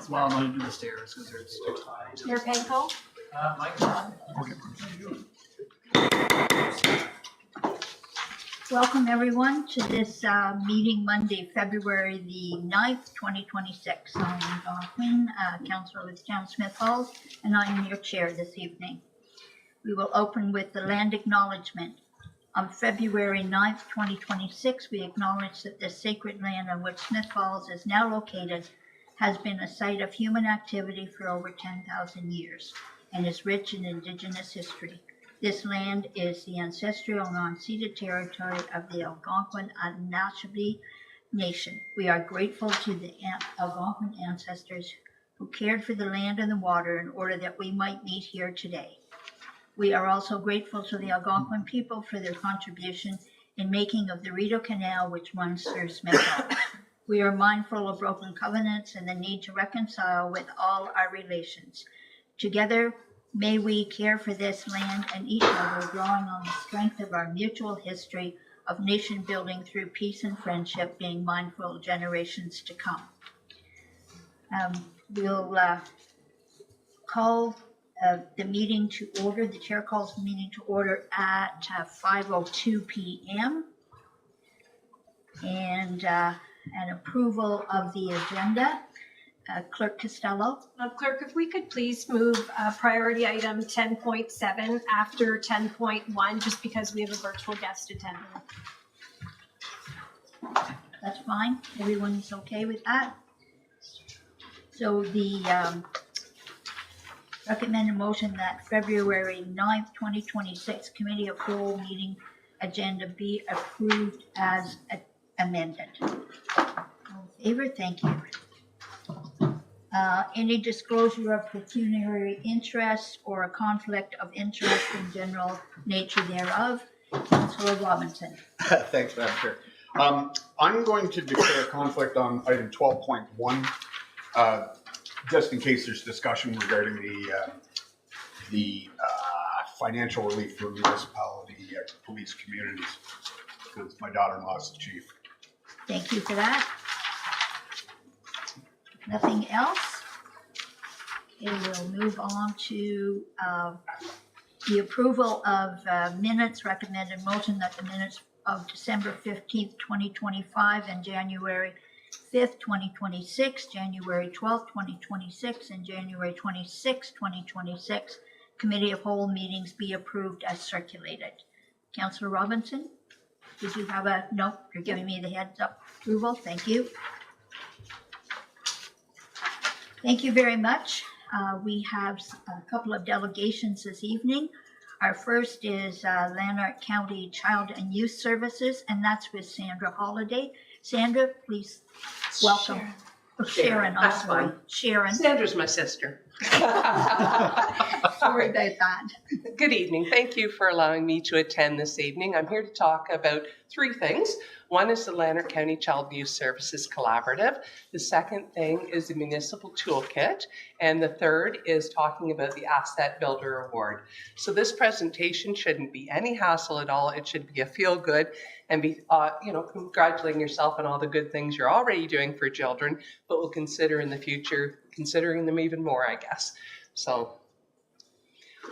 Well, I'm going to do the stairs because they're still high. Mayor Panko? Welcome everyone to this meeting Monday, February the 9th, 2026. I'm Dawn Quinn, Councillor with Town Smith Falls, and I'm your chair this evening. We will open with the land acknowledgement. On February 9th, 2026, we acknowledge that the sacred land on which Smith Falls is now located has been a site of human activity for over 10,000 years and is rich in Indigenous history. This land is the ancestral non-ceded territory of the Algonquin Anishinaabe Nation. We are grateful to the Algonquin ancestors who cared for the land and the water in order that we might meet here today. We are also grateful to the Algonquin people for their contribution in making of the Rideau Canal, which runs through Smith Falls. We are mindful of broken covenants and the need to reconcile with all our relations. Together, may we care for this land and each other, drawing on the strength of our mutual history of nation building through peace and friendship, being mindful of generations to come. We'll call the meeting to order. The chair calls the meeting to order at 5:02 p.m. And an approval of the agenda. Clerk Costello. Clerk, if we could please move priority item 10.7 after 10.1, just because we have a virtual guest attending. That's fine. Everyone's okay with that? So the recommended motion that February 9th, 2026 Committee of Whole meeting agenda be approved as amended. All in favor? Thank you. Any disclosure of pecuniary interest or a conflict of interest in general nature thereof. Councillor Robinson. Thanks, Madam Chair. I'm going to declare a conflict on item 12.1, just in case there's discussion regarding the financial relief for municipality police communities, because my daughter-in-law is the chief. Thank you for that. Nothing else? Okay, we'll move on to the approval of minutes. Recommended motion that the minutes of December 15th, 2025 and January 5th, 2026, January 12th, 2026, and January 26th, 2026 Committee of Whole meetings be approved as circulated. Councillor Robinson, did you have a, no, you're giving me the heads up approval. Thank you. Thank you very much. We have a couple of delegations this evening. Our first is Lanark County Child and Youth Services, and that's with Sandra Holiday. Sandra, please welcome. Sharon. Oh, Sharon, I'm sorry. Fine. Sharon. Sandra's my sister. Sorry about that. Good evening. Thank you for allowing me to attend this evening. I'm here to talk about three things. One is the Lanark County Child and Youth Services Collaborative. The second thing is the Municipal Toolkit. And the third is talking about the Asset Builder Award. So this presentation shouldn't be any hassle at all. It should be a feel good and be, congratulating yourself on all the good things you're already doing for children, but we'll consider in the future, considering them even more, I guess. So,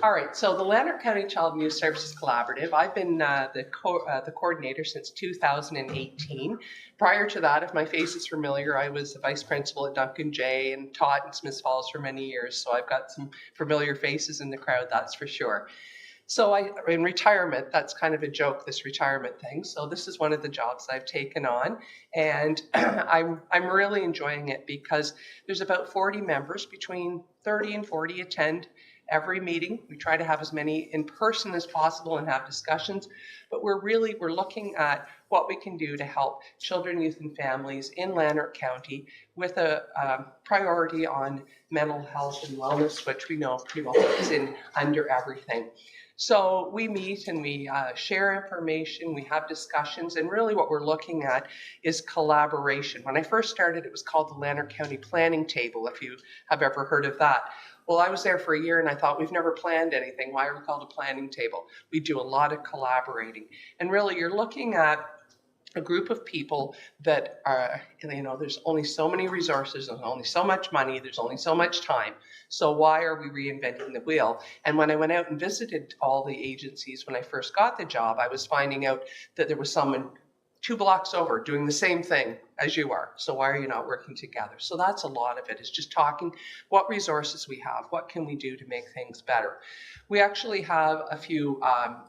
all right, so the Lanark County Child and Youth Services Collaborative, I've been the coordinator since 2018. Prior to that, if my face is familiar, I was the vice principal at Duncan J and taught in Smith Falls for many years. So I've got some familiar faces in the crowd, that's for sure. So in retirement, that's kind of a joke, this retirement thing. So this is one of the jobs I've taken on, and I'm really enjoying it because there's about 40 members, between 30 and 40 attend every meeting. We try to have as many in person as possible and have discussions, but we're looking at what we can do to help children, youth, and families in Lanark County with a priority on mental health and wellness, which we know pretty well is in under everything. So we meet and we share information, we have discussions, and really what we're looking at is collaboration. When I first started, it was called the Lanark County Planning Table, if you have ever heard of that. Well, I was there for a year and I thought, we've never planned anything. Why are we called a planning table? We do a lot of collaborating. And really, you're looking at a group of people that are, there's only so many resources, there's only so much money, there's only so much time. So why are we reinventing the wheel? And when I went out and visited all the agencies when I first got the job, I was finding out that there was someone 2 blocks over doing the same thing as you are. So why are you not working together? So that's a lot of it, is just talking what resources we have, what can we do to make things better. We actually have a few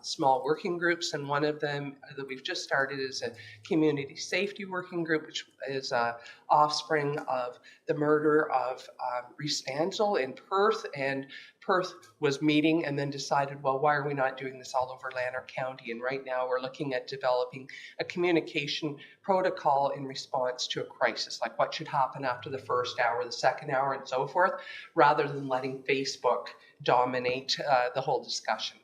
small working groups, and one of them that we've just started is a community safety working group, which is a offspring of the murder of Reese Ansel in Perth. And Perth was meeting and then decided, well, why are we not doing this all over Lanark County? And right now we're looking at developing a communication protocol in response to a crisis, like what should happen after the first hour, the second hour, and so forth, rather than letting Facebook dominate the whole discussion.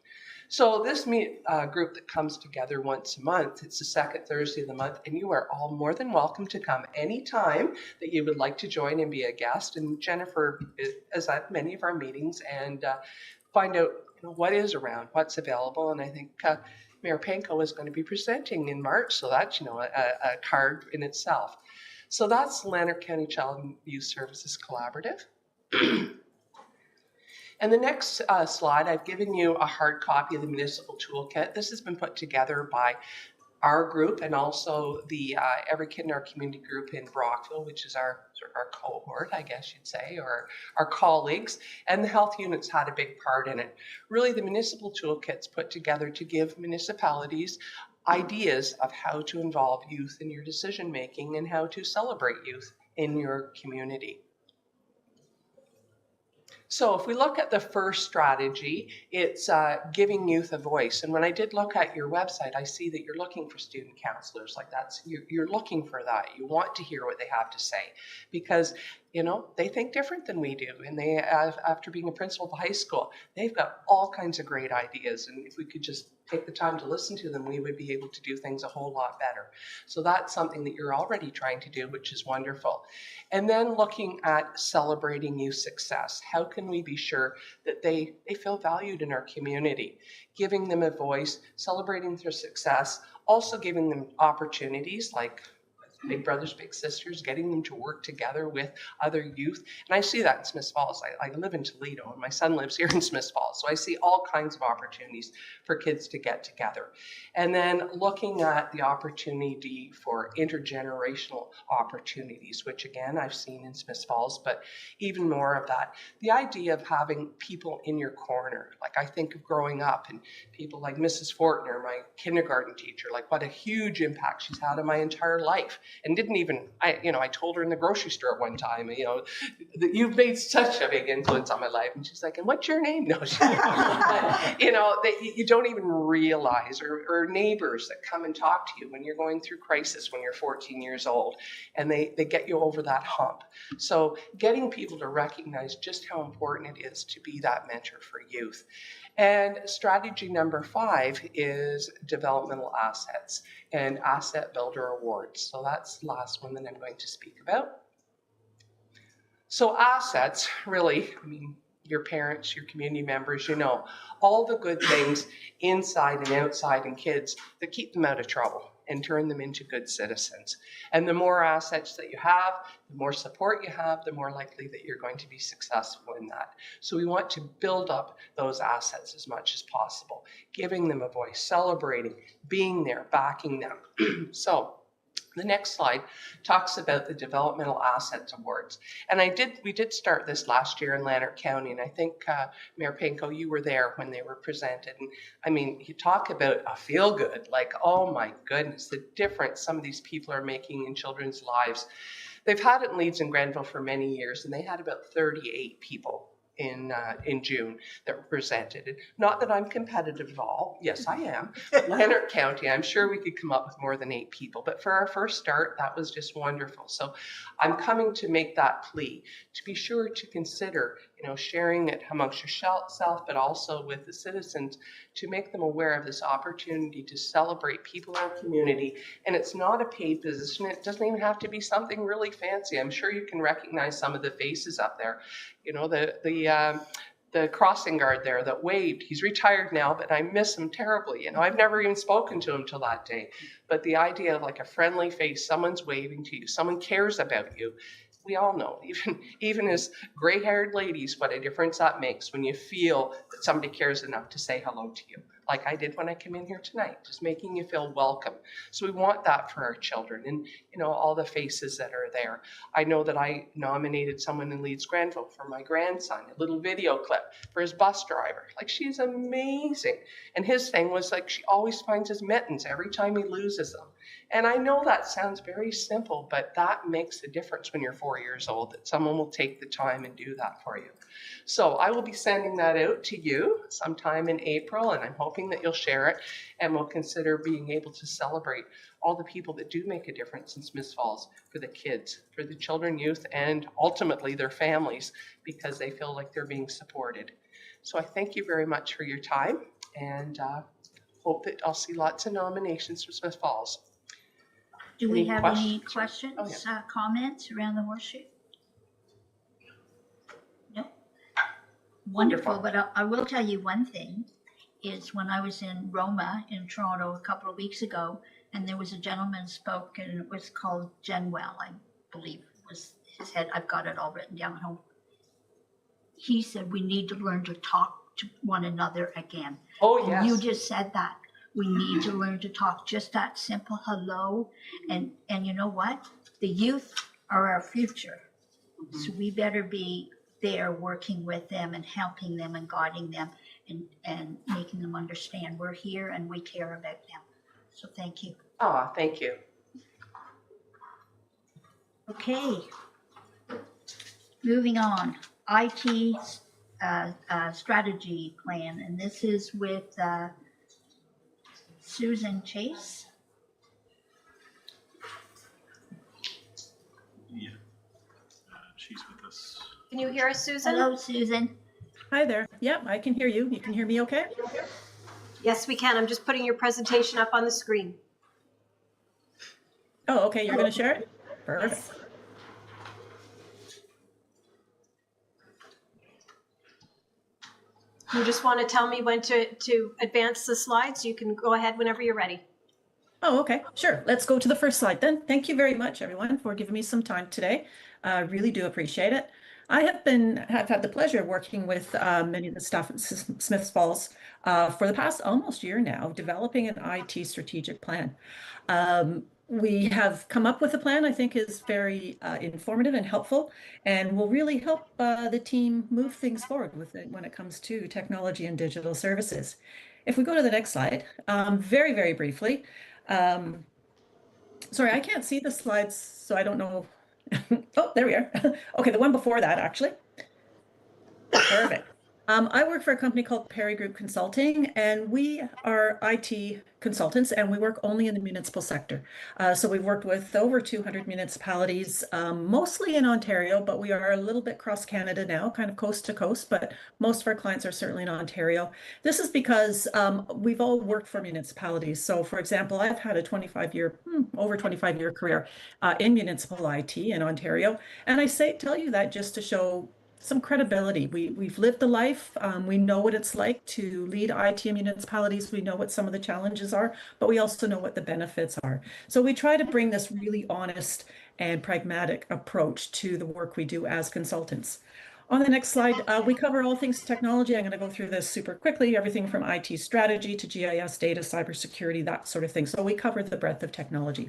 So this group that comes together once a month, it's the second Thursday of the month, and you are all more than welcome to come anytime that you would like to join and be a guest. And Jennifer is at many of our meetings and find out what is around, what's available. And I think Mayor Panko is going to be presenting in March, so that's a card in itself. So that's Lanark County Child and Youth Services Collaborative. And the next slide, I've given you a hard copy of the municipal toolkit. This has been put together by our group and also the Every Kid in Our Community group in Brockville, which is our cohort, I guess you'd say, or our colleagues. And the health units had a big part in it. Really, the municipal toolkit's put together to give municipalities ideas of how to involve youth in your decision making and how to celebrate youth in your community. So if we look at the first strategy, it's giving youth a voice. And when I did look at your website, I see that you're looking for student counselors. Like you're looking for that. You want to hear what they have to say because, they think different than we do. And they, after being a principal of a high school, they've got all kinds of great ideas. And if we could just take the time to listen to them, we would be able to do things a whole lot better. So that's something that you're already trying to do, which is wonderful. And then looking at celebrating youth success. How can we be sure that they feel valued in our community? Giving them a voice, celebrating their success, also giving them opportunities like Big Brothers, Big Sisters, getting them to work together with other youth. And I see that in Smiths Falls. I live in Toledo and my son lives here in Smiths Falls. So I see all kinds of opportunities for kids to get together. And then looking at the opportunity for intergenerational opportunities, which again, I've seen in Smiths Falls, but even more of that. The idea of having people in your corner. Like I think of growing up and people like Mrs. Fortner, my kindergarten teacher, like what a huge impact she's had on my entire life. And didn't even, I told her in the grocery store at one time, that you've made such a big influence on my life. And she's like, and what's your name? No, you don't even realize, or neighbors that come and talk to you when you're going through crisis when you're 14 years old, and they get you over that hump. So getting people to recognize just how important it is to be that mentor for youth. And strategy number 5 is developmental assets and asset builder awards. So that's the last one that I'm going to speak about. So assets, really, your parents, your community members, all the good things inside and outside in kids that keep them out of trouble and turn them into good citizens. And the more assets that you have, the more support you have, the more likely that you're going to be successful in that. So we want to build up those assets as much as possible, giving them a voice, celebrating, being there, backing them. So the next slide talks about the Developmental Assets Awards. And we did start this last year in Lanark County, and I think Mayor Panko, you were there when they were presented. And you talk about a feel-good, like, oh my goodness, the difference some of these people are making in children's lives. They've had it in Leeds and Grenville for many years, and they had about 38 people in June that were presented. Not that I'm competitive at all. Yes, I am. Lanark County, I'm sure we could come up with more than 8 people. But for our first start, that was just wonderful. So I'm coming to make that plea to be sure to consider, sharing it amongst yourself, but also with the citizens to make them aware of this opportunity to celebrate people in our community. And it's not a paid position. It doesn't even have to be something really fancy. I'm sure you can recognize some of the faces up there. the crossing guard there that waved. He's retired now, but I miss him terribly. You know, I've never even spoken to him till that day. But the idea of like a friendly face, someone's waving to you, someone cares about you. We all know, even as gray-haired ladies, what a difference that makes when you feel that somebody cares enough to say hello to you, like I did when I came in here tonight, just making you feel welcome. So we want that for our children and, you know, all the faces that are there. I know that I nominated someone in Leeds Granville for my grandson, a little video clip for his bus driver. Like, she's amazing. And his thing was like, she always finds his mittens every time he loses them. And I know that sounds very simple, but that makes a difference when you're 4 years old, that someone will take the time and do that for you. So I will be sending that out to you sometime in April, and I'm hoping that you'll share it, and we'll consider being able to celebrate all the people that do make a difference in Smiths Falls for the kids, for the children, youth, and ultimately their families, because they feel like they're being supported. So I thank you very much for your time, and hope that I'll see lots of nominations for Smiths Falls. Do we Any have any questions? questions, Oh, comments around the horseshoe? No? Wonderful, but I will tell you one thing, is when I was in Roma in Toronto a couple of weeks ago, and there was a gentleman spoke, and it was called Genwell, I believe was his head. I've got it all written down at home. He said we need to learn to talk to one another again. Oh, And you yes. just said that. We need to learn to talk, just that simple hello. And you know what? The youth are our future. So we better be there working with them and helping them and guiding them and making them understand we're here and we care about them. So thank you. Oh, thank you. Okay. Moving on, IT strategy plan, and this is with Susan Chase. Yeah. She's with us. Can you hear us, Susan? Hello, Susan. Hi there. Yep, I can hear you. You can hear me okay? Yes, we can. I'm just putting your presentation up on the screen. Oh, okay. You're going to share it? Perfect. You just want to tell me when to advance the slides. You can go ahead whenever you're ready. Oh, okay. Sure. Let's go to the first slide then. Thank you very much, everyone, for giving me some time today. I really do appreciate it. I have had the pleasure of working with many of the staff at Smiths Falls for the past almost year now, developing an IT strategic plan. We have come up with a plan I think is very informative and helpful, and will really help the team move things forward with it when it comes to technology and digital services. If we go to the next slide, very, very briefly. Sorry, I can't see the slides, so I don't know. Oh, there we are. Okay, the one before that, actually. Perfect. I work for a company called Perry Group Consulting, and we are IT consultants, and we work only in the municipal sector. So we've worked with over 200 municipalities, mostly in Ontario, but we are a little bit cross Canada now, kind of coast to coast, but most of our clients are certainly in Ontario. This is because we've all worked for municipalities. So for example, I've had a over 25-year career in municipal IT in Ontario. And I tell you that just to show some credibility. We've lived the life. We know what it's like to lead IT in municipalities. We know what some of the challenges are, but we also know what the benefits are. So we try to bring this really honest and pragmatic approach to the work we do as consultants. On the next slide, we cover all things technology. I'm going to go through this super quickly, everything from IT strategy to GIS data, cybersecurity, that sort of thing. So we cover the breadth of technology.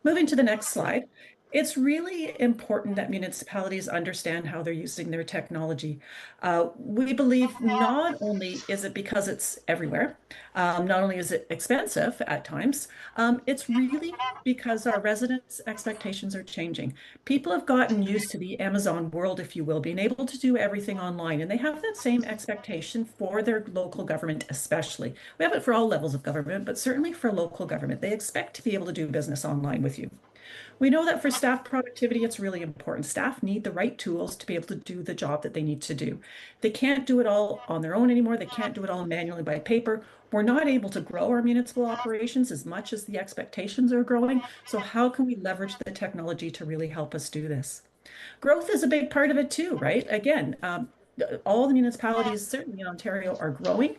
Moving to the next slide. It's really important that municipalities understand how they're using their technology. We believe not only is it because it's everywhere, not only is it expensive at times, it's really because our residents' expectations are changing. People have gotten used to the Amazon world, if you will, being able to do everything online, and they have that same expectation for their local government especially. We have it for all levels of government, but certainly for local government. They expect to be able to do business online with you. We know that for staff productivity, it's really important. Staff need the right tools to be able to do the job that they need to do. They can't do it all on their own anymore. They can't do it all manually by paper. We're not able to grow our municipal operations as much as the expectations are growing. So how can we leverage the technology to really help us do this? Growth is a big part of it too, right? Again, all the municipalities, certainly in Ontario, are growing.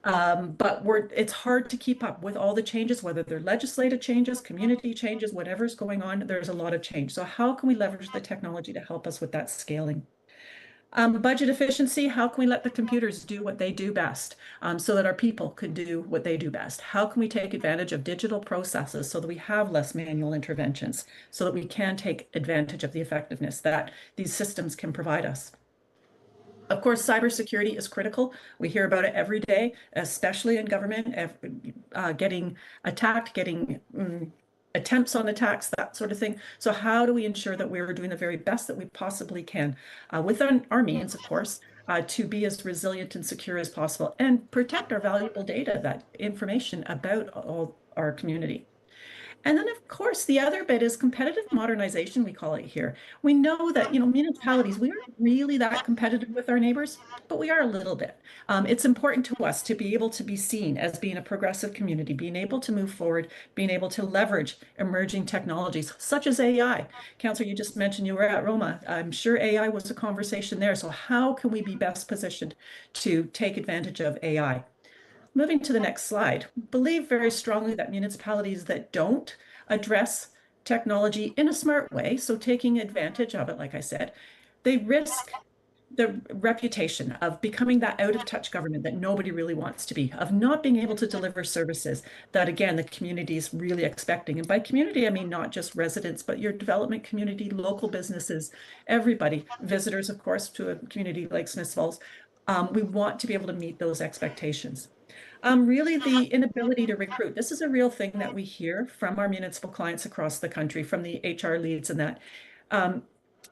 But it's hard to keep up with all the changes, whether they're legislative changes, community changes, whatever's going on, there's a lot of change. So how can we leverage the technology to help us with that scaling? Budget efficiency, how can we let the computers do what they do best so that our people could do what they do best? How can we take advantage of digital processes so that we have less manual interventions, so that we can take advantage of the effectiveness that these systems can provide us? Of course, cybersecurity is critical. We hear about it every day, especially in government, getting attacked, getting attempts on attacks, that sort of thing. So how do we ensure that we're doing the very best that we possibly can within our means, of course, to be as resilient and secure as possible and protect our valuable data, that information about all our community. And then, of course, the other bit is competitive modernization, we call it here. We know that, municipalities, we aren't really that competitive with our neighbors, but we are a little bit. It's important to us to be able to be seen as being a progressive community, being able to move forward, being able to leverage emerging technologies such as AI. Councillor, you just mentioned you were at Roma. I'm sure AI was a conversation there. So how can we be best positioned to take advantage of AI? Moving to the next slide, believe very strongly that municipalities that don't address technology in a smart way, so taking advantage of it, like I said, they risk the reputation of becoming that out-of-touch government that nobody really wants to be, of not being able to deliver services that, again, the community is really expecting. And by community, I mean not just residents, but your development community, local businesses, everybody, visitors, of course, to a community like Smiths Falls. We want to be able to meet those expectations. Really the inability to recruit. This is a real thing that we hear from our municipal clients across the country, from the HR leads and that.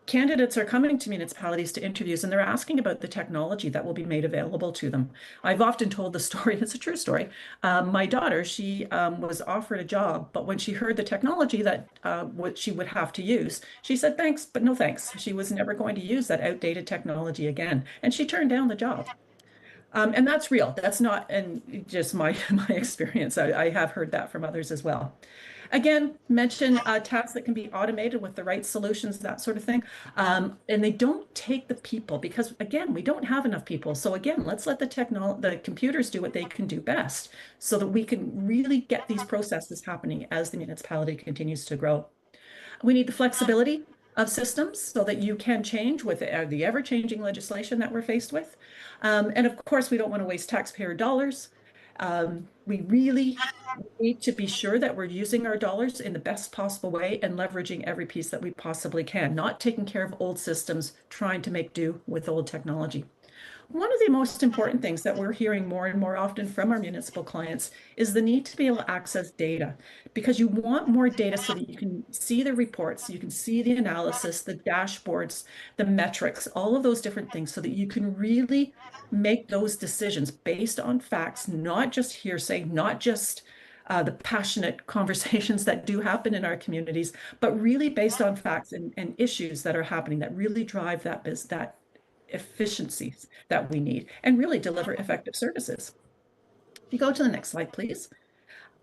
Candidates are coming to municipalities to interviews and they're asking about the technology that will be made available to them. I've often told the story, and it's a true story. My daughter, she was offered a job, but when she heard the technology that what she would have to use, she said, thanks, but no thanks. She was never going to use that outdated technology again. And she turned down the job. And that's real. That's not just my experience. I have heard that from others as well. Again, mention tasks that can be automated with the right solutions, that sort of thing. And they don't take the people because, again, we don't have enough people. So again, let's let the computers do what they can do best so that we can really get these processes happening as the municipality continues to grow. We need the flexibility of systems so that you can change with the ever-changing legislation that we're faced with. And of course, we don't want to waste taxpayer dollars. We really need to be sure that we're using our dollars in the best possible way and leveraging every piece that we possibly can, not taking care of old systems, trying to make do with old technology. One of the most important things that we're hearing more and more often from our municipal clients is the need to be able to access data, because you want more data so that you can see the reports, you can see the analysis, the dashboards, the metrics, all of those different things so that you can really make those decisions based on facts, not just hearsay, not just the passionate conversations that do happen in our communities, but really based on facts and issues that are happening that really drive that efficiencies that we need and really deliver effective services. If you go to the next slide, please.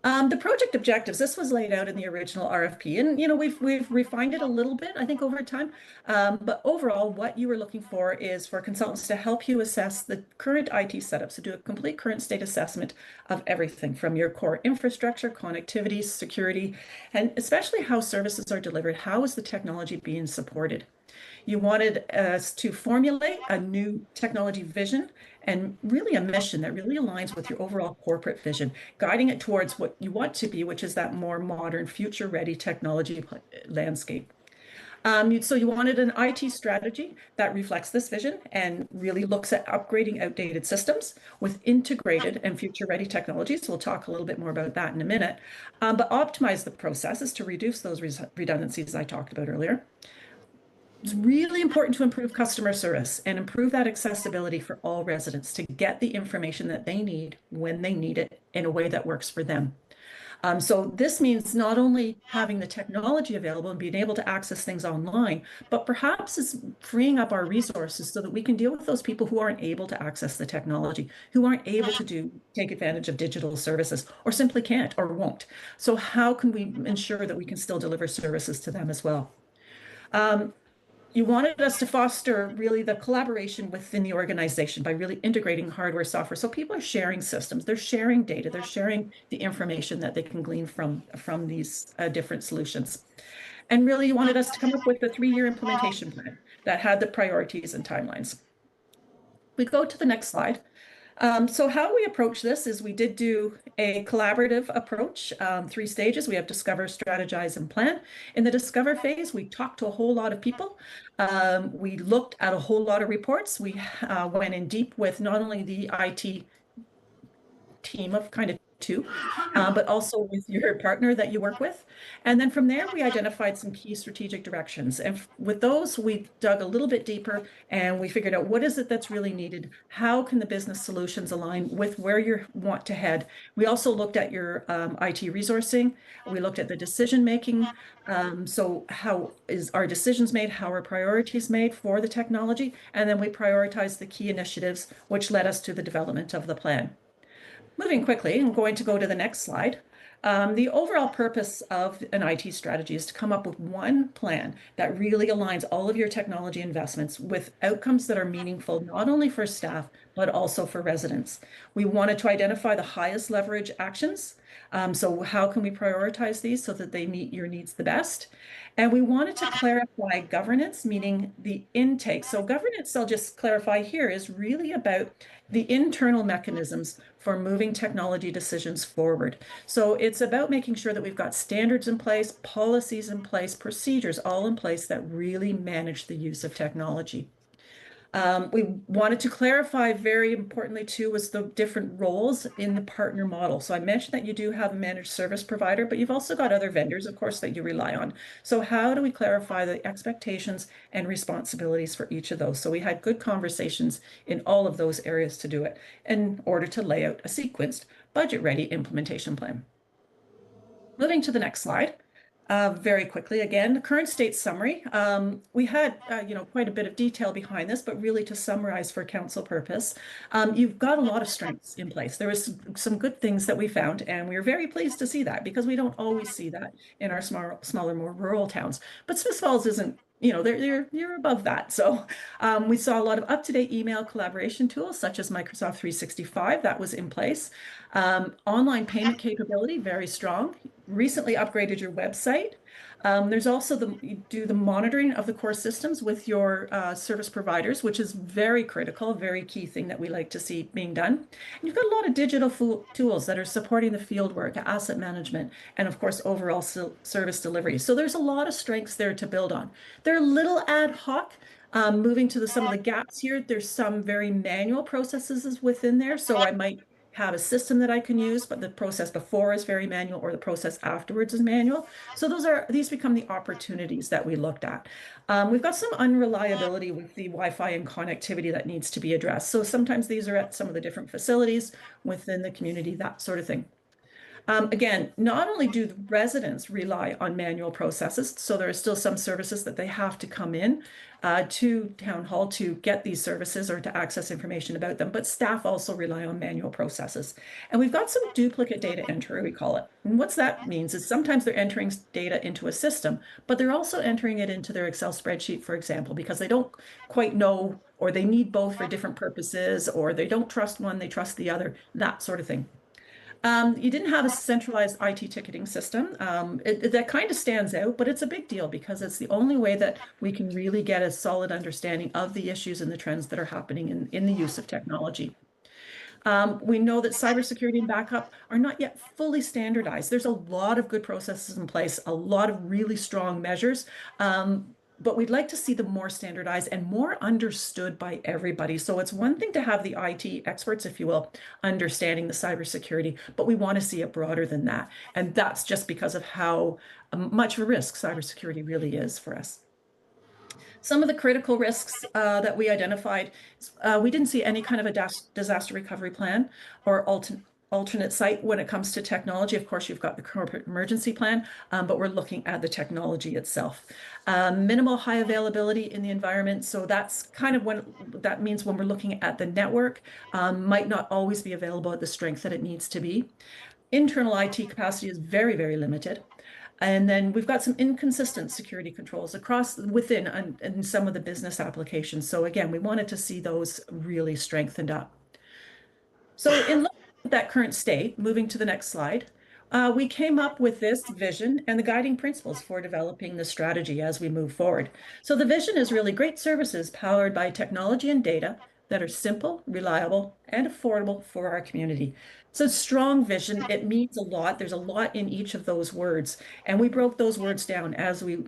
The project objectives, this was laid out in the original RFP, and we've refined it a little bit, I think, over time. But overall, what you were looking for is for consultants to help you assess the current IT setup, so do a complete current state assessment of everything from your core infrastructure, connectivity, security, and especially how services are delivered. How is the technology being supported? You wanted us to formulate a new technology vision and really a mission that really aligns with your overall corporate vision, guiding it towards what you want to be, which is that more modern, future-ready technology landscape. So you wanted an IT strategy that reflects this vision and really looks at upgrading outdated systems with integrated and future-ready technologies. We'll talk a little bit more about that in a minute, but optimize the processes to reduce those redundancies I talked about earlier. It's really important to improve customer service and improve that accessibility for all residents to get the information that they need when they need it in a way that works for them. So this means not only having the technology available and being able to access things online, but perhaps it's freeing up our resources so that we can deal with those people who aren't able to access the technology, who aren't able to take advantage of digital services, or simply can't or won't. So how can we ensure that we can still deliver services to them as well? you wanted us to foster really the collaboration within the organization by really integrating hardware, software. So people are sharing systems, they're sharing data, they're sharing the information that they can glean from these different solutions. And really you wanted us to come up with a 3-year implementation plan that had the priorities and timelines. We go to the next slide. So how we approach this is we did do a collaborative approach, 3 stages. We have discover, strategize, and plan. In the discover phase, we talked to a whole lot of people. We looked at a whole lot of reports. We went in deep with not only the IT team of kind of 2, but also with your partner that you work with. And then from there, we identified some key strategic directions. And with those, we dug a little bit deeper and we figured out what is it that's really needed? How can the business solutions align with where you want to head? We also looked at your IT resourcing. We looked at the decision making. So how is our decisions made? How are priorities made for the technology? And then we prioritized the key initiatives, which led us to the development of the plan. Moving quickly, I'm going to go to the next slide. The overall purpose of an IT strategy is to come up with one plan that really aligns all of your technology investments with outcomes that are meaningful, not only for staff, but also for residents. We wanted to identify the highest leverage actions. So how can we prioritize these so that they meet your needs the best? And we wanted to clarify governance, meaning the intake. So governance, I'll just clarify here, is really about the internal mechanisms for moving technology decisions forward. So it's about making sure that we've got standards in place, policies in place, procedures all in place that really manage the use of technology. We wanted to clarify, very importantly too, was the different roles in the partner model. So I mentioned that you do have a managed service provider, but you've also got other vendors, of course, that you rely on. So how do we clarify the expectations and responsibilities for each of those? So we had good conversations in all of those areas to do it in order to lay out a sequenced, budget-ready implementation plan. Moving to the next slide. Very quickly, again, the current state summary. We had, quite a bit of detail behind this, but really to summarize for council purpose, you've got a lot of strengths in place. There was some good things that we found, and we were very pleased to see that because we don't always see that in our smaller, more rural towns. But Smith Falls isn't, you're above that. So we saw a lot of up-to-date email collaboration tools such as Microsoft 365 that was in place. Online payment capability, very strong. Recently upgraded your website. There's also you do the monitoring of the core systems with your service providers, which is very critical, very key thing that we like to see being done. And you've got a lot of digital tools that are supporting the field work, asset management, and of course, overall service delivery. So there's a lot of strengths there to build on. They're a little ad hoc. Moving to some of the gaps here, there's some very manual processes within there. So I might have a system that I can use, but the process before is very manual or the process afterwards is manual. So these become the opportunities that we looked at. We've got some unreliability with the Wi-Fi and connectivity that needs to be addressed. So sometimes these are at some of the different facilities within the community, that sort of thing. Again, not only do the residents rely on manual processes, so there are still some services that they have to come in to town hall to get these services or to access information about them, but staff also rely on manual processes. And we've got some duplicate data entry, we call it. And what that means is sometimes they're entering data into a system, but they're also entering it into their Excel spreadsheet, for example, because they don't quite know, or they need both for different purposes, or they don't trust one, they trust the other, that sort of thing. You didn't have a centralized IT ticketing system. That kind of stands out, but it's a big deal because it's the only way that we can really get a solid understanding of the issues and the trends that are happening in the use of technology. We know that cybersecurity and backup are not yet fully standardized. There's a lot of good processes in place, a lot of really strong measures. But we'd like to see them more standardized and more understood by everybody. So it's one thing to have the IT experts, if you will, understanding the cybersecurity, but we want to see it broader than that. And that's just because of how much of a risk cybersecurity really is for us. Some of the critical risks that we identified, we didn't see any kind of a disaster recovery plan or alternate site when it comes to technology. Of course, you've got the corporate emergency plan, but we're looking at the technology itself. Minimal high availability in the environment. So that's kind of that means when we're looking at the network, might not always be available at the strength that it needs to be. Internal IT capacity is very, very limited. And then we've got some inconsistent security controls within and some of the business applications. So again, we wanted to see those really strengthened up. So in looking at that current state, moving to the next slide, we came up with this vision and the guiding principles for developing the strategy as we move forward. So the vision is really great services powered by technology and data that are simple, reliable, and affordable for our community. It's a strong vision. It means a lot. There's a lot in each of those words. And we broke those words down as we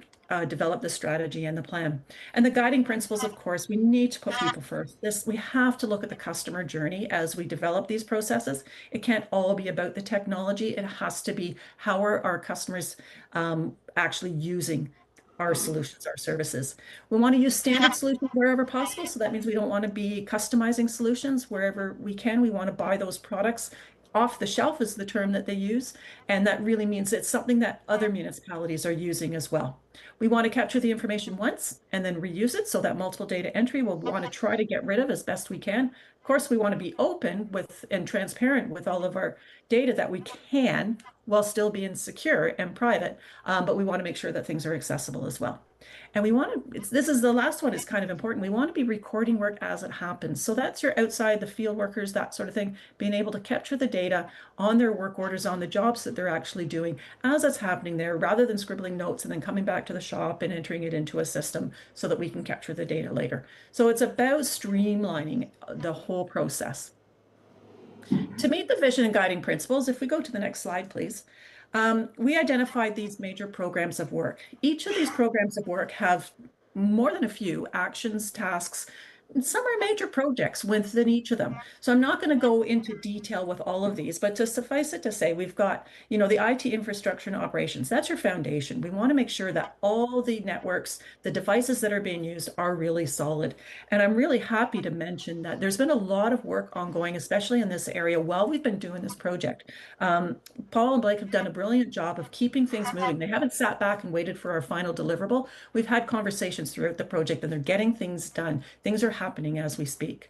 developed the strategy and the plan. And the guiding principles, of course, we need to put people first. We have to look at the customer journey as we develop these processes. It can't all be about the technology. It has to be how are our customers actually using our solutions, our services. We want to use standard solutions wherever possible. So that means we don't want to be customizing solutions wherever we can. We want to buy those products off the shelf is the term that they use. And that really means it's something that other municipalities are using as well. We want to capture the information once and then reuse it. So that multiple data entry we'll want to try to get rid of as best we can. Of course, we want to be open with and transparent with all of our data that we can while still being secure and private. But we want to make sure that things are accessible as well. And we want to, this is the last one is kind of important. We want to be recording work as it happens. So that's your outside, the field workers, that sort of thing, being able to capture the data on their work orders, on the jobs that they're actually doing as it's happening there, rather than scribbling notes and then coming back to the shop and entering it into a system so that we can capture the data later. So it's about streamlining the whole process. To meet the vision and guiding principles, if we go to the next slide, please. We identified these major programs of work. Each of these programs of work have more than a few actions, tasks, and some are major projects within each of them. So I'm not going to go into detail with all of these, but to suffice it to say, we've got, you know, the IT infrastructure and operations. That's your foundation. We want to make sure that all the networks, the devices that are being used are really solid. And I'm really happy to mention that there's been a lot of work ongoing, especially in this area while we've been doing this project. Paul and Blake have done a brilliant job of keeping things moving. They haven't sat back and waited for our final deliverable. We've had conversations throughout the project and they're getting things done. Things are happening as we speak.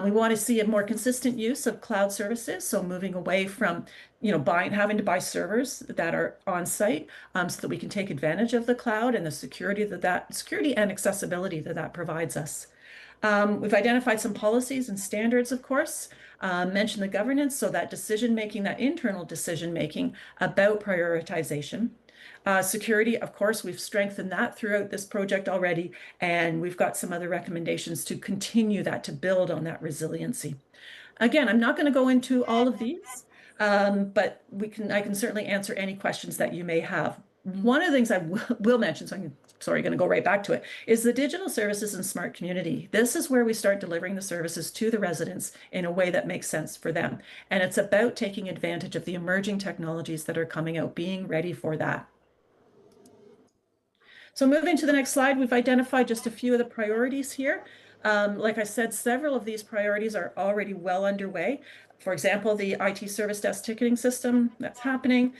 We want to see a more consistent use of cloud services. So moving away from, you know, having to buy servers that are on site so that we can take advantage of the cloud and the security security and accessibility that provides us. We've identified some policies and standards, of course, mentioned the governance, so that decision-making, that internal decision-making about prioritization. Security, of course, we've strengthened that throughout this project already, and we've got some other recommendations to continue that, to build on that resiliency. Again, I'm not going to go into all of these, but I can certainly answer any questions that you may have. One of the things I will mention, so I'm going to go right back to it, is the digital services and smart community. This is where we start delivering the services to the residents in a way that makes sense for them. And it's about taking advantage of the emerging technologies that are coming out, being ready for that. So moving to the next slide, we've identified just a few of the priorities here. Like I said, several of these priorities are already well underway. For example, the IT service desk ticketing system, that's happening.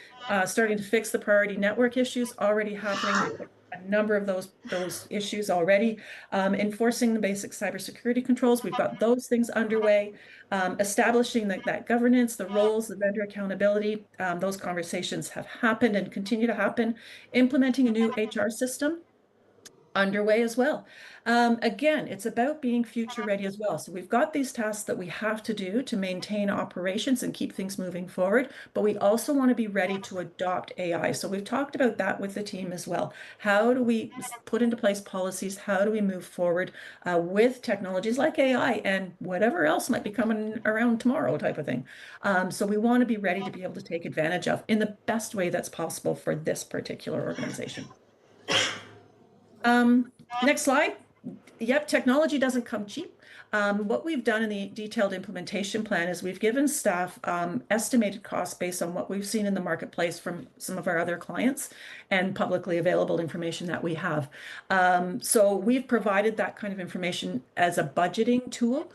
Starting to fix the priority network issues, already happening. A number of those issues already. Enforcing the basic cybersecurity controls, we've got those things underway. Establishing that governance, the roles, the vendor accountability, those conversations have happened and continue to happen. Implementing a new HR system, underway as well. Again, it's about being future ready as well. So we've got these tasks that we have to do to maintain operations and keep things moving forward, but we also want to be ready to adopt AI. So we've talked about that with the team as well. How do we put into place policies? How do we move forward with technologies like AI and whatever else might be coming around tomorrow type of thing? So we want to be ready to be able to take advantage of in the best way that's possible for this particular organization. Next slide. Yep, technology doesn't come cheap. What we've done in the detailed implementation plan is we've given staff estimated costs based on what we've seen in the marketplace from some of our other clients and publicly available information that we have. So we've provided that kind of information as a budgeting tool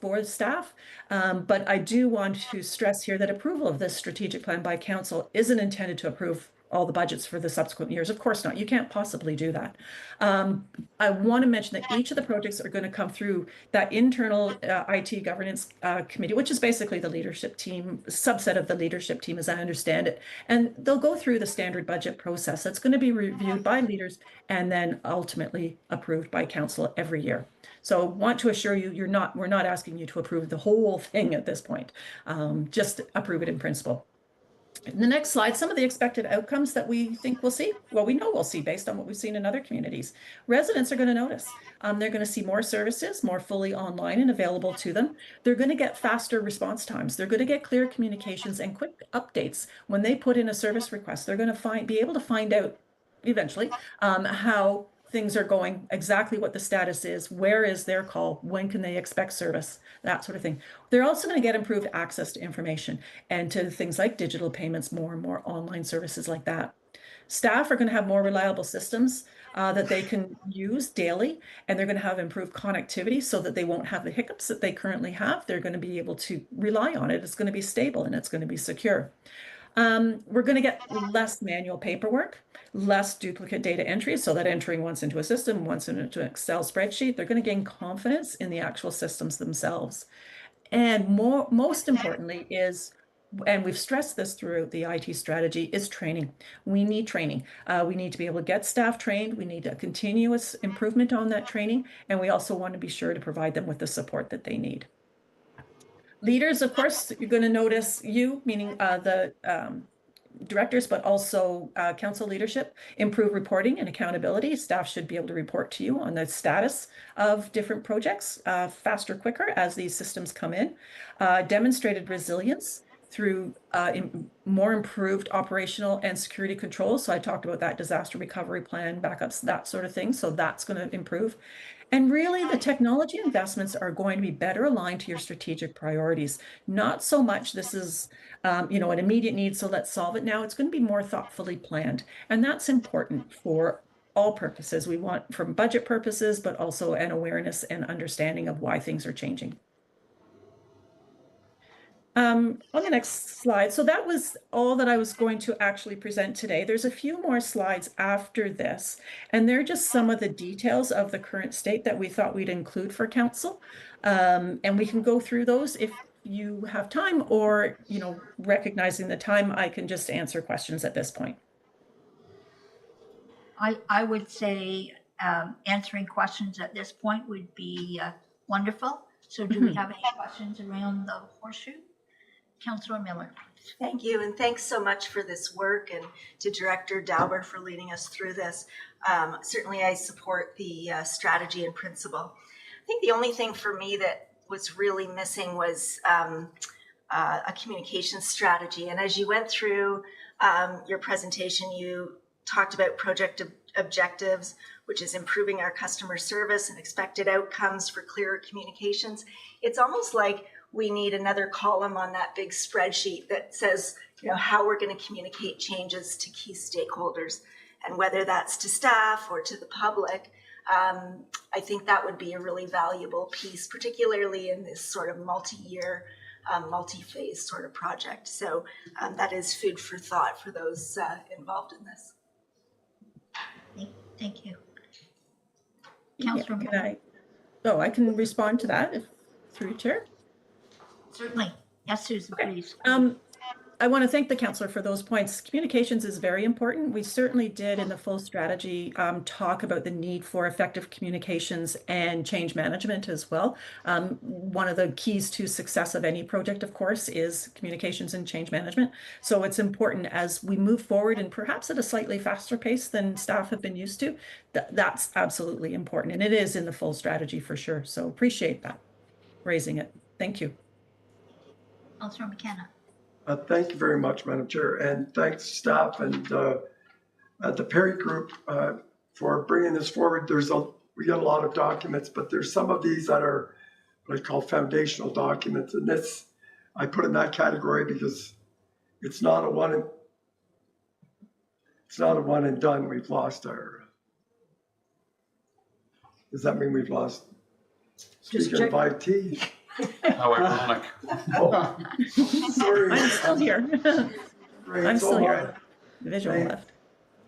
for the staff. But I do want to stress here that approval of this strategic plan by council isn't intended to approve all the budgets for the subsequent years. Of course not. You can't possibly do that. I want to mention that each of the projects are going to come through that internal IT governance committee, which is basically the leadership team, subset of the leadership team, as I understand it. And they'll go through the standard budget process. That's going to be reviewed by leaders and then ultimately approved by council every year. So want to assure you, we're not asking you to approve the whole thing at this point. Just approve it in principle. In the next slide, some of the expected outcomes that we think we'll see. Well, we know we'll see based on what we've seen in other communities. Residents are going to notice. They're going to see more services, more fully online and available to them. They're going to get faster response times. They're going to get clear communications and quick updates. When they put in a service request, they're going to be able to find out eventually how things are going, exactly what the status is, where is their call, when can they expect service, that sort of thing. They're also going to get improved access to information and to things like digital payments, more and more online services like that. Staff are going to have more reliable systems that they can use daily, and they're going to have improved connectivity so that they won't have the hiccups that they currently have. They're going to be able to rely on it. It's going to be stable and it's going to be secure. We're going to get less manual paperwork, less duplicate data entry, so that entering once into a system, once into an Excel spreadsheet, they're going to gain confidence in the actual systems themselves. And most importantly is, and we've stressed this throughout the IT strategy, is training. We need training. We need to be able to get staff trained. We need a continuous improvement on that training. And we also want to be sure to provide them with the support that they need. Leaders, of course, you're going to notice you, meaning the directors, but also council leadership, improve reporting and accountability. Staff should be able to report to you on the status of different projects faster, quicker as these systems come in. Demonstrated resilience through more improved operational and security controls. So I talked about that disaster recovery plan, backups, that sort of thing. So that's going to improve. And really, the technology investments are going to be better aligned to your strategic priorities. Not so much this is, an immediate need, so let's solve it now. It's going to be more thoughtfully planned. And that's important for all purposes. We want from budget purposes, but also an awareness and understanding of why things are changing. On the next slide, so that was all that I was going to actually present today. There's a few more slides after this, and they're just some of the details of the current state that we thought we'd include for council. And we can go through those if you have time, or, recognizing the time, I can just answer questions at this point. I would say answering questions at this point would be wonderful. So do we have any questions around the horseshoe? Councillor Miller. Thank you, and thanks so much for this work, and to Director Dauber for leading us through this. Certainly I support the strategy and principle. I think the only thing for me that was really missing was a communication strategy. And as you went through your presentation, you talked about project objectives, which is improving our customer service and expected outcomes for clearer communications. It's almost like we need another column on that big spreadsheet that says, how we're going to communicate changes to key stakeholders, and whether that's to staff or to the public. I think that would be a really valuable piece, particularly in this sort of multi-year, multi-phase sort of project. So that is food for thought for those involved in this. Thank you. Councillor Yeah, I can respond to that through Chair. Certainly. Yes, Susan, please. I want to thank the councillor for those points. Communications is very important. We certainly did in the full strategy talk about the need for effective communications and change management as well. One of the keys to success of any project, of course, is communications and change management. So it's important as we move forward, and perhaps at a slightly faster pace than staff have been used to. That's absolutely important, and it is in the full strategy for sure. So appreciate that, raising it. Thank you. Councillor McKenna. Thank you very much, Madam Chair, and thanks staff and the Perry Group for bringing this forward. We got a lot of documents, but there's some of these that are what I call foundational documents, and this I put in that category because it's not a one and done. We've lost our. Does that mean we've lost? Speaking of IT. How ironic. Oh, sorry. I'm still here. I'm still here. The visual Right. left.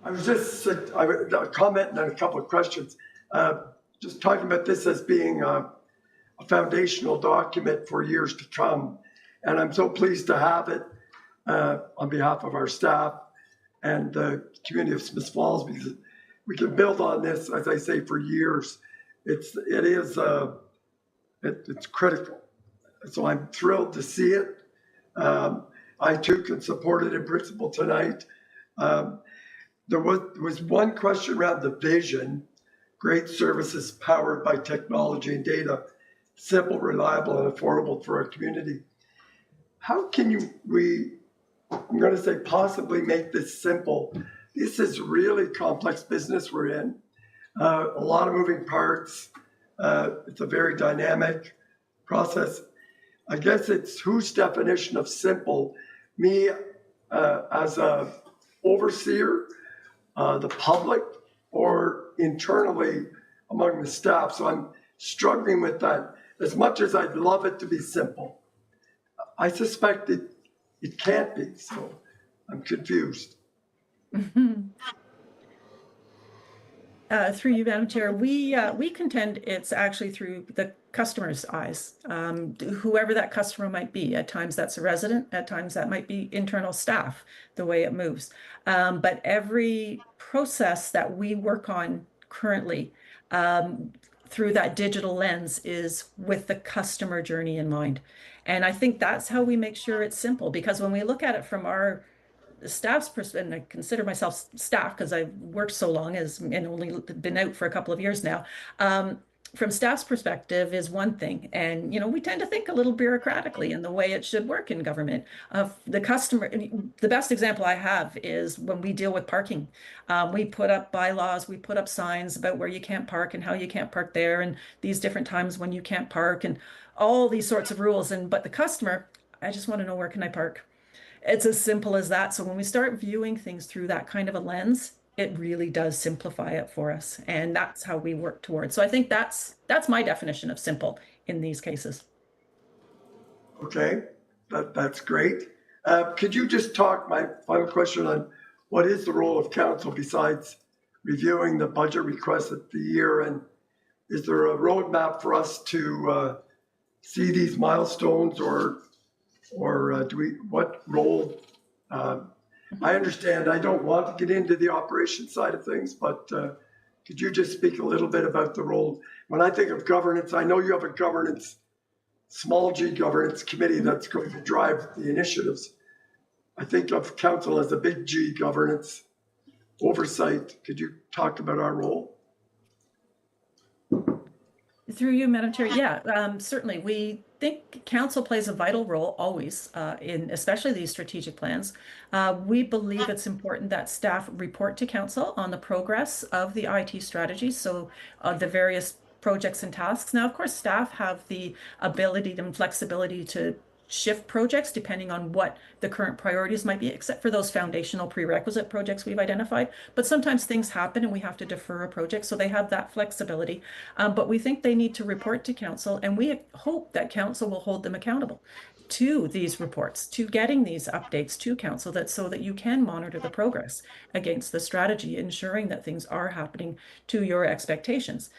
I was just a comment and then a couple of questions. Just talking about this as being a foundational document for years to come. And I'm so pleased to have it on behalf of our staff and the community of Smith Falls, because we can build on this, as I say, for years. It's critical. So I'm thrilled to see it. I too can support it in principle tonight. There was one question around the vision: great services powered by technology and data, simple, reliable, and affordable for our community. How can I'm going to say possibly make this simple? This is really complex business we're in. A lot of moving parts. It's a very dynamic process. I guess it's whose definition of simple? Me as a overseer, the public, or internally among the staff. So I'm struggling with that. As much as I'd love it to be simple, I suspect it can't be. So I'm confused. Through you, Madam Chair, we contend it's actually through the customer's eyes, whoever that customer might be. At times that's a resident, at times that might be internal staff, the way it moves. But every process that we work on currently through that digital lens is with the customer journey in mind. And I think that's how we make sure it's simple, because when we look at it from our staff's perspective, and I consider myself staff because I've worked so long and only been out for a couple of years now. From staff's perspective is one thing, and we tend to think a little bureaucratically in the way it should work in government. The customer, the best example I have is when we deal with parking. We put up bylaws, we put up signs about where you can't park and how you can't park there, and these different times when you can't park, and all these sorts of rules. But the customer, I just want to know, where can I park? It's as simple as that. So when we start viewing things through that kind of a lens, it really does simplify it for us. And that's how we work towards. So I think that's my definition of simple in these cases. Okay, that's great. Could you just talk, my final question, on what is the role of council besides reviewing the budget requests at the year? And is there a roadmap for us to see these milestones, or what role? I understand I don't want to get into the operation side of things, but could you just speak a little bit about the role? When I think of governance, I know you have a governance, small g governance committee that's going to drive the initiatives. I think of council as a big G governance oversight. Could you talk about our role? Through you, Madam Chair. Yeah, certainly. We think council plays a vital role always in especially these strategic plans. We believe it's important that staff report to council on the progress of the IT strategy. So the various projects and tasks. Now, of course, staff have the ability and flexibility to shift projects depending on what the current priorities might be, except for those foundational prerequisite projects we've identified. But sometimes things happen and we have to defer a project, so they have that flexibility. But we think they need to report to council, and we hope that council will hold them accountable to these reports, to getting these updates to council, so that you can monitor the progress against the strategy, ensuring that things are happening to your expectations.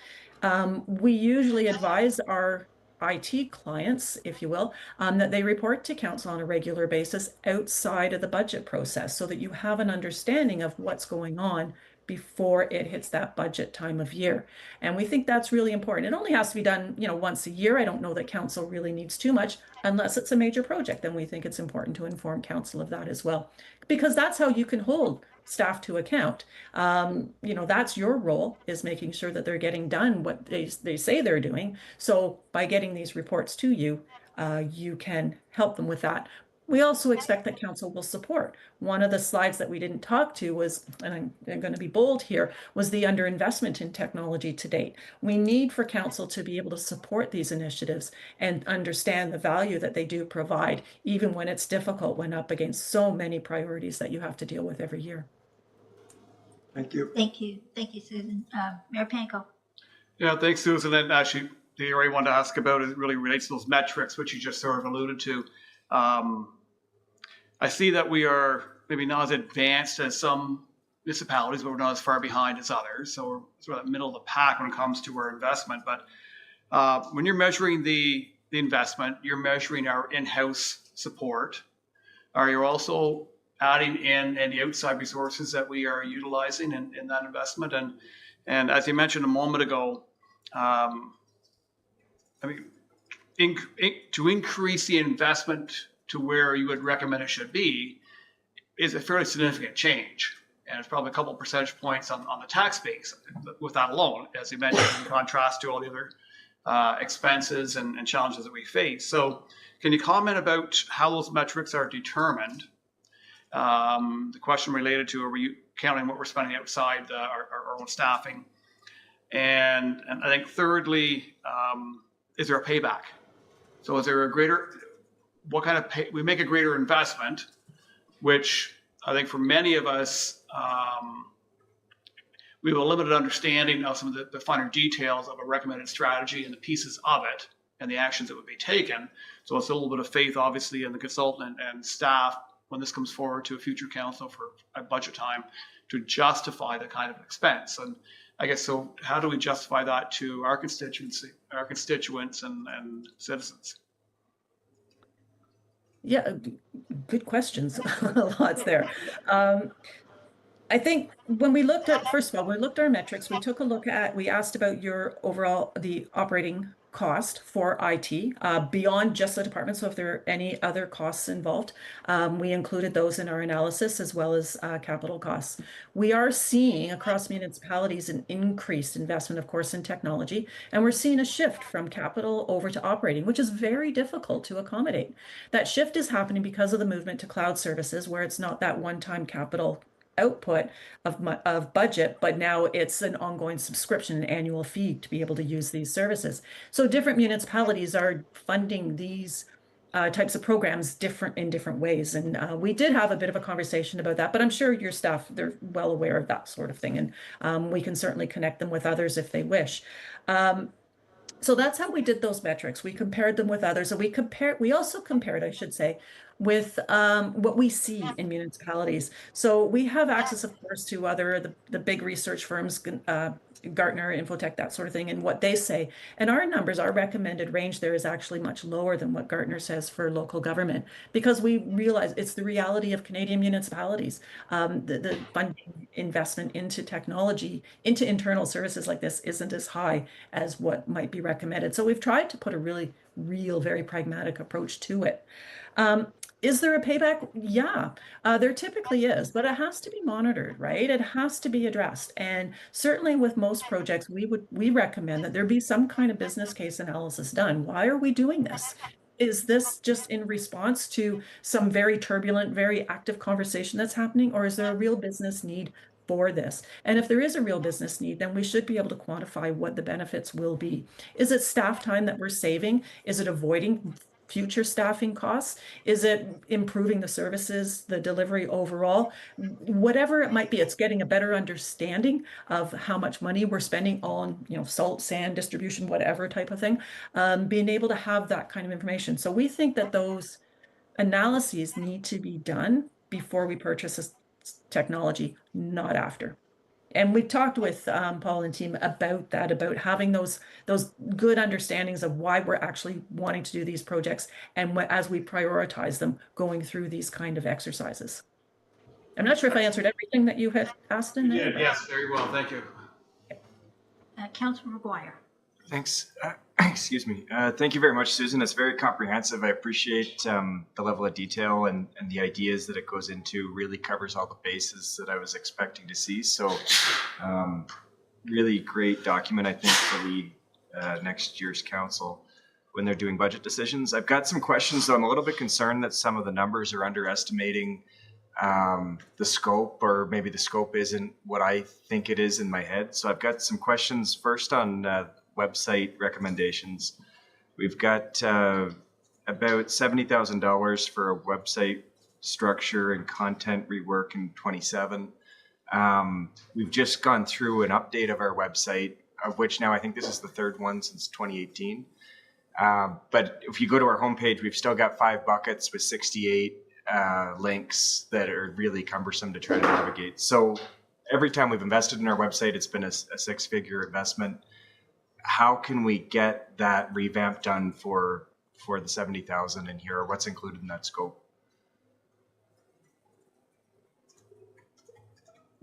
We usually advise our IT clients, if you will, that they report to council on a regular basis outside of the budget process, so that you have an understanding of what's going on before it hits that budget time of year. And we think that's really important. It only has to be done, once a year. I don't know that council really needs too much unless it's a major project. Then we think it's important to inform council of that as well, because that's how you can hold staff to account. That's your role, is making sure that they're getting done what they say they're doing. So by getting these reports to you, you can help them with that. We also expect that council will support. One of the slides that we didn't talk to was, and I'm going to be bold here, was the underinvestment in technology to date. We need for council to be able to support these initiatives and understand the value that they do provide, even when it's difficult, when up against so many priorities that you have to deal with every year. Thank you. Thank you. Thank you, Susan. Mayor Panko. Yeah, thanks, Susan. And actually, the area I wanted to ask about it really relates to those metrics, which you just sort of alluded to. I see that we are maybe not as advanced as some municipalities, but we're not as far behind as others. So we're sort of middle of the pack when it comes to our investment. But when you're measuring the investment, you're measuring our in-house support. Are you also adding in any outside resources that we are utilizing in that investment? And as you mentioned a moment ago, I mean, to increase the investment to where you would recommend it should be is a fairly significant change. And it's probably a couple of percentage points on the tax base with that alone, as you mentioned, in contrast to all the other expenses and challenges that we face. So can you comment about how those metrics are determined? The question related to, are we counting what we're spending outside our own staffing? And I think thirdly, is there a payback? So is there a greater, what kind of we make a greater investment, which I think for many of us, we have a limited understanding of some of the finer details of a recommended strategy and the pieces of it and the actions that would be taken. So it's a little bit of faith, obviously, in the consultant and staff when this comes forward to a future council for a budget time to justify the kind of expense. And I guess, so how do we justify that to our constituents and citizens? Yeah, good questions. Lots there. I think when we looked at, first of all, we looked at our metrics, we asked about your overall, the operating cost for IT beyond just the department. So if there are any other costs involved, we included those in our analysis as well as capital costs. We are seeing across municipalities an increased investment, of course, in technology, and we're seeing a shift from capital over to operating, which is very difficult to accommodate. That shift is happening because of the movement to cloud services, where it's not that one-time capital output of budget, but now it's an ongoing subscription, an annual fee to be able to use these services. So different municipalities are funding these types of programs in different ways. And we did have a bit of a conversation about that, but I'm sure your staff, they're well aware of that sort of thing. And we can certainly connect them with others if they wish. So that's how we did those metrics. We compared them with others. And we also compared, I should say, with what we see in municipalities. So we have access, of course, to the big research firms, Gartner, Infotech, that sort of thing, and what they say. And our numbers, our recommended range there is actually much lower than what Gartner says for local government, because we realize it's the reality of Canadian municipalities. The funding investment into technology, into internal services like this isn't as high as what might be recommended. So we've tried to put a really real, very pragmatic approach to it. Is there a payback? Yeah, there typically is, but it has to be monitored, right? It has to be addressed. And certainly with most projects, we recommend that there be some kind of business case analysis done. Why are we doing this? Is this just in response to some very turbulent, very active conversation that's happening, or is there a real business need for this? And if there is a real business need, then we should be able to quantify what the benefits will be. Is it staff time that we're saving? Is it avoiding future staffing costs? Is it improving the services, the delivery overall? Whatever it might be, it's getting a better understanding of how much money we're spending on, salt, sand, distribution, whatever type of thing, being able to have that kind of information. So we think that those analyses need to be done before we purchase this technology, not after. And we've talked with Paul and team about that, about having those good understandings of why we're actually wanting to do these projects, and as we prioritize them, going through these kind of exercises. I'm not sure if I answered everything that you had asked in there. Yes, very well. Thank you. Councillor McGuire. Thanks. Excuse me. Thank you very much, Susan. It's very comprehensive. I appreciate the level of detail and the ideas that it goes into. Really covers all the bases that I was expecting to see. So really great document, I think, to lead next year's council when they're doing budget decisions. I've got some questions, though. I'm a little bit concerned that some of the numbers are underestimating the scope, or maybe the scope isn't what I think it is in my head. So I've got some questions first on website recommendations. We've got about $70,000 for a website structure and content rework in 27. We've just gone through an update of our website, of which now I think this is the third one since 2018. But if you go to our homepage, we've still got 5 buckets with 68 links that are really cumbersome to try to navigate. So every time we've invested in our website, it's been a six-figure investment. How can we get that revamp done for the 70,000 in here? What's included in that scope?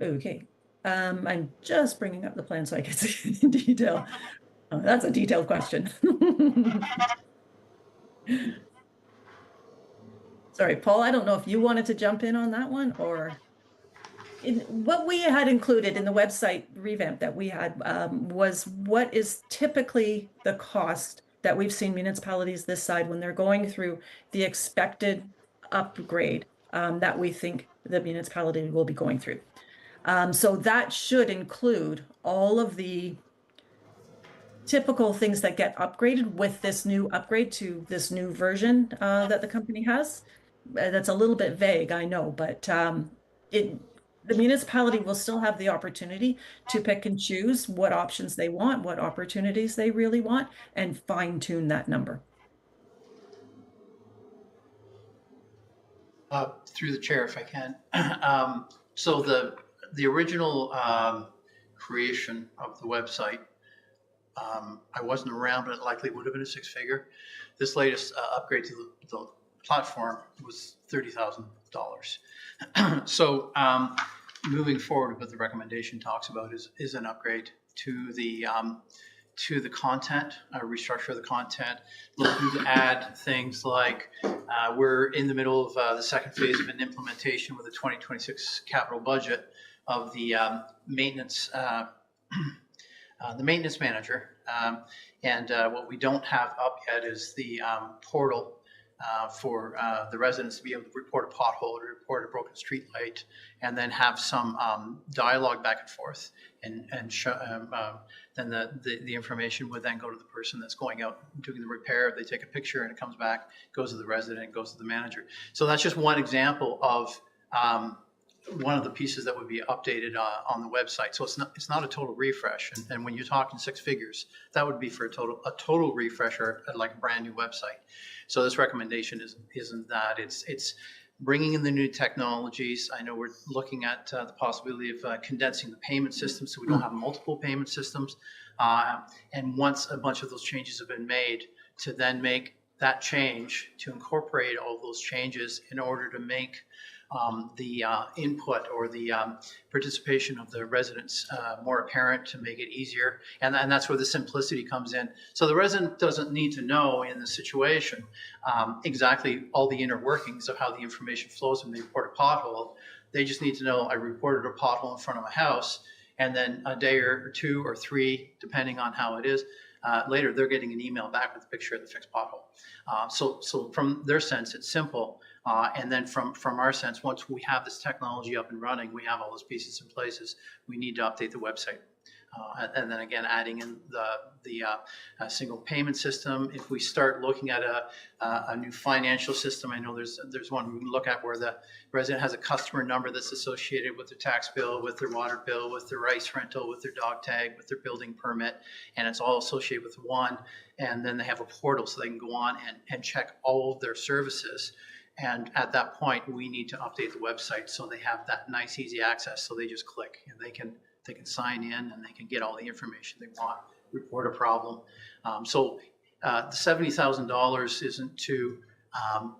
Okay. I'm just bringing up the plan so I can see in detail. Oh, that's a detailed question. Sorry, Paul, I don't know if you wanted to jump in on that one, or what we had included in the website revamp that we had was what is typically the cost that we've seen municipalities this side when they're going through the expected upgrade that we think the municipality will be going through. So that should include all of the typical things that get upgraded with this new upgrade to this new version that the company has. That's a little bit vague, I know, but the municipality will still have the opportunity to pick and choose what options they want, what opportunities they really want, and fine tune that number. Through the chair, if I can. So the original creation of the website, I wasn't around, but it likely would have been a six-figure. This latest upgrade to the platform was $30,000. So moving forward, what the recommendation talks about is an upgrade to the content, a restructure of the content, looking to add things like we're in the middle of the second phase of an implementation with the 2026 capital budget of the maintenance manager. And what we don't have up yet is the portal for the residents to be able to report a pothole or report a broken street light, and then have some dialogue back and forth, and then the information would then go to the person that's going out doing the repair. They take a picture and it comes back, goes to the resident, goes to the manager. So that's just one example of one of the pieces that would be updated on the website. So it's not a total refresh. And when you're talking six figures, that would be for a total refresh, or like a brand new website. So this recommendation isn't that. It's bringing in the new technologies. I know we're looking at the possibility of condensing the payment system so we don't have multiple payment systems. And once a bunch of those changes have been made, to then make that change, to incorporate all those changes in order to make the input or the participation of the residents more apparent, to make it easier. And that's where the simplicity comes in. So the resident doesn't need to know in the situation exactly all the inner workings of how the information flows when they report a pothole. They just need to know, I reported a pothole in front of my house, and then a day or two or three, depending on how it is, later they're getting an email back with a picture of the fixed pothole. So from their sense, it's simple. And then from our sense, once we have this technology up and running, we have all those pieces in places, we need to update the website. And then again, adding in the single payment system. If we start looking at a new financial system, I know there's one we can look at where the resident has a customer number that's associated with their tax bill, with their water bill, with their ice rental, with their dog tag, with their building permit, and it's all associated with one. And then they have a portal so they can go on and check all of their services. And at that point, we need to update the website so they have that nice, easy access. So they just click and they can sign in and they can get all the information they want, report a problem. So the $70,000 isn't to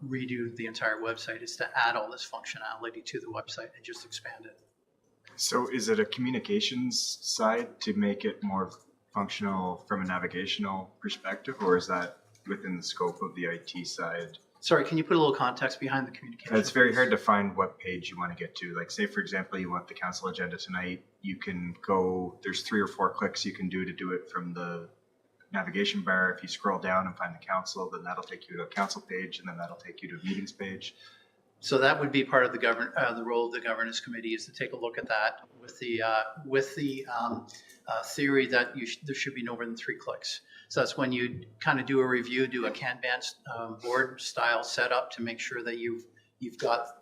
redo the entire website. It's to add all this functionality to the website and just expand it. So is it a communications side to make it more functional from a navigational perspective, or is that within the scope of the IT side? Sorry, can you put a little context behind the communication? It's very hard to find what page you want to get to. Like, say, for example, you want the council agenda tonight. You can go, there's 3 or 4 clicks you can do it from the navigation bar. If you scroll down and find the council, then that'll take you to a council page, and then that'll take you to a meetings page. So that would be part of the role of the governance committee, is to take a look at that with the theory that there should be no more than 3 clicks. So that's when you kind of do a review, do a Kanban board style setup to make sure that you've got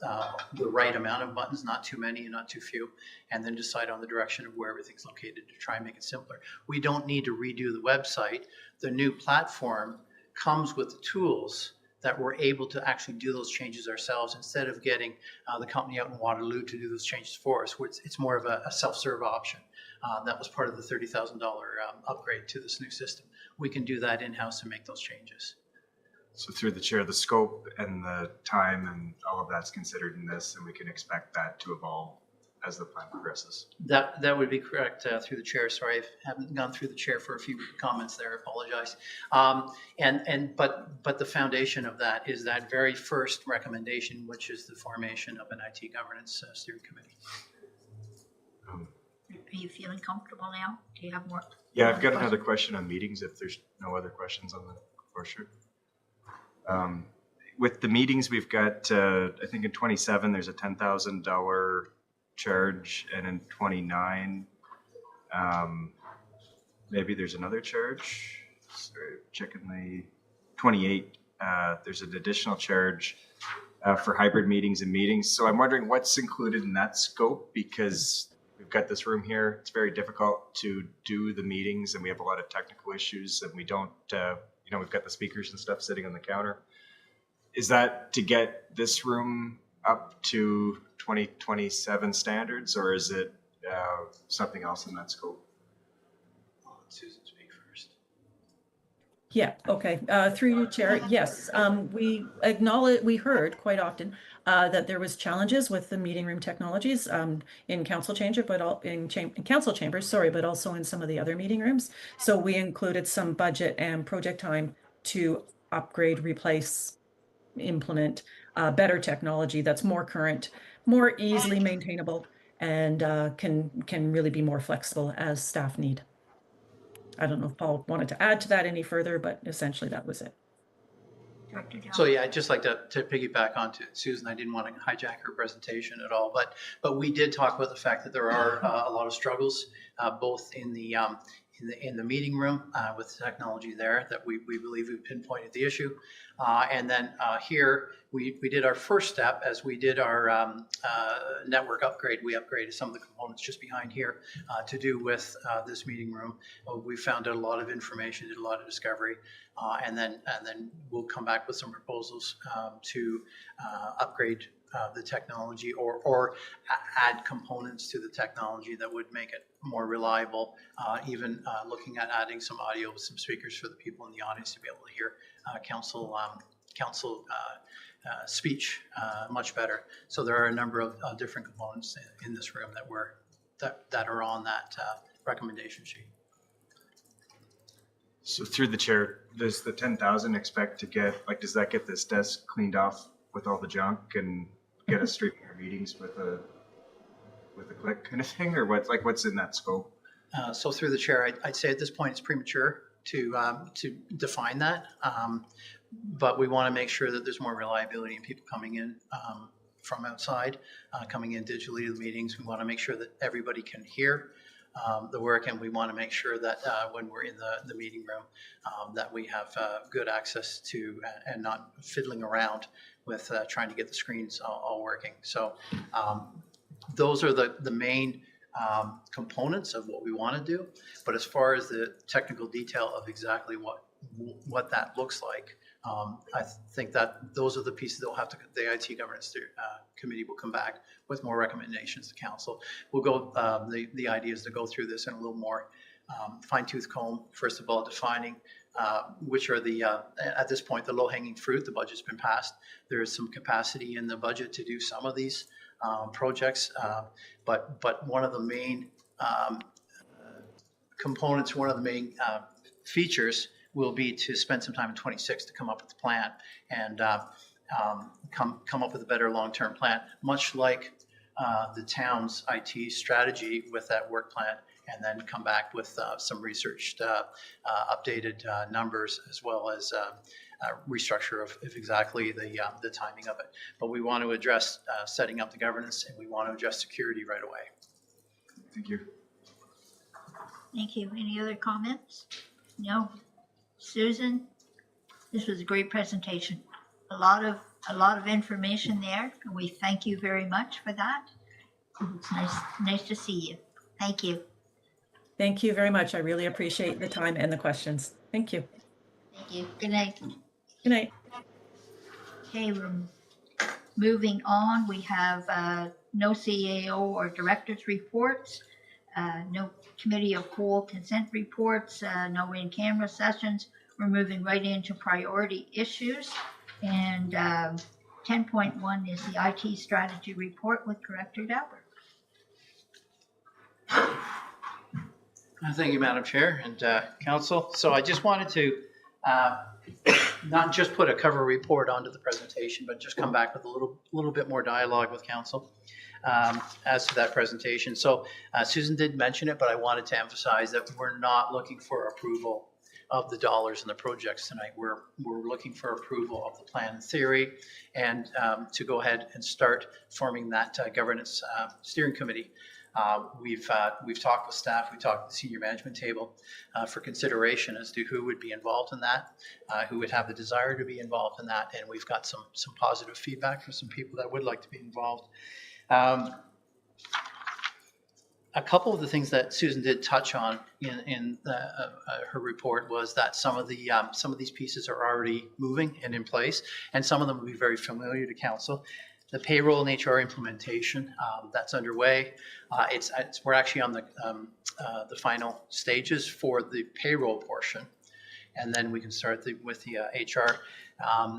the right amount of buttons, not too many and not too few, and then decide on the direction of where everything's located to try and make it simpler. We don't need to redo the website. The new platform comes with the tools that we're able to actually do those changes ourselves instead of getting the company out in Waterloo to do those changes for us. It's more of a self-serve option. That was part of the $30,000 upgrade to this new system. We can do that in-house and make those changes. So through the chair, the scope and the time and all of that's considered in this, and we can expect that to evolve as the plan progresses. That would be correct, through the chair. Sorry, I haven't gone through the chair for a few comments there. I apologize. But the foundation of that is that very first recommendation, which is the formation of an IT governance steering committee. Are you feeling comfortable now? Do you have more? Yeah, I've got another question on meetings if there's no other questions on the for sure. With the meetings, we've got, I think in 27, there's a $10,000 charge, and in 29, maybe there's another charge. Sorry, checking the 28. There's an additional charge for hybrid meetings and meetings. So I'm wondering what's included in that scope, because we've got this room here. It's very difficult to do the meetings, and we have a lot of technical issues, and we don't, we've got the speakers and stuff sitting on the counter. Is that to get this room up to 2027 standards, or is it something else in that scope? I'll let Susan speak first. Yeah, okay. Through you, Chair. Yes, we heard quite often that there was challenges with the meeting room technologies in council chamber, but in council chambers, sorry, but also in some of the other meeting rooms. So we included some budget and project time to upgrade, replace, implement better technology that's more current, more easily maintainable, and can really be more flexible as staff need. I don't know if Paul wanted to add to that any further, but essentially that was it. Director Dow? So yeah, I'd just like to piggyback onto Susan. I didn't want to hijack her presentation at all, but we did talk about the fact that there are a lot of struggles, both in the meeting room with technology there that we believe we've pinpointed the issue. And then here we did our first step as we did our network upgrade. We upgraded some of the components just behind here to do with this meeting room. We found out a lot of information, did a lot of discovery, and then we'll come back with some proposals to upgrade the technology or add components to the technology that would make it more reliable, even looking at adding some audio, some speakers for the people in the audience to be able to hear council speech much better. So there are a number of different components in this room that are on that recommendation sheet. So through the chair, does the 10,000 expect to get, does that get this desk cleaned off with all the junk and get us straight to our meetings with a click kind of thing, or what's in that scope? So through the chair, I'd say at this point it's premature to define that, but we want to make sure that there's more reliability in people coming in from outside, coming in digitally to the meetings. We want to make sure that everybody can hear the work, and we want to make sure that when we're in the meeting room that we have good access to and not fiddling around with trying to get the screens all working. So those are the main components of what we want to do. But as far as the technical detail of exactly what that looks like, I think that those are the pieces that will have to, the IT governance committee will come back with more recommendations to council. We'll go, the idea is to go through this in a little more fine tooth comb. First of all, defining which are the, at this point, the low hanging fruit. The budget's been passed. There is some capacity in the budget to do some of these projects, but one of the main components, one of the main features will be to spend some time in 26 to come up with a plan and come up with a better long-term plan, much like the town's IT strategy with that work plan, and then come back with some researched, updated numbers, as well as restructure of exactly the timing of it. But we want to address setting up the governance, and we want to address security right away. Thank you. Thank you. Any other comments? No. Susan, this was a great presentation. A lot of information there, and we thank you very much for that. It's nice to see you. Thank you. Thank you very much. I really appreciate the time and the questions. Thank you. Thank you. Good night. Good night. Okay, we're moving on. We have no CAO or director's reports, no committee of whole consent reports, no in-camera sessions. We're moving right into priority issues. And 10.1 is the IT strategy report with Director Dauber. Thank you, Madam Chair and Council. So I just wanted to not just put a cover report onto the presentation, but just come back with a little bit more dialogue with Council as to that presentation. So Susan did mention it, but I wanted to emphasize that we're not looking for approval of the dollars and the projects tonight. We're looking for approval of the plan theory and to go ahead and start forming that governance steering committee. We've talked with staff, we talked with the senior management table for consideration as to who would be involved in that, who would have the desire to be involved in that, and we've got some positive feedback from some people that would like to be involved. A couple of the things that Susan did touch on in her report was that some of these pieces are already moving and in place, and some of them will be very familiar to Council. The payroll and HR implementation that's underway. We're actually on the final stages for the payroll portion, and then we can start with the HR.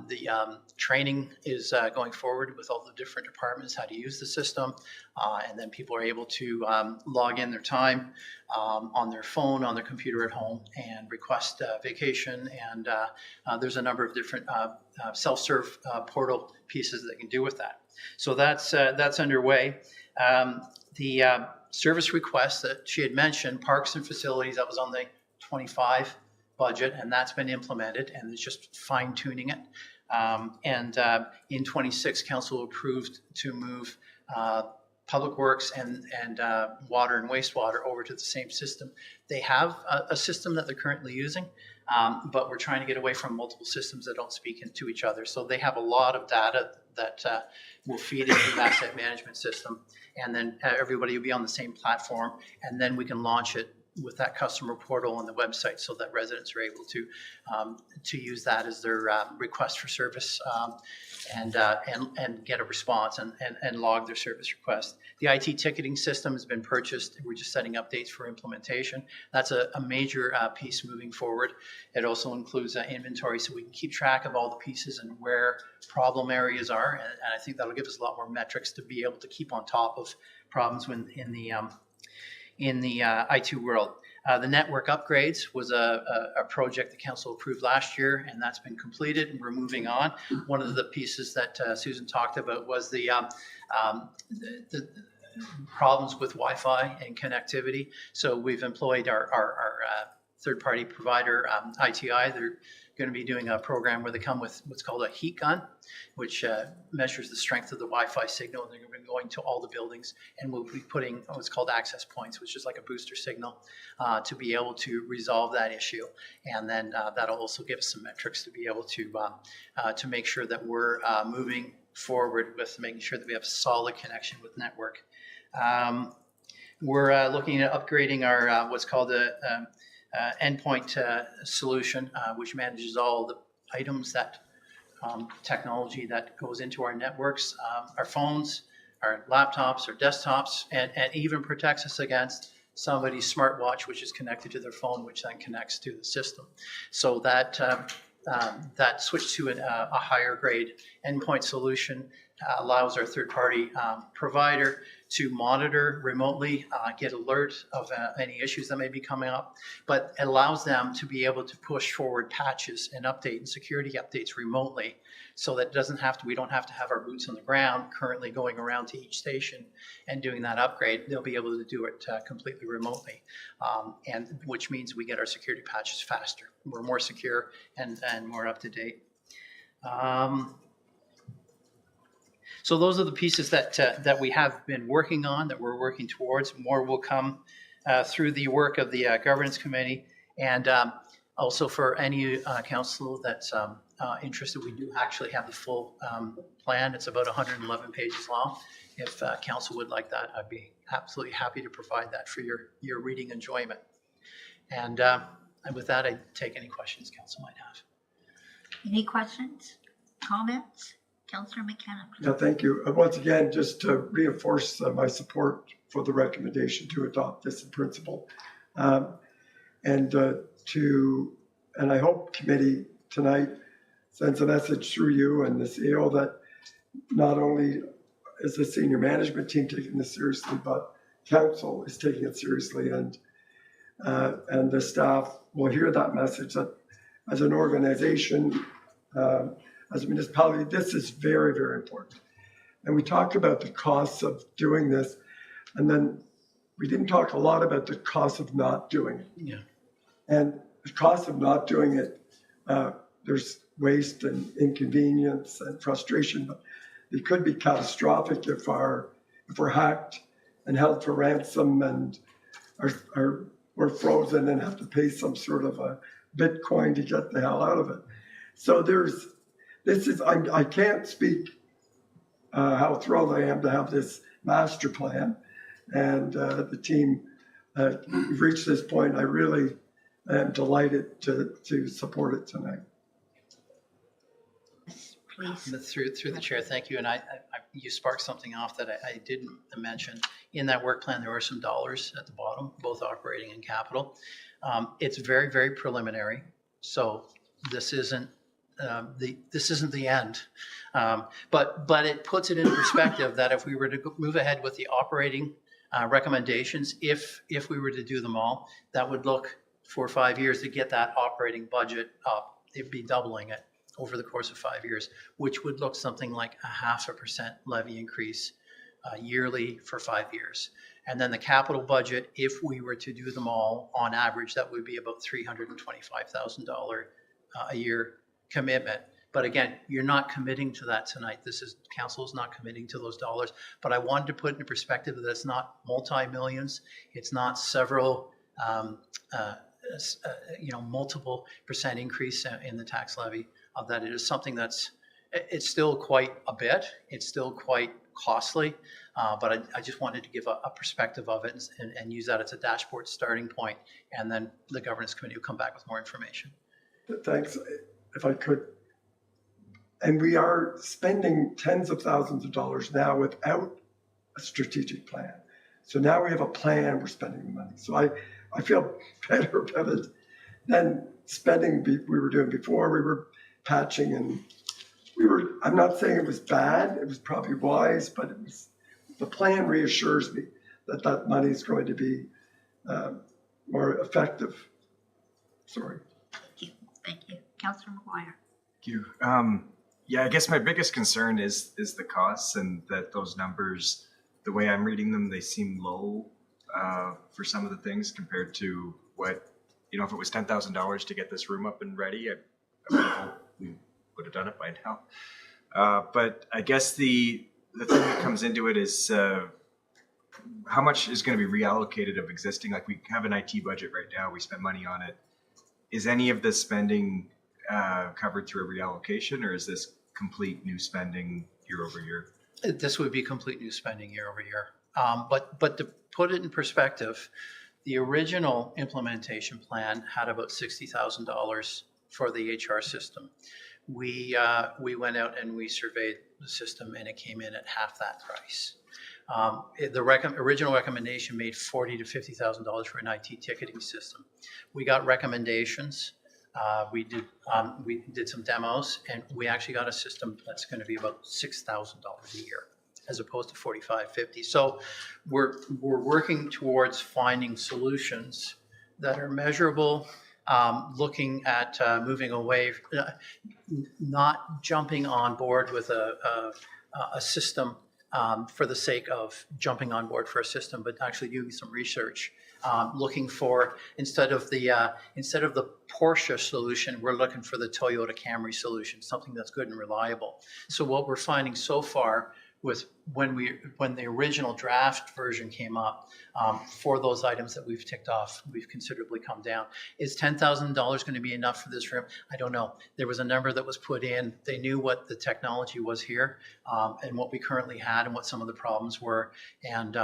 The training is going forward with all the different departments how to use the system, and then people are able to log in their time on their phone, on their computer at home, and request vacation. And there's a number of different self-serve portal pieces that they can do with that. So that's underway. The service request that she had mentioned, parks and facilities, that was on the 25 budget, and that's been implemented, and it's just fine tuning it. In 26, Council approved to move Public Works and water and wastewater over to the same system. They have a system that they're currently using, but we're trying to get away from multiple systems that don't speak into each other. So they have a lot of data that will feed into the asset management system, and then everybody will be on the same platform, and then we can launch it with that customer portal on the website so that residents are able to use that as their request for service and get a response and log their service request. The IT ticketing system has been purchased. We're just setting up dates for implementation. That's a major piece moving forward. It also includes inventory so we can keep track of all the pieces and where problem areas are. And I think that'll give us a lot more metrics to be able to keep on top of problems in the IT world. The network upgrades was a project the council approved last year, and that's been completed, and we're moving on. One of the pieces that Susan talked about was the problems with Wi-Fi and connectivity. So we've employed our third-party provider, ITI. They're going to be doing a program where they come with what's called a heat gun, which measures the strength of the Wi-Fi signal. They're going to be going to all the buildings, and we'll be putting what's called access points, which is like a booster signal, to be able to resolve that issue. And then that'll also give us some metrics to be able to make sure that we're moving forward with making sure that we have a solid connection with network. We're looking at upgrading our what's called a endpoint solution, which manages all the items that technology that goes into our networks, our phones, our laptops, our desktops, and even protects us against somebody's smartwatch, which is connected to their phone, which then connects to the system. So that switch to a higher grade endpoint solution allows our third-party provider to monitor remotely, get alert of any issues that may be coming up, but it allows them to be able to push forward patches and update and security updates remotely, so that we don't have to have our boots on the ground currently going around to each station and doing that upgrade. They'll be able to do it completely remotely, and which means we get our security patches faster. We're more secure and more up to date. So those are the pieces that we have been working on, that we're working towards. More will come through the work of the governance committee, and also for any council that's interested, we do actually have the full plan. It's about 111 pages long. If council would like that, I'd be absolutely happy to provide that for your reading enjoyment. And with that, I take any questions council might have. Any questions, comments? Councillor McKenna. Yeah, thank you. Once again, just to reinforce my support for the recommendation to adopt this in principle. And I hope committee tonight sends a message through you and the CEO that not only is the senior management team taking this seriously, but council is taking it seriously, and the staff will hear that message that as an organization, as a municipality, this is very, very important. And we talked about the costs of doing this, and then we didn't talk a lot about the cost of not doing it. Yeah. And the cost of not doing it, there's waste and inconvenience and frustration, but it could be catastrophic if we're hacked and held for ransom and we're frozen and have to pay some sort of a Bitcoin to get the hell out of it. So I can't speak how thrilled I am to have this master plan, and the team reached this point. I really am delighted to support it tonight. Please. Through the chair, thank you. And you sparked something off that I didn't mention. In that work plan, there are some dollars at the bottom, both operating and capital. It's very, very preliminary. So this isn't the end. But it puts it in perspective that if we were to move ahead with the operating recommendations, if we were to do them all, that would look for 5 years to get that operating budget up. It'd be doubling it over the course of 5 years, which would look something like 0.5% levy increase yearly for 5 years. And then the capital budget, if we were to do them all on average, that would be about $325,000 a year commitment. But again, you're not committing to that tonight. Council is not committing to those dollars. But I wanted to put into perspective that it's not multi-millions. It's not several, multiple percent increase in the tax levy. Of that, it is something it's still quite a bit. It's still quite costly, but I just wanted to give a perspective of it and use that as a dashboard starting point, and then the governance committee will come back with more information. Thanks, if I could. And we are spending tens of thousands of dollars now without a strategic plan. So now we have a plan, we're spending the money. So I feel better about it than spending we were doing before. We were patching and I'm not saying it was bad, it was probably wise, but the plan reassures me that money is going to be more effective. Sorry. Thank you. Councillor McGuire. Thank you. I guess my biggest concern is the costs, and that those numbers, the way I'm reading them, they seem low for some of the things compared to what, if it was $10,000 to get this room up and ready, we would have done it by now. But I guess the thing that comes into it is how much is going to be reallocated of existing, like we have an IT budget right now, we spend money on it. Is any of this spending covered through a reallocation, or is this complete new spending year over year? This would be complete new spending year over year. But to put it in perspective, the original implementation plan had about $60,000 for the HR system. We went out and we surveyed the system, and it came in at half that price. The original recommendation made $40,000 to $50,000 for an IT ticketing system. We got recommendations. We did some demos, and we actually got a system that's going to be about $6,000 a year, as opposed to $45,000-$50,000. So we're working towards finding solutions that are measurable, looking at moving away, not jumping on board with a system for the sake of jumping on board for a system, but actually doing some research, looking for, instead of the Porsche solution, we're looking for the Toyota Camry solution, something that's good and reliable. So what we're finding so far with when the original draft version came up, for those items that we've ticked off, we've considerably come down. Is $10,000 going to be enough for this room? I don't know. There was a number that was put in. They knew what the technology was here, and what we currently had and what some of the problems were. And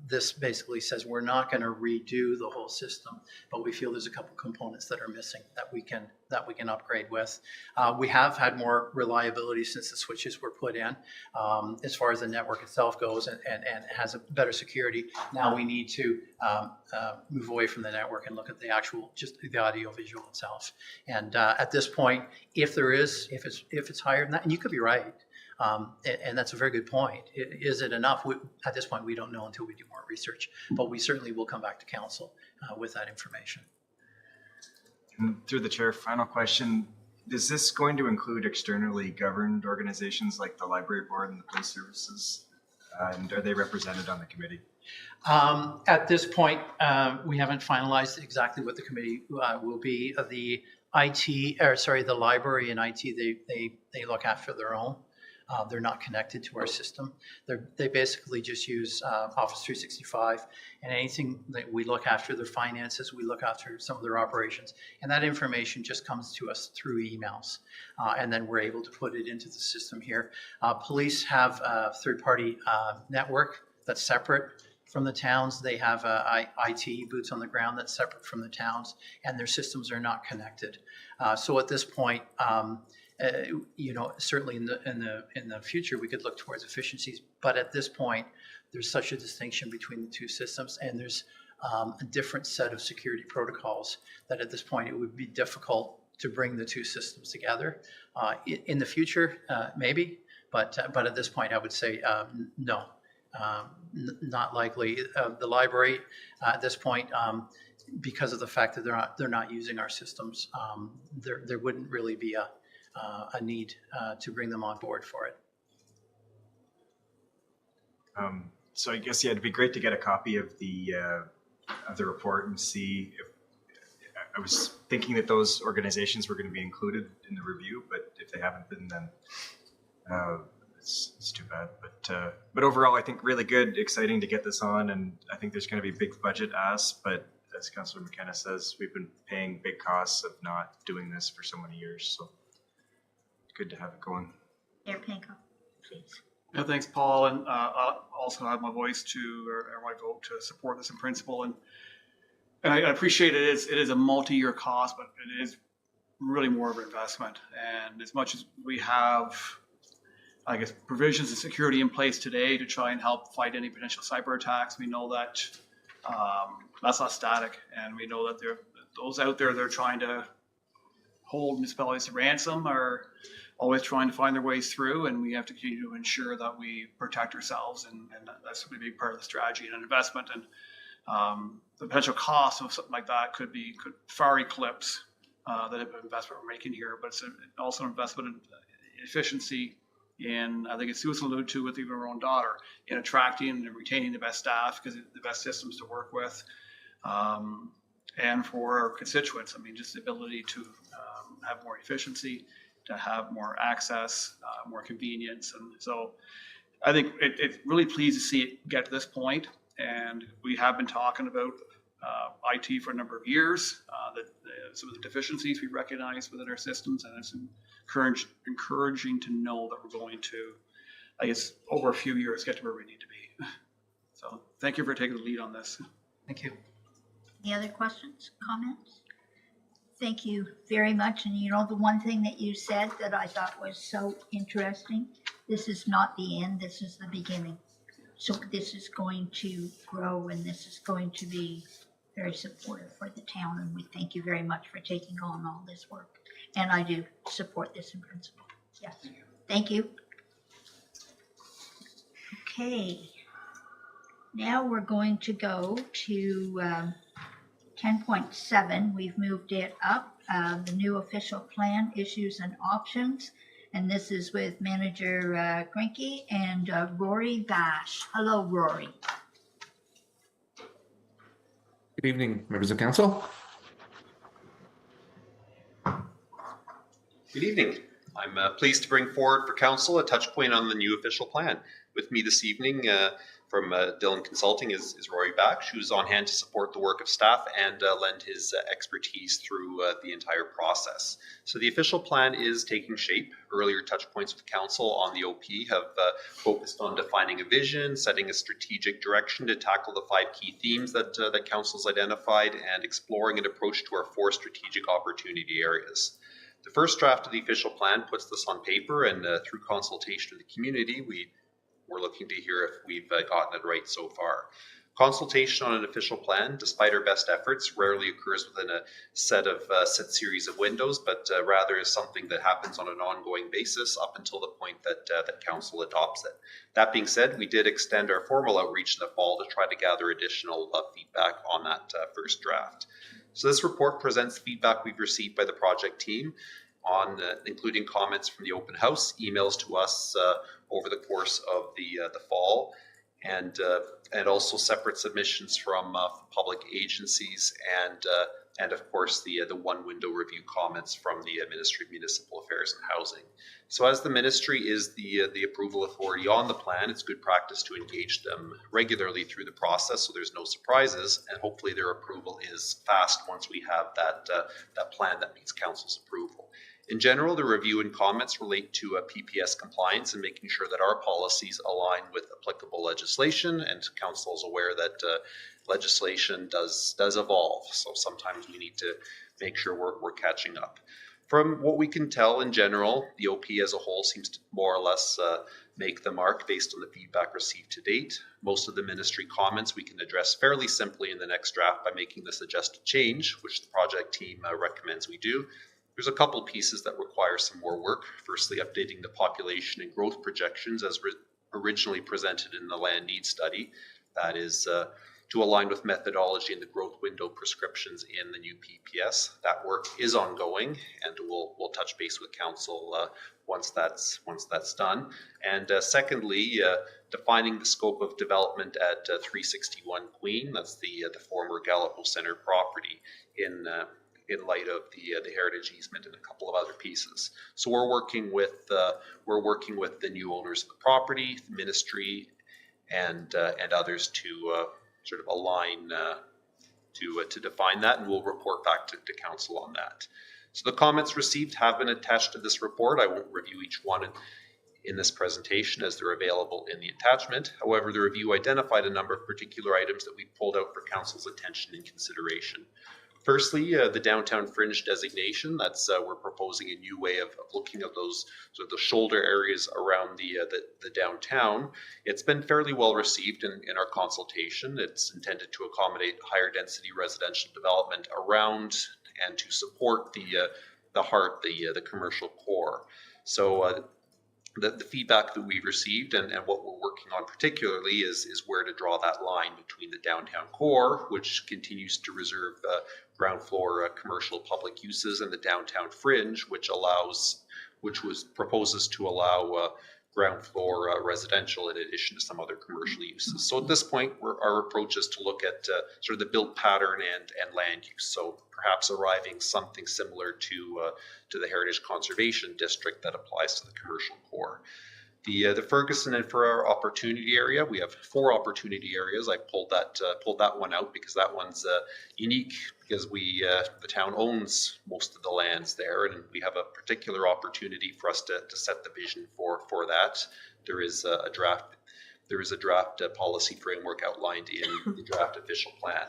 this basically says we're not going to redo the whole system, but we feel there's a couple components that are missing that we can that we can upgrade with. We have had more reliability since the switches were put in, as far as the network itself goes, and has a better security. Now we need to move away from the network and look at the actual, just the audio visual itself. And at this point, if it's higher than that, and you could be right, and that's a very good point. Is it enough? At this point, we don't know until we do more research, but we certainly will come back to council with that information. And through the chair, final question. Is this going to include externally governed organizations like the library board and the police services? And are they represented on the committee? At this point, we haven't finalized exactly what the committee will be. The library and IT, they look after their own. They're not connected to our system. They basically just use Office 365, and anything that we look after, their finances, we look after some of their operations, and that information just comes to us through emails, and then we're able to put it into the system here. Police have a third-party network that's separate from the towns. They have IT, boots on the ground, that's separate from the towns, and their systems are not connected. So at this point, certainly in the future, we could look towards efficiencies. But at this point, there's such a distinction between the two systems, and there's a different set of security protocols that at this point it would be difficult to bring the two systems together. In the future, maybe, but at this point, I would say no, not likely. The library at this point. Because of the fact that they're not using our systems, there wouldn't really be a need to bring them on board for it. So I guess, yeah, it'd be great to get a copy of the report and see if, I was thinking that those organizations were going to be included in the review, but if they haven't been, then it's too bad. But overall, I think really good, exciting to get this on, and I think there's going to be big budget asks, but as Councillor McKenna says, we've been paying big costs of not doing this for so many years, so good to have it going. Mayor Panko, please. Yeah, thanks, Paul, and I'll also have my voice or my vote to support this in principle. And I appreciate it is a multi-year cost, but it is really more of an investment. And as much as we have, I guess, provisions of security in place today to try and help fight any potential cyber attacks, we know that that's not static, and we know that those out there that are trying to hold municipalities to ransom are always trying to find their ways through, and we have to continue to ensure that we protect ourselves, and that's going to be part of the strategy and an investment. And the potential cost of something like that could far eclipse the investment we're making here, but it's also an investment in efficiency. In, I think it's Susan alluded to with even her own daughter, in attracting and retaining the best staff, because the best systems to work with, and for our constituents. I mean, just the ability to have more efficiency, to have more access, more convenience. And so I think it's really pleased to see it get to this point. And we have been talking about IT for a number of years, some of the deficiencies we recognize within our systems, and it's encouraging to know that we're going to, I guess, over a few years, get to where we need to be. So thank you for taking the lead on this. Thank you. Any other questions, comments? Thank you very much. And the one thing that you said that I thought was so interesting, this is not the end, this is the beginning. So this is going to grow, and this is going to be very supportive for the town, and we thank you very much for taking on all this work. And I do support this in principle. Yes. Thank you. Okay. Now we're going to go to 10.7. We've moved it up. The new official plan issues and options. And this is with Manager Grinke and Rory Bash. Hello, Rory. Good evening, members of council. Good evening. I'm pleased to bring forward for council a touch point on the new official plan. With me this evening from Dillon Consulting is Rory Bash, who's on hand to support the work of staff and lend his expertise through the entire process. So the official plan is taking shape. Earlier touch points with council on the OP have focused on defining a vision, setting a strategic direction to tackle the 5 key themes that council's identified, and exploring an approach to our 4 strategic opportunity areas. The first draft of the official plan puts this on paper, and through consultation with the community, we're looking to hear if we've gotten it right so far. Consultation on an official plan, despite our best efforts, rarely occurs within a set series of windows, but rather is something that happens on an ongoing basis up until the point that council adopts it. That being said, we did extend our formal outreach in the fall to try to gather additional feedback on that first draft. So this report presents feedback we've received by the project team on including comments from the open house, emails to us over the course of the fall, and also separate submissions from public agencies, and of course the one window review comments from the Ministry of Municipal Affairs and Housing. So as the ministry is the approval authority on the plan, it's good practice to engage them regularly through the process so there's no surprises, and hopefully their approval is fast once we have that plan that meets council's approval. In general, the review and comments relate to PPS compliance and making sure that our policies align with applicable legislation, and council is aware that legislation does evolve, so sometimes we need to make sure we're catching up. From what we can tell in general, the OP as a whole seems to more or less make the mark based on the feedback received to date. Most of the ministry comments we can address fairly simply in the next draft by making the suggested change, which the project team recommends we do. There's a couple pieces that require some more work. Firstly, updating the population and growth projections as originally presented in the land need study. That is to align with methodology and the growth window prescriptions in the new PPS. That work is ongoing, and we'll touch base with council once that's done. And secondly, defining the scope of development at 361 Queen. That's the former Gallipo Center property in light of the heritage easement and a couple of other pieces. So we're working with the new owners of the property, the ministry, and others to sort of align to define that, and we'll report back to council on that. So the comments received have been attached to this report. I won't review each one in this presentation as they're available in the attachment. However, the review identified a number of particular items that we pulled out for council's attention and consideration. Firstly, the downtown fringe designation. That's we're proposing a new way of looking at those sort of the shoulder areas around the downtown. It's been fairly well received in our consultation. It's intended to accommodate higher density residential development around and to support the commercial core. So the feedback that we've received and what we're working on particularly is where to draw that line between the downtown core, which continues to reserve ground floor commercial public uses, and the downtown fringe, which proposes to allow ground floor residential in addition to some other commercial uses. So at this point, our approach is to look at sort of the built pattern and land use. So perhaps arriving something similar to the Heritage Conservation District that applies to the commercial core. The Ferguson and Ferrer opportunity area, we have 4 opportunity areas. I pulled that one out because that one's unique because the town owns most of the lands there, and we have a particular opportunity for us to set the vision for that. There is a draft policy framework outlined in the draft official plan.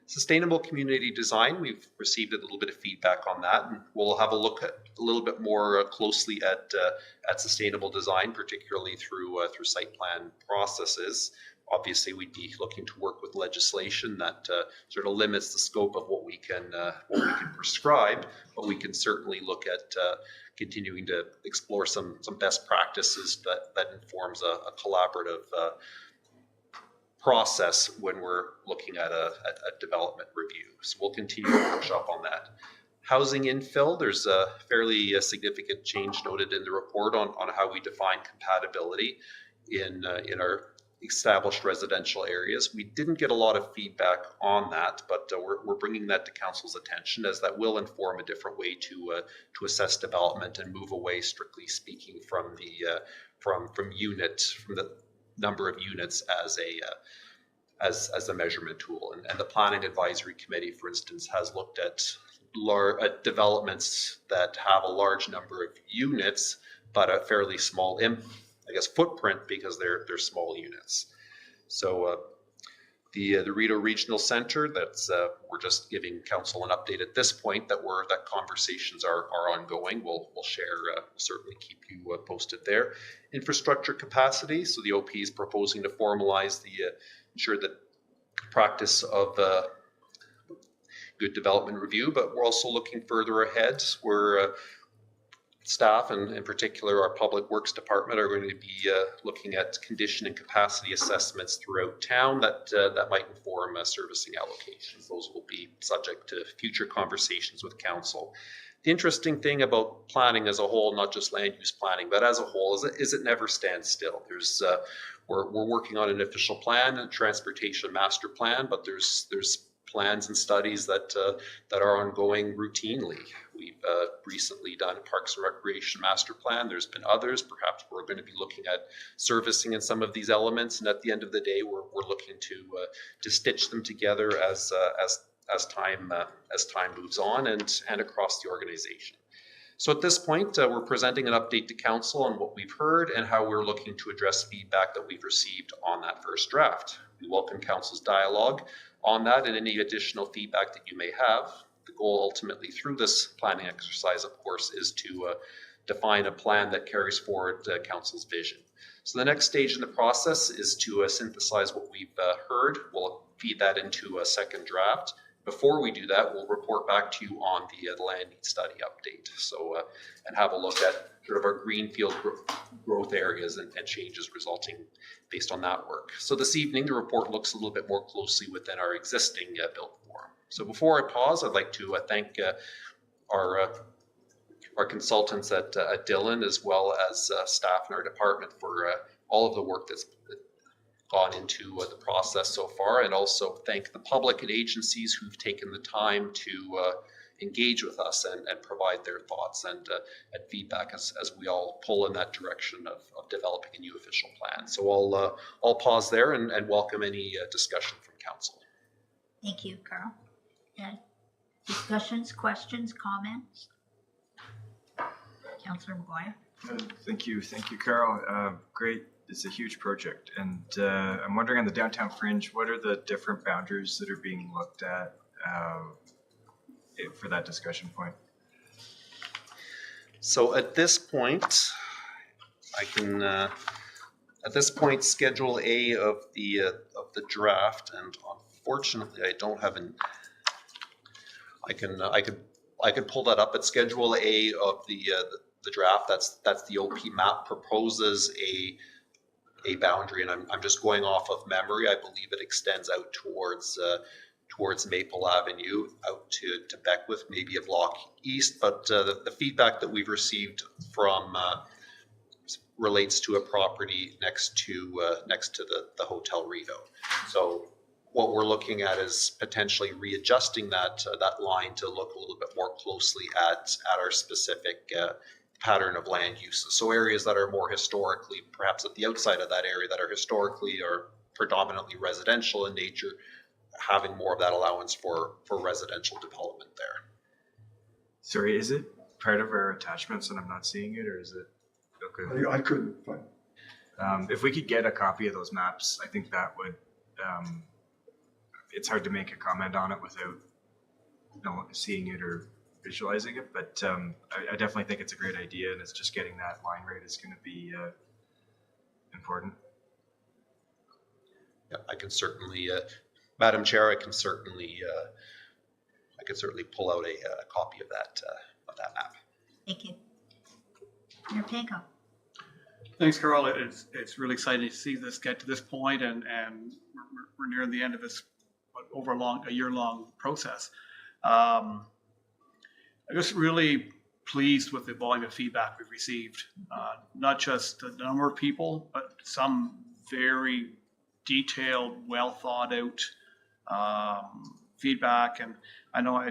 Sustainable community design, we've received a little bit of feedback on that, and we'll have a look at a little bit more closely at sustainable design, particularly through site plan processes. Obviously, we'd be looking to work with legislation that sort of limits the scope of what we can prescribe, but we can certainly look at continuing to explore some best practices that informs a collaborative process when we're looking at a development review. So we'll continue to workshop on that. Housing infill, there's a fairly significant change noted in the report on how we define compatibility in our established residential areas. We didn't get a lot of feedback on that, but we're bringing that to council's attention, as that will inform a different way to assess development and move away, strictly speaking, from the number of units as a measurement tool. And the planning advisory committee, for instance, has looked at developments that have a large number of units but a fairly small footprint because they're small units. So The Rideau Regional Center, that's we're just giving council an update at this point that conversations are ongoing. We'll share, we'll certainly keep you posted there. Infrastructure capacity, so the OP is proposing to formalize ensure that practice of good development review, but we're also looking further ahead. We're staff, and in particular our Public Works Department, are going to be looking at condition and capacity assessments throughout town that might inform servicing allocations. Those will be subject to future conversations with council. The interesting thing about planning as a whole, not just land use planning, but as a whole, is it never stands still. There's we're working on an official plan, a transportation master plan, but there's plans and studies that are ongoing routinely. We've recently done a Parks and Recreation master plan. There's been others. Perhaps we're going to be looking at servicing in some of these elements, and at the end of the day, we're looking to stitch them together as time moves on and across the organization. So at this point, we're presenting an update to council on what we've heard and how we're looking to address feedback that we've received on that first draft. We welcome council's dialogue on that and any additional feedback that you may have. The goal ultimately through this planning exercise, of course, is to define a plan that carries forward council's vision. So the next stage in the process is to synthesize what we've heard. We'll feed that into a second draft. Before we do that, we'll report back to you on the land need study update. So and have a look at sort of our greenfield growth areas and changes resulting based on that work. So this evening, the report looks a little bit more closely within our existing built form. So before I pause, I'd like to thank our consultants at Dillon, as well as staff in our department for all of the work that's gone into the process so far, and also thank the public and agencies who've taken the time to engage with us and provide their thoughts and feedback as we all pull in that direction of developing a new official plan. So I'll pause there and welcome any discussion from council. Thank you, Carl. Discussions, questions, comments? Councillor McGuire. Thank you, Carl. Great. It's a huge project, and I'm wondering on the downtown fringe, what are the different boundaries that are being looked at for that discussion point? So at this point, I can at this point Schedule A of the draft, and unfortunately I don't have an. I could pull that up. But Schedule A of the draft, that's the OP map, proposes a boundary, and I'm just going off of memory. I believe it extends out towards Maple Avenue out to Beckwith, maybe a block east. But the feedback that we've received from relates to a property next to the Hotel Rideau. So what we're looking at is potentially readjusting that line to look a little bit more closely at our specific pattern of land uses. So areas that are more historically, perhaps at the outside of that area, that are historically or predominantly residential in nature, having more of that allowance for residential development there. Sorry, is it part of our attachments and I'm not seeing it, or is it okay? I couldn't find. If we could get a copy of those maps, I think that would. It's hard to make a comment on it without seeing it or visualizing it, but I definitely think it's a great idea, and it's just getting that line right is going to be important. Yeah, I can certainly, Madam Chair, I can certainly pull out a copy of that map. Thank you. Mayor Panko. Thanks, Carl. It's really exciting to see this get to this point, and we're near the end of this over a year-long process. I'm just really pleased with the volume of feedback we've received, not just the number of people, but some very detailed, well thought out feedback. And I know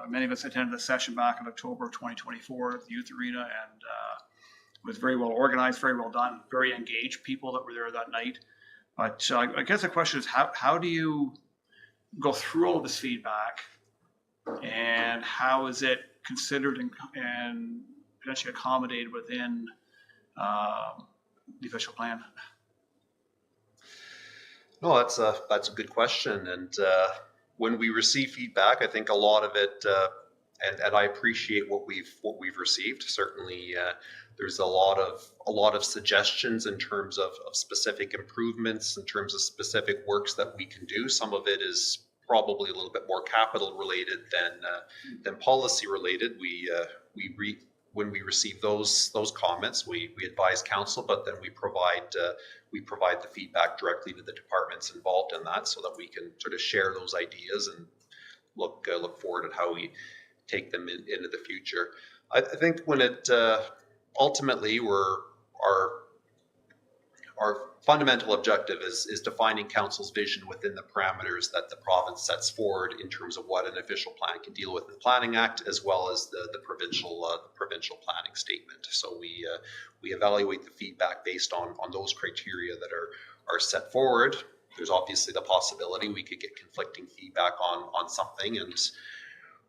many of us attended the session back in October of 2024 at the Youth Arena, and it was very well organized, very well done, very engaged people that were there that night. But I guess the question is, how do you go through all of this feedback, and how is it considered and potentially accommodated within the official plan? No, that's a good question. And when we receive feedback, I think a lot of it, and I appreciate what we've received. Certainly, there's a lot of suggestions in terms of specific improvements, in terms of specific works that we can do. Some of it is probably a little bit more capital related than policy related. When we receive those comments, we advise council, but then we provide the feedback directly to the departments involved in that, so that we can sort of share those ideas and look forward at how we take them into the future. I think when it ultimately our fundamental objective is defining council's vision within the parameters that the province sets forward in terms of what an official plan can deal with in the Planning Act, as well as the provincial planning statement. So we evaluate the feedback based on those criteria that are set forward. There's obviously the possibility we could get conflicting feedback on something, and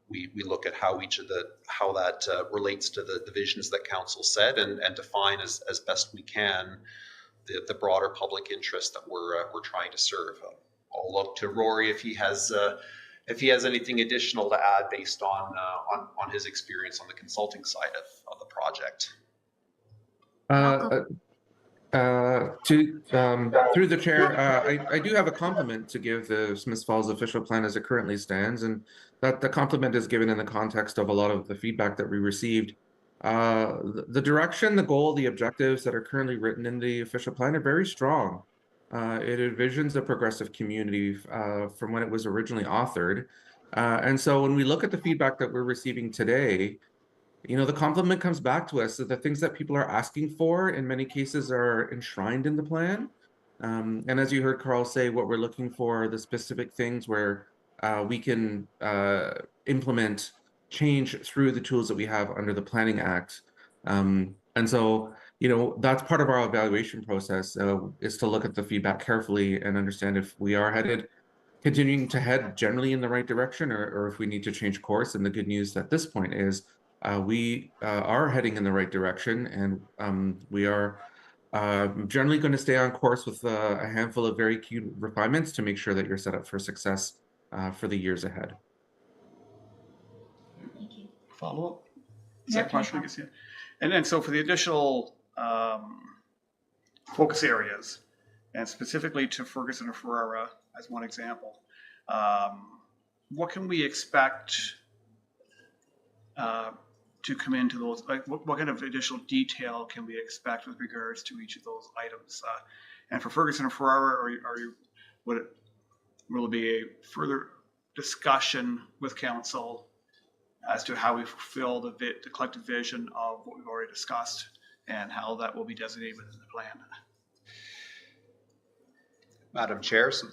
we look at how that relates to the visions that council set, and define as best we can the broader public interest that we're trying to serve. I'll look to Rory if he has anything additional to add based on his experience on the consulting side of the project. Through the chair, I do have a compliment to give the Smiths Falls official plan as it currently stands, and that the compliment is given in the context of a lot of the feedback that we received. The direction, the goal, the objectives that are currently written in the official plan are very strong. It envisions a progressive community from when it was originally authored. And so when we look at the feedback that we're receiving today, the compliment comes back to us that the things that people are asking for in many cases are enshrined in the plan. And as you heard Carl say, what we're looking for are the specific things where we can implement change through the tools that we have under the Planning Act. And so, that's part of our evaluation process, is to look at the feedback carefully and understand if we are continuing to head generally in the right direction, or if we need to change course. And the good news at this point is we are heading in the right direction, and we are generally going to stay on course with a handful of very key refinements to make sure that you're set up for success for the years ahead. Follow-up? Yeah, Second question, I guess, yeah. And then, so for the additional focus areas, and specifically to Ferguson or Ferrara as one example, what can we expect to come into those? Like, what kind of additional detail can we expect with regards to each of those items? And for Ferguson or Ferrara, will it be a further discussion with council as to how we fulfill the collective vision of what we've already discussed, and how that will be designated within the plan? Madam Chair, so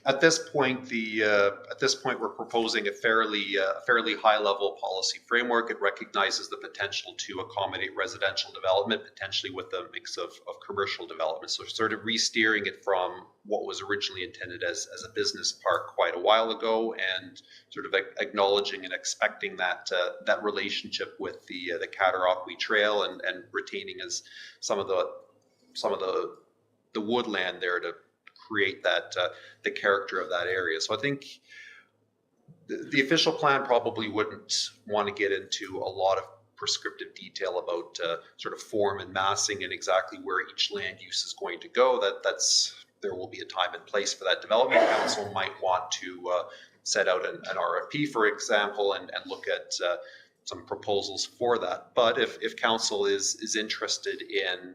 at this point, we're proposing a fairly high-level policy framework. It recognizes the potential to accommodate residential development, potentially with a mix of commercial development. So sort of re-steering it from what was originally intended as a business park quite a while ago, and sort of acknowledging and expecting that relationship with the Cataraqui Trail, and retaining as some of the woodland there to create that the character of that area. So I think the official plan probably wouldn't want to get into a lot of prescriptive detail about sort of form and massing and exactly where each land use is going to go. There will be a time and place for that. Development Council might want to set out an RFP, for example, and look at some proposals for that. But if council is interested in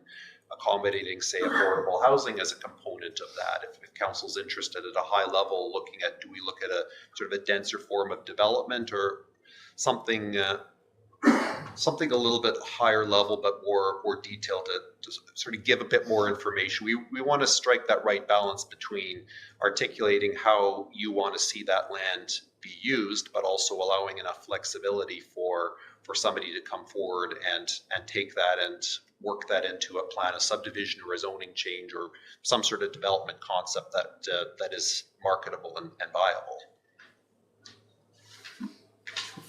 accommodating, say, affordable housing as a component of that, if council's interested at a high level, looking at, do we look at a sort of a denser form of development, or something a little bit higher level but more detailed to sort of give a bit more information. We want to strike that right balance between articulating how you want to see that land be used, but also allowing enough flexibility for somebody to come forward and take that and work that into a plan, a subdivision or a zoning change, or some sort of development concept that is marketable and viable.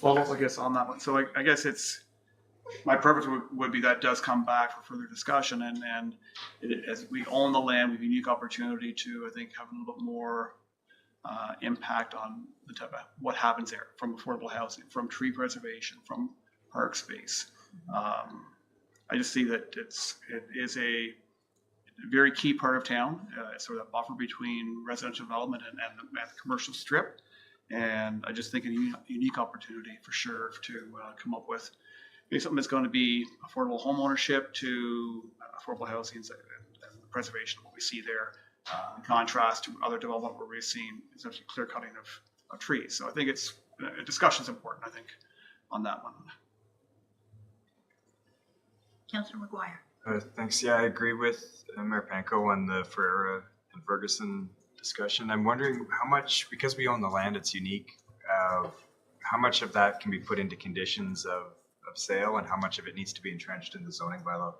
Follow up, I guess, on that one. So I guess it's my preference would be that does come back for further discussion, and as we own the land, we have a unique opportunity to, I think, have a little bit more impact on the type of what happens there, from affordable housing, from tree preservation, from park space. I just see that it is a very key part of town, sort of that buffer between residential development and the commercial strip. And I just think a unique opportunity for sure to come up with maybe something that's going to be affordable home ownership to affordable housing and the preservation of what we see there, in contrast to other development where we've seen essentially clear cutting of trees. So I think it's a discussion's important, I think, on that one. Councillor McGuire. Thanks. Yeah, I agree with Mayor Panko on the Ferreira and Ferguson discussion. I'm wondering how much, because we own the land, it's unique, how much of that can be put into conditions of sale and how much of it needs to be entrenched in the zoning bylaw?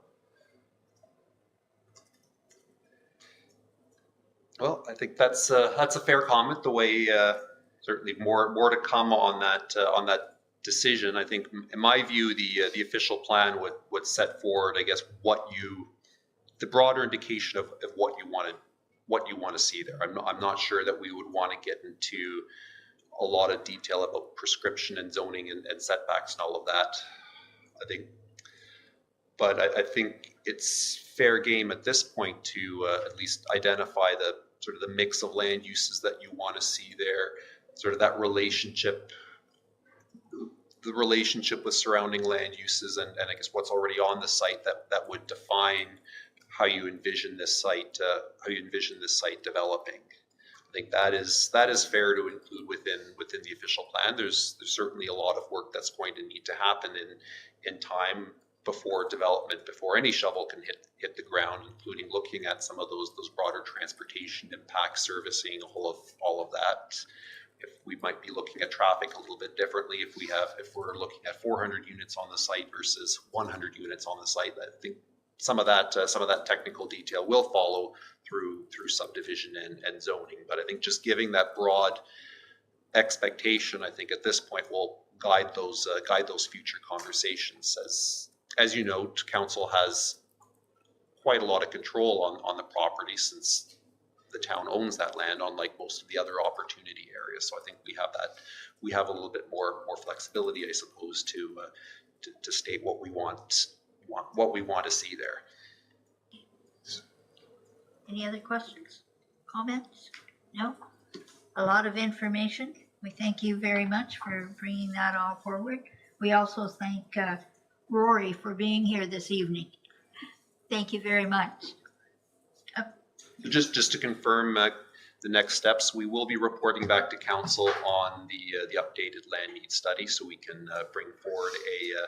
Well, I think that's a fair comment. The way certainly more to come on that decision. I think, in my view, the official plan would set forward, I guess, the broader indication of what you want to see there. I'm not sure that we would want to get into a lot of detail about prescription and zoning and setbacks and all of that. I think it's fair game at this point to at least identify the sort of the mix of land uses that you want to see there, sort of that relationship, the relationship with surrounding land uses, and I guess what's already on the site that would define how you envision this site, developing. I think that is fair to include within the official plan. There's certainly a lot of work that's going to need to happen in time before development, before any shovel can hit the ground, including looking at some of those broader transportation impacts, servicing, all of that. If we might be looking at traffic a little bit differently, if we're looking at 400 units on the site versus 100 units on the site, I think some of that technical detail will follow through subdivision and zoning. But I think just giving that broad expectation, I think at this point will guide those future conversations. As you note, council has quite a lot of control on the property since the town owns that land, unlike most of the other opportunity areas. So I think we have a little bit more flexibility, I suppose, to state what we want to see there. Any other questions, comments? No? A lot of information. We thank you very much for bringing that all forward. We also thank Rory for being here this evening. Thank you very much. Just to confirm the next steps, we will be reporting back to council on the updated land need study, so we can bring forward a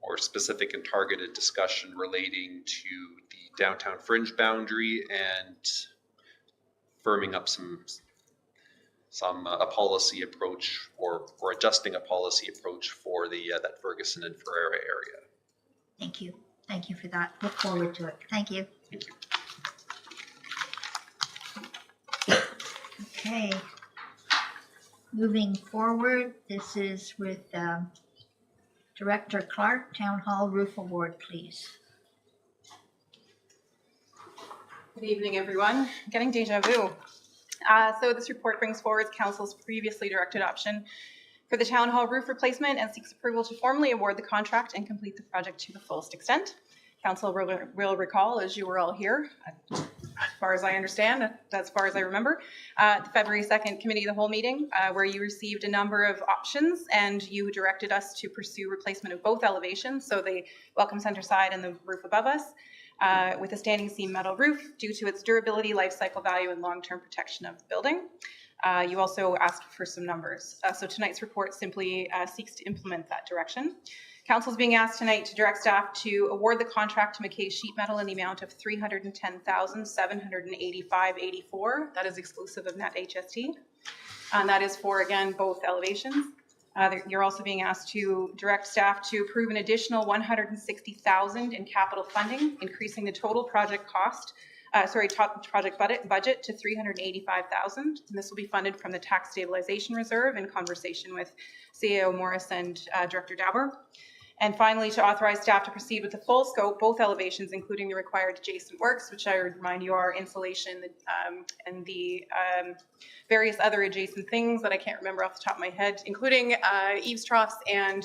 more specific and targeted discussion relating to the downtown fringe boundary and firming up a policy approach or adjusting a policy approach for that Ferguson and Ferreira area. Thank you. Thank you for that. Look forward to it. Thank you. Thank you. Okay. Moving forward, this is with Director Clark, Town Hall Roof Award, please. Good evening, everyone. Getting deja vu. So this report brings forward Council's previously directed option for the Town Hall roof replacement and seeks approval to formally award the contract and complete the project to the fullest extent. Council will recall, as you were all here, as far as I understand, as far as I remember, the February 2nd Committee of the Whole meeting, where you received a number of options and you directed us to pursue replacement of both elevations, so the Welcome Center side and the roof above us, with a standing seam metal roof due to its durability, life cycle value, and long-term protection of the building. You also asked for some numbers. So tonight's report simply seeks to implement that direction. Council is being asked tonight to direct staff to award the contract to McKay Sheet Metal in the amount of $310,785.84. That is exclusive of net HST. And that is for, again, both elevations. You're also being asked to direct staff to approve an additional $160,000 in capital funding, increasing the total project cost, project budget to $385,000. And this will be funded from the Tax Stabilization Reserve in conversation with CAO Morris and Director Dauber. And finally, to authorize staff to proceed with the full scope, both elevations, including the required adjacent works, which I would remind you are insulation and the various other adjacent things that I can't remember off the top of my head, including eaves troughs and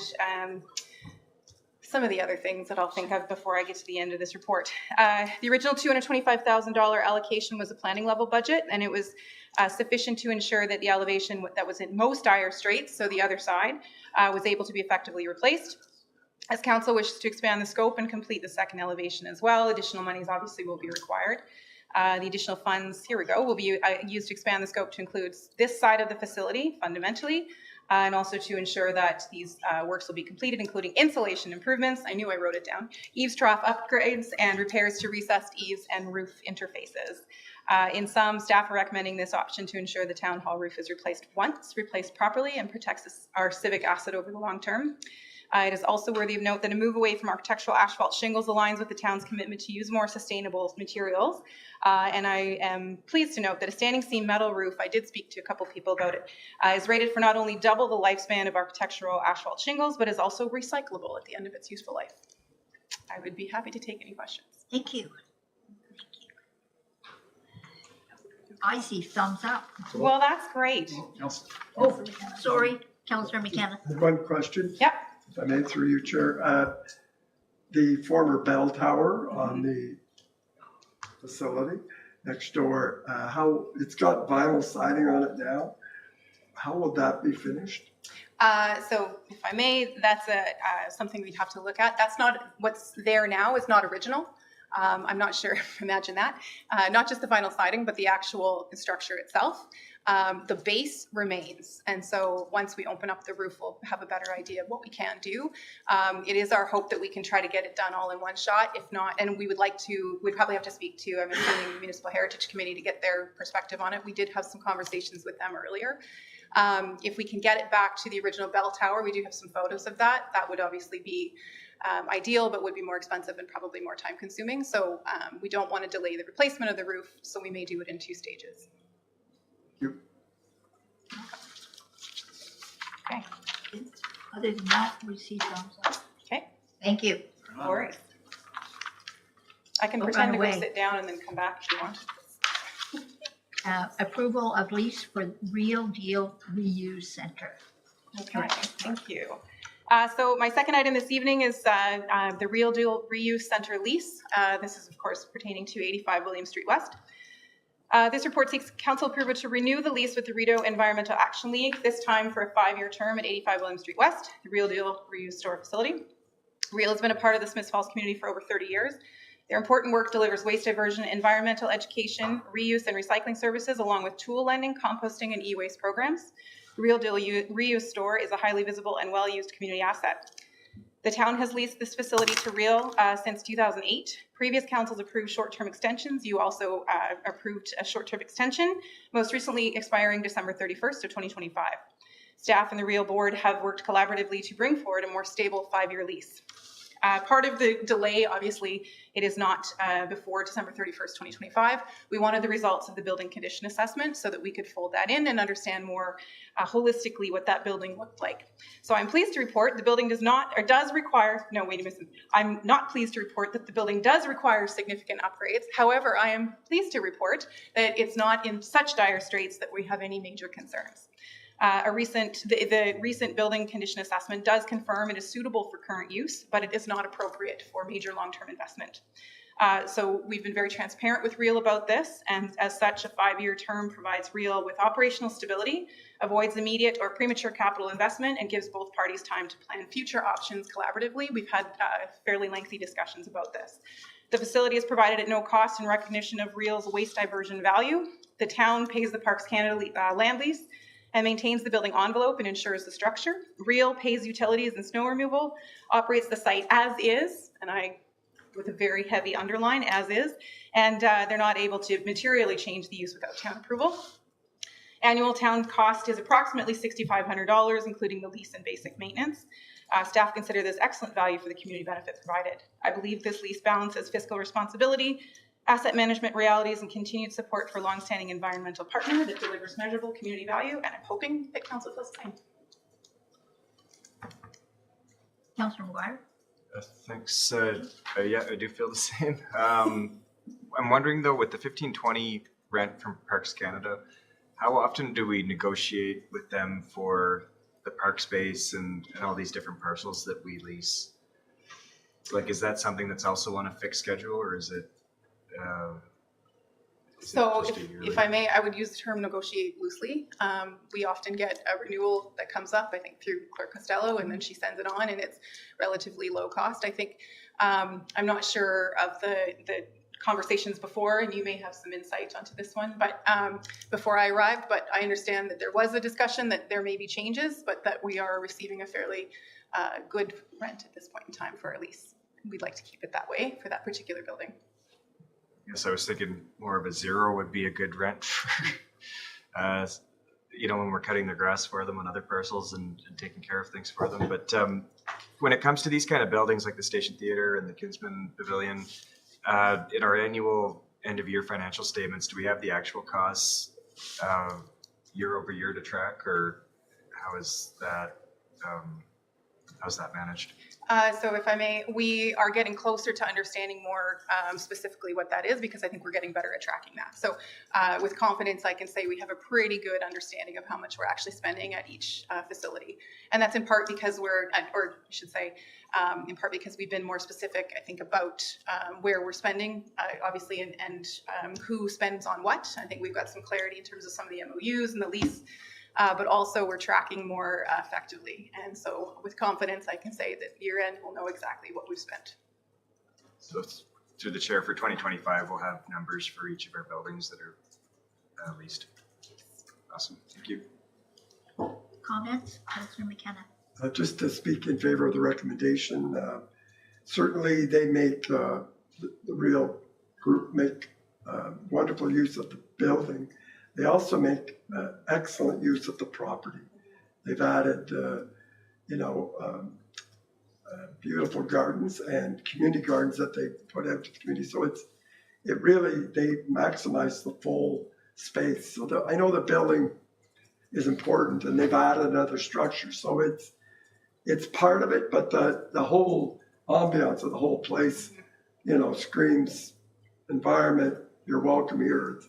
some of the other things that I'll think of before I get to the end of this report. The original $225,000 allocation was a planning level budget, and it was sufficient to ensure that the elevation that was in most dire straits, so the other side, was able to be effectively replaced. As council wishes to expand the scope and complete the second elevation as well, additional monies obviously will be required. The additional funds, here we go, will be used to expand the scope to include this side of the facility fundamentally, and also to ensure that these works will be completed, including insulation improvements, I knew I wrote it down, eaves trough upgrades and repairs to recessed eaves and roof interfaces. In sum, staff are recommending this option to ensure the town hall roof is replaced once, replaced properly, and protects our civic asset over the long term. It is also worthy of note that a move away from architectural asphalt shingles aligns with the town's commitment to use more sustainable materials. And I am pleased to note that a standing seam metal roof, I did speak to a couple people about it, is rated for not only double the lifespan of architectural asphalt shingles, but is also recyclable at the end of its useful life. I would be happy to take any questions. Thank you. I see thumbs up. Well, that's great. Oh, sorry, Councillor McKenna. One question. Yep. If I may, through you, Chair. The former bell tower on the facility next door, how it's got vinyl siding on it now. How will that be finished? So if I may, that's something we'd have to look at. That's not what's there now is not original. I'm not sure, imagine that. Not just the vinyl siding, but the actual structure itself. The base remains. And so once we open up the roof, we'll have a better idea of what we can do. It is our hope that we can try to get it done all in one shot. If not, and we'd probably have to speak to, I'm assuming, the Municipal Heritage Committee to get their perspective on it. We did have some conversations with them earlier. If we can get it back to the original bell tower, we do have some photos of that. That would obviously be ideal, but would be more expensive and probably more time consuming. So we don't want to delay the replacement of the roof, so we may do it in 2 stages. Thank you. Okay. Other than that, we see thumbs up. Okay. Thank you. No worries. I can Don't pretend to run go away. sit down and then come back if you want. Approval of lease for Real Deal Reuse Center. Okay, thank you. So my second item this evening is the Real Deal Reuse Center lease. This is, of course, pertaining to 85 William Street West. This report seeks council approval to renew the lease with the Rideau Environmental Action League, this time for a 5-year term at 85 William Street West, the Real Deal Reuse Store facility. Real has been a part of the Smiths Falls community for over 30 years. Their important work delivers waste diversion, environmental education, reuse and recycling services, along with tool lending, composting, and e-waste programs. The Real Deal Reuse Store is a highly visible and well-used community asset. The town has leased this facility to Real since 2008. Previous councils approved short-term extensions. You also approved a short-term extension, most recently expiring December 31st of 2025. Staff and the Real board have worked collaboratively to bring forward a more stable 5-year lease. Part of the delay, obviously, it is not before December 31st, 2025. We wanted the results of the building condition assessment so that we could fold that in and understand more holistically what that building looked like. So I'm pleased to report the building I'm not pleased to report that the building does require significant upgrades. However, I am pleased to report that it's not in such dire straits that we have any major concerns. The recent building condition assessment does confirm it is suitable for current use, but it is not appropriate for major long-term investment. So we've been very transparent with Real about this, and as such, a 5-year term provides Real with operational stability, avoids immediate or premature capital investment, and gives both parties time to plan future options collaboratively. We've had fairly lengthy discussions about this. The facility is provided at no cost in recognition of Real's waste diversion value. The town pays the Parks Canada land lease and maintains the building envelope and ensures the structure. Real pays utilities and snow removal, operates the site as is, and with a very heavy underline, as is, and they're not able to materially change the use without town approval. Annual town cost is approximately $6,500, including the lease and basic maintenance. Staff consider this excellent value for the community benefit provided. I believe this lease balances fiscal responsibility, asset management realities, and continued support for longstanding environmental partner that delivers measurable community value, and I'm hoping that council feels the same. Councillor McGuire? Thanks. Yeah, I do feel the same. I'm wondering though, with the 1520 rent from Parks Canada, how often do we negotiate with them for the park space and all these different parcels that we lease? Like, is that something that's also on a fixed schedule, or is it? So just a yearly? if I may, I would use the term negotiate loosely. We often get a renewal that comes up, I think through Clerk Costello, and then she sends it on, and it's relatively low cost. I think, I'm not sure of the conversations before, and you may have some insight onto this one, but before I arrived, but I understand that there was a discussion that there may be changes, but that we are receiving a fairly good rent at this point in time for our lease. We'd like to keep it that way for that particular building. Yes, I was thinking more of a 0 would be a good rent for, when we're cutting the grass for them on other parcels and taking care of things for them. But when it comes to these kind of buildings like the Station Theatre and the Kinsman Pavilion, in our annual end of year financial statements, do we have the actual costs year over year to track, or how is that? How's that managed? So if I may, we are getting closer to understanding more specifically what that is, because I think we're getting better at tracking that. So with confidence, I can say we have a pretty good understanding of how much we're actually spending at each facility. And that's in part because in part because we've been more specific, I think, about where we're spending, obviously, and who spends on what. I think we've got some clarity in terms of some of the MOUs and the lease. But also we're tracking more effectively. And so with confidence, I can say that year end, we'll know exactly what we've spent. So through the chair for 2025, we'll have numbers for each of our buildings that are leased. Awesome. Thank you. Comments? Councillor McKenna? Just to speak in favor of the recommendation, certainly they make, the real group make wonderful use of the building. They also make excellent use of the property. They've added, beautiful gardens and community gardens that they put out to the community. So they maximize the full space. So I know the building is important, and they've added another structure. So it's part of it, but the whole ambiance of the whole place, screams environment. You're welcome here.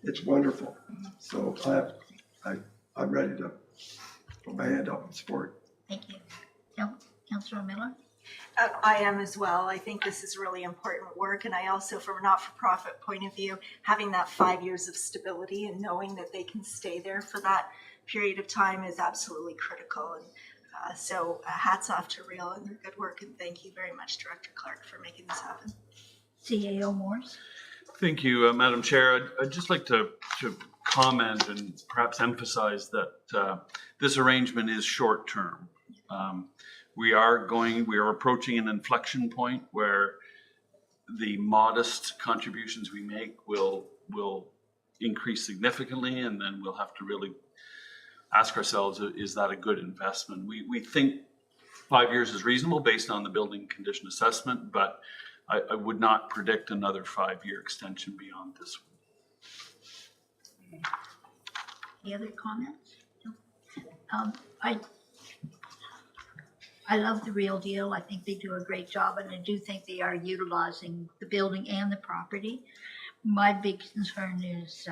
It's wonderful. So I'm ready to put my hand up and support. Thank you. Councillor Miller? I am as well. I think this is really important work. And I also, from a not-for-profit point of view, having that 5 years of stability and knowing that they can stay there for that period of time is absolutely critical. And so hats off to Real and their good work. And thank you very much, Director Clark, for making this happen. CAO Morris? Thank you, Madam Chair. I'd just like to comment and perhaps emphasize that this arrangement is short-term. We are approaching an inflection point where the modest contributions we make will increase significantly, and then we'll have to really ask ourselves, is that a good investment? We think 5 years is reasonable based on the building condition assessment, but I would not predict another 5-year extension beyond this one. Any other comments? No. I love the Real Deal. I think they do a great job, and I do think they are utilizing the building and the property. My big concern is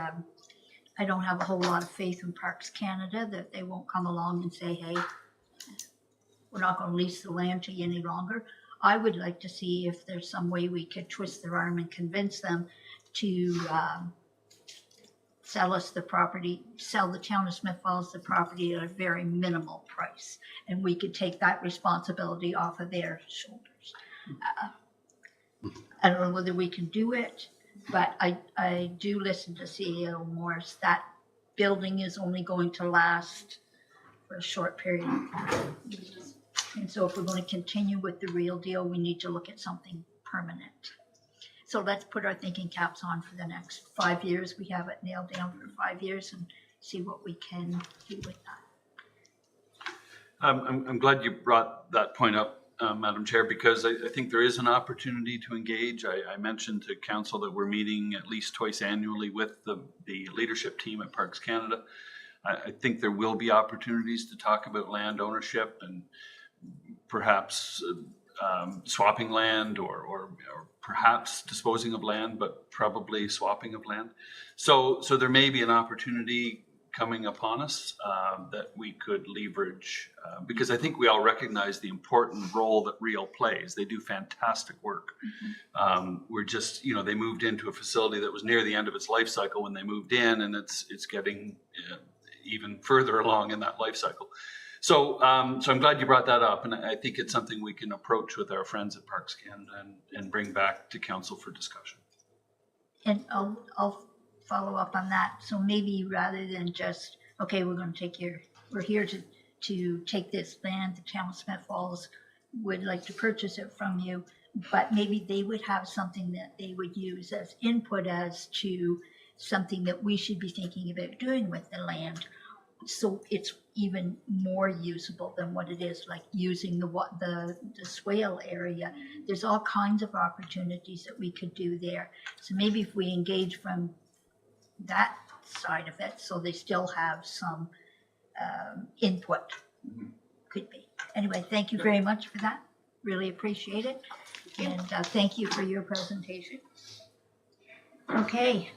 I don't have a whole lot of faith in Parks Canada that they won't come along and say, hey, we're not going to lease the land to you any longer. I would like to see if there's some way we could twist their arm and convince them to sell us the property, sell the town of Smith Falls the property at a very minimal price. And we could take that responsibility off of their shoulders. I don't know whether we can do it, but I do listen to CEO Morris. That building is only going to last for a short period of time. And so if we're going to continue with the Real Deal, we need to look at something permanent. So let's put our thinking caps on for the next 5 years. We have it nailed down for 5 years and see what we can do with that. I'm glad you brought that point up, Madam Chair, because I think there is an opportunity to engage. I mentioned to Council that we're meeting at least twice annually with the leadership team at Parks Canada. I think there will be opportunities to talk about land ownership and perhaps swapping land or perhaps disposing of land, but probably swapping of land. So there may be an opportunity coming upon us that we could leverage because I think we all recognize the important role that Rio plays. They do fantastic work. We're just, they moved into a facility that was near the end of its life cycle when they moved in, and it's getting even further along in that life cycle. So I'm glad you brought that up, and I think it's something we can approach with our friends at Parks Canada and bring back to council for discussion. And I'll follow up on that. So maybe rather than just, okay, we're here to take this land, the town of Smith Falls would like to purchase it from you, but maybe they would have something that they would use as input as to something that we should be thinking about doing with the land. So it's even more usable than what it is, like using the swale area. There's all kinds of opportunities that we could do there. So maybe if we engage from that side of it, so they still have some input, could be. Anyway, thank you very much for that. Really appreciate it. And thank you for your presentation. Okay,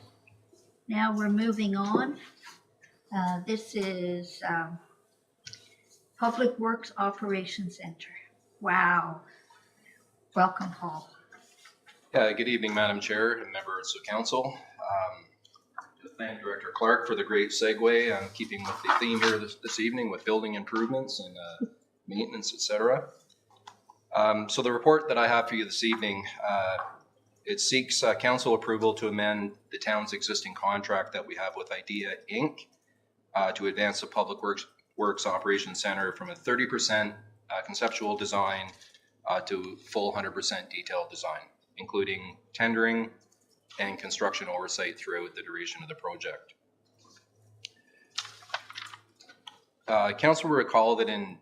now we're moving on. This is Public Works Operations Center. Wow. Welcome, Paul. Good evening, Madam Chair and members of council. To thank Director Clark for the great segue on keeping with the theme here this evening with building improvements and maintenance, etc. So the report that I have for you this evening, it seeks council approval to amend the town's existing contract that we have with IDEA Inc. To advance the Public Works Operations Center from a 30% conceptual design to full 100% detailed design, including tendering and construction oversight throughout the duration of the project. Council will recall that in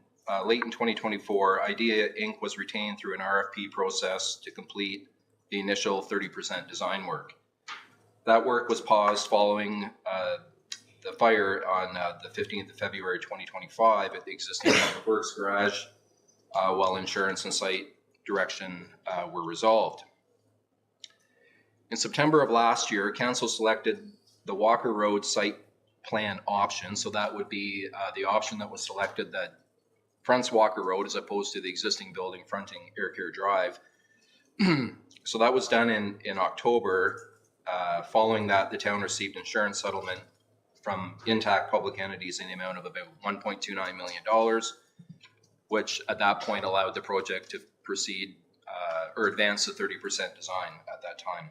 late in 2024, IDEA Inc. was retained through an RFP process to complete the initial 30% design work. That work was paused following the fire on the 15th of February 2025 at the existing Public Works garage while insurance and site direction were resolved. In September of last year, council selected the Walker Road site plan option. So that would be the option that was selected that fronts Walker Road as opposed to the existing building fronting Aircare Drive. So that was done in October. Following that, the town received insurance settlement from intact public entities in the amount of about $1.29 million, which at that point allowed the project to proceed or advance the 30% design at that time.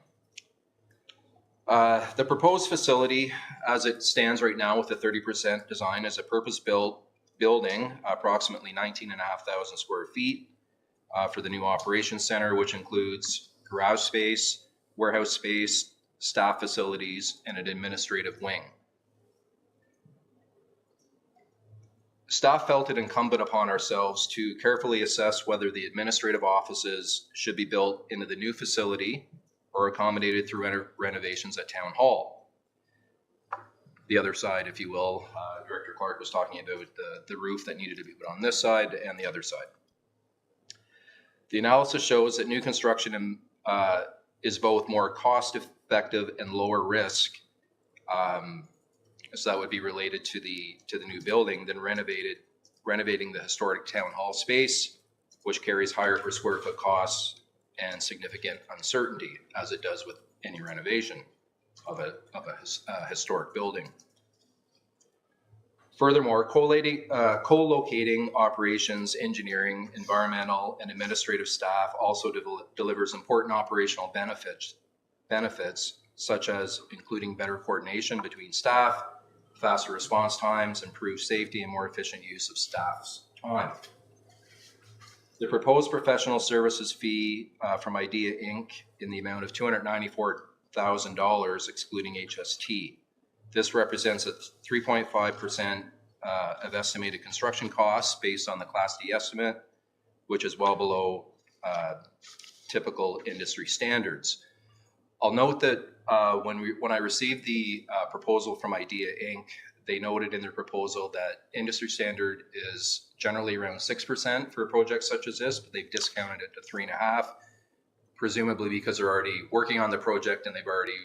The proposed facility, as it stands right now with the 30% design, is a purpose-built building, approximately 19,500 square feet for the new operations center, which includes garage space, warehouse space, staff facilities, and an administrative wing. Staff felt it incumbent upon ourselves to carefully assess whether the administrative offices should be built into the new facility or accommodated through renovations at Town Hall. The other side, if you will, Director Clark was talking about the roof that needed to be put on this side and the other side. The analysis shows that new construction is both more cost-effective and lower risk, so that would be related to the new building, than renovating the historic Town Hall space, which carries higher per square foot costs and significant uncertainty, as it does with any renovation of a historic building. Furthermore, co-locating operations, engineering, environmental, and administrative staff also delivers important operational benefits, such as including better coordination between staff, faster response times, improved safety, and more efficient use of staff's time. The proposed professional services fee from IDEA Inc. in the amount of $294,000 excluding HST. This represents a 3.5% of estimated construction costs based on the Class D estimate, which is well below typical industry standards. I'll note that when I received the proposal from IDEA Inc., they noted in their proposal that industry standard is generally around 6% for a project such as this, but they've discounted it to 3.5%, presumably because they're already working on the project and they've already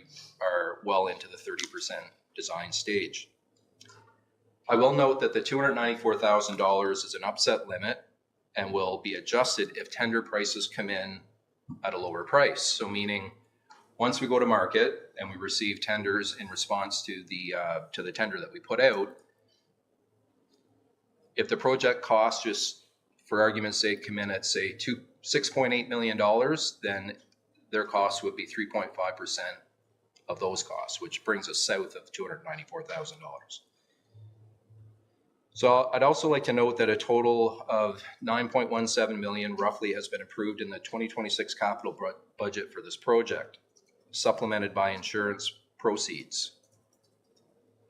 are well into the 30% design stage. I will note that the $294,000 is an upset limit and will be adjusted if tender prices come in at a lower price. So meaning once we go to market and we receive tenders in response to the tender that we put out, if the project costs, just for argument's sake, come in at say $6.8 million, then their cost would be 3.5% of those costs, which brings us south of $294,000. So I'd also like to note that a total of $9.17 million roughly has been approved in the 2026 capital budget for this project, supplemented by insurance proceeds.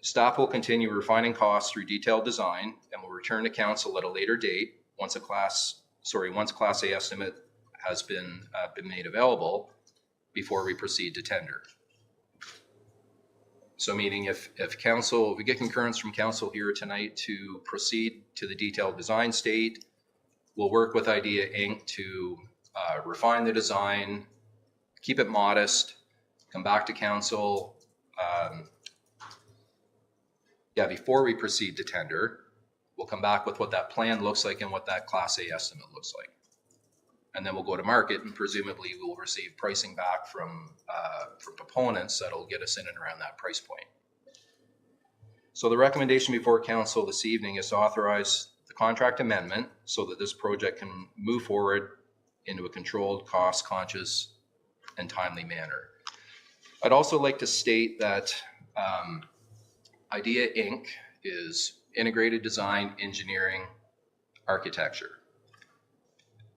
Staff will continue refining costs through detailed design and will return to council at a later date once Class A estimate has been made available before we proceed to tender. So meaning if we get concurrence from council here tonight to proceed to the detailed design state, we'll work with Idea Inc. to refine the design, keep it modest, come back to council. Before we proceed to tender, we'll come back with what that plan looks like and what that Class A estimate looks like. And then we'll go to market and presumably we'll receive pricing back from proponents that'll get us in and around that price point. So the recommendation before council this evening is to authorize the contract amendment so that this project can move forward into a controlled, cost-conscious, and timely manner. I'd also like to state that Idea Inc. is integrated design, engineering, architecture.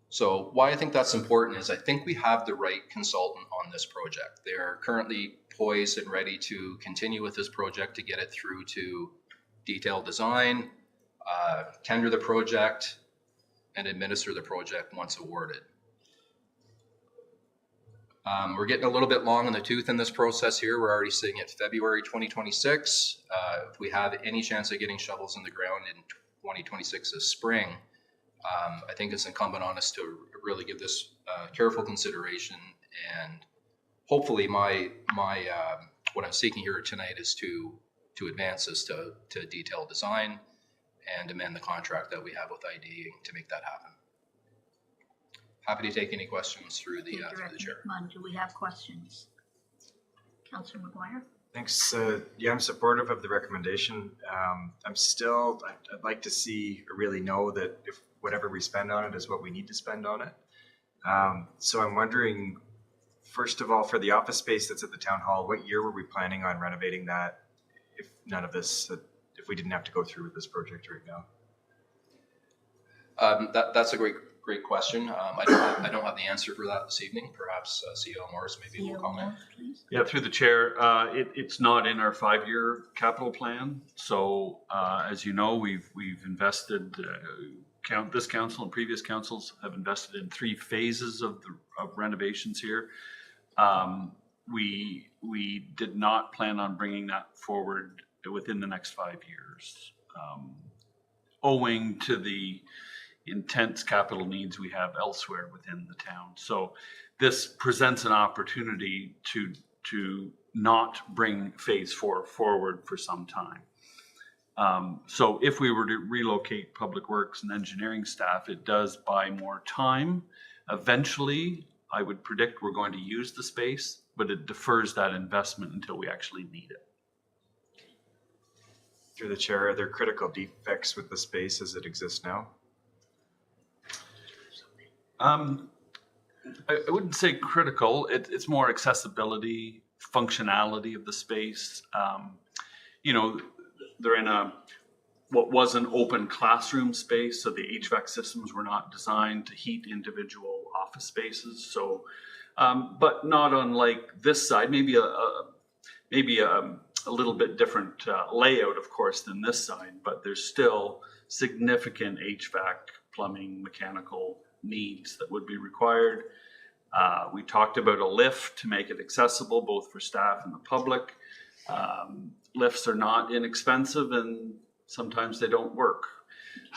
So why I think that's important is I think we have the right consultant on this project. They are currently poised and ready to continue with this project to get it through to detailed design, tender the project, and administer the project once awarded. We're getting a little bit long in the tooth in this process here. We're already sitting at February 2026. If we have any chance of getting shovels in the ground in 2026 this spring, I think it's incumbent on us to really give this careful consideration, and hopefully what I'm seeking here tonight is to advance this to detailed design and amend the contract that we have with ID to make that happen. Happy to take any questions through the chair. Do we have questions? Councillor McGuire? Thanks. I'm supportive of the recommendation. I'd like to see or really know that if whatever we spend on it is what we need to spend on it. So I'm wondering, first of all, for the office space that's at the town hall, what year were we planning on renovating that if if we didn't have to go through with this project right now? That's a great question. I don't have the answer for that this evening. Perhaps CEO Morris maybe will comment. Yeah, through the chair, it's not in our 5-year capital plan. So as you know, we've invested. This council and previous councils have invested in 3 phases of renovations here. We did not plan on bringing that forward within the next 5 years, owing to the intense capital needs we have elsewhere within the town. So this presents an opportunity to not bring phase 4 forward for some time. So if we were to relocate public works and engineering staff, it does buy more time. Eventually, I would predict we're going to use the space, but it defers that investment until we actually need it. Through the chair, are there critical defects with the space as it exists now? I wouldn't say critical. It's more accessibility, functionality of the space. They're in what was an open classroom space, so the HVAC systems were not designed to heat individual office spaces. So, but not unlike this side, maybe a little bit different layout, of course, than this side. But there's still significant HVAC, plumbing, mechanical needs that would be required. We talked about a lift to make it accessible both for staff and the public. Lifts are not inexpensive, and sometimes they don't work.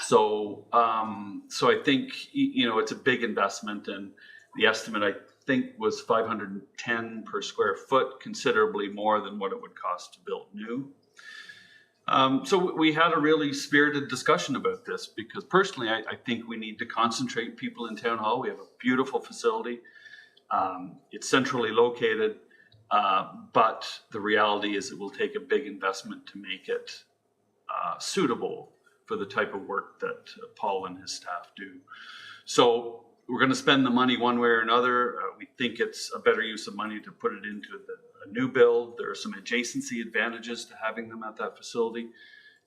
So I think, it's a big investment, and the estimate, I think, was 510 per square foot, considerably more than what it would cost to build new. So we had a really spirited discussion about this, because personally, I think we need to concentrate people in Town Hall. We have a beautiful facility. It's centrally located, but the reality is it will take a big investment to make it suitable for the type of work that Paul and his staff do. So we're going to spend the money one way or another. We think it's a better use of money to put it into a new build. There are some adjacency advantages to having them at that facility,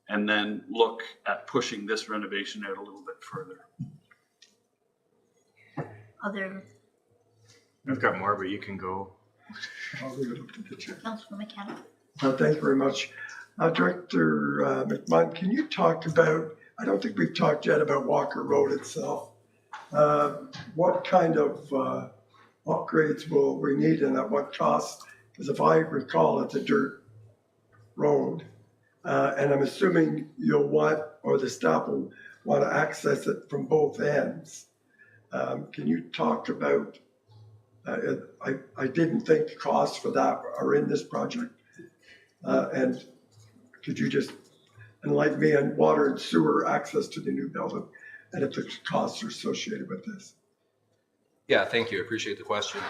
and then look at pushing this renovation out a little bit further. Other, I've got more, but you can go. I'll leave it up to the chair. Councillor McKenna. Thank you very much. Director McMahon, can you talk about, I don't think we've talked yet about Walker Road itself. What kind of upgrades will we need and at what cost? Because if I recall, it's a dirt road. And I'm assuming you'll want, or the staff will want to access it from both ends. Can you talk about, I didn't think costs for that are in this project. And could you just enlighten me on water and sewer access to the new building and if the costs are associated with this? Yeah, thank you. I appreciate the question.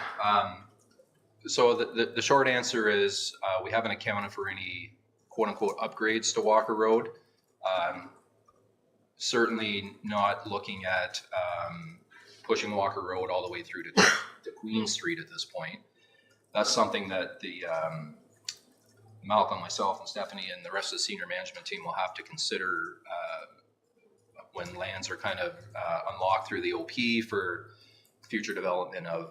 So the short answer is we haven't accounted for any quote unquote upgrades to Walker Road. Certainly not looking at pushing Walker Road all the way through to Queen Street at this point. That's something that the Malcolm, myself, and Stephanie, and the rest of the senior management team will have to consider when lands are kind of unlocked through the OP for future development of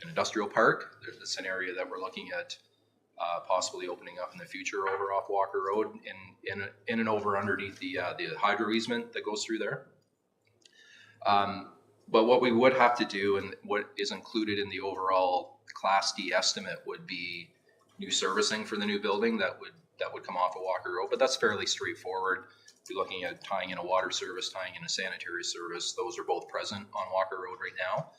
an industrial park. There's an area that we're looking at possibly opening up in the future over off Walker Road in and over underneath the hydro easement that goes through there. But what we would have to do, and what is included in the overall Class D estimate, would be new servicing for the new building that would come off of Walker Road. But that's fairly straightforward. We're looking at tying in a water service, tying in a sanitary service. Those are both present on Walker Road right now.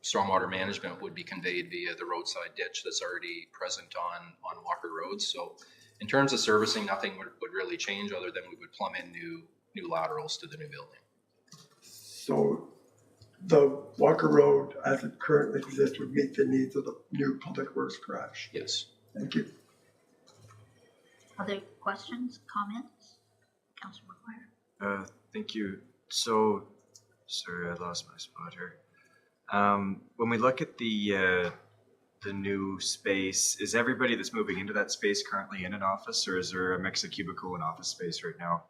Stormwater management would be conveyed via the roadside ditch that's already present on Walker Road. So in terms of servicing, nothing would really change other than we would plumb in new laterals to the new building. So the Walker Road as it currently exists would meet the needs of the new Public Works garage? Yes. Thank you. Other questions, comments? Councillor McGuire. Thank you. So, sorry, I lost my spot here. When we look at the new space, is everybody that's moving into that space currently in an office, or is there a mix of cubicle and office space right now?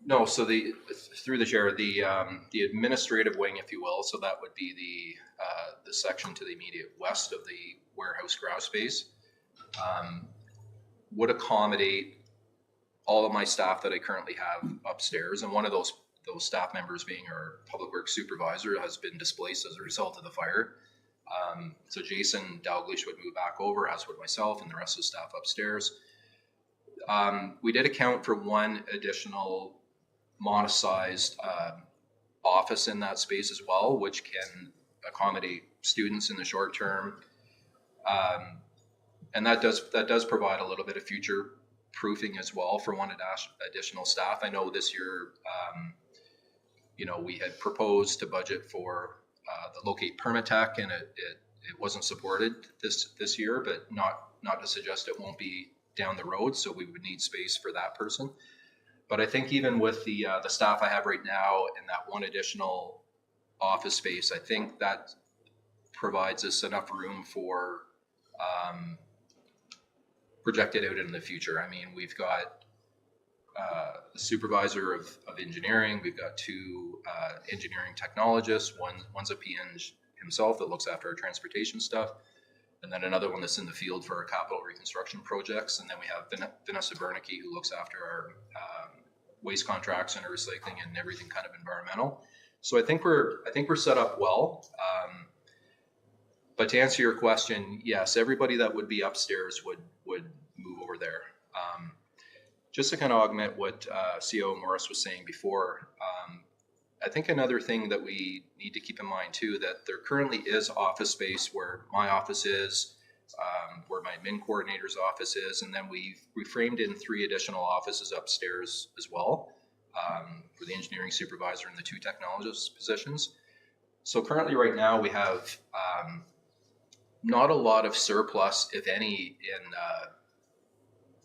No, so through the chair, the administrative wing, if you will, so that would be the section to the immediate west of the warehouse garage space, would accommodate all of my staff that I currently have upstairs, and one of those staff members, being our public works supervisor, has been displaced as a result of the fire. So Jason Dalglish would move back over, as would myself and the rest of the staff upstairs. We did account for one additional modest-sized office in that space as well, which can accommodate students in the short term, and that does provide a little bit of future proofing as well for one additional staff. I know this year, we had proposed to budget for the Locate Permatech, and it wasn't supported this year, but not to suggest it won't be down the road. So we would need space for that person. But I think even with the staff I have right now and that one additional office space, I think that provides us enough room for projected out in the future. I mean, we've got a supervisor of engineering. We've got two engineering technologists. One's a PN himself that looks after our transportation stuff, and then another one that's in the field for our capital reconstruction projects. And then we have Vanessa Bernicke, who looks after our waste contracts and our recycling and everything kind of environmental. So I think we're set up well. But to answer your question, yes, everybody that would be upstairs would move over there. Just to kind of augment what CO Morris was saying before, I think another thing that we need to keep in mind too, that there currently is office space where my office is, where my admin coordinator's office is, and then we framed in 3 additional offices upstairs as well, for the engineering supervisor and the 2 technologist positions. So currently right now we have not a lot of surplus, if any,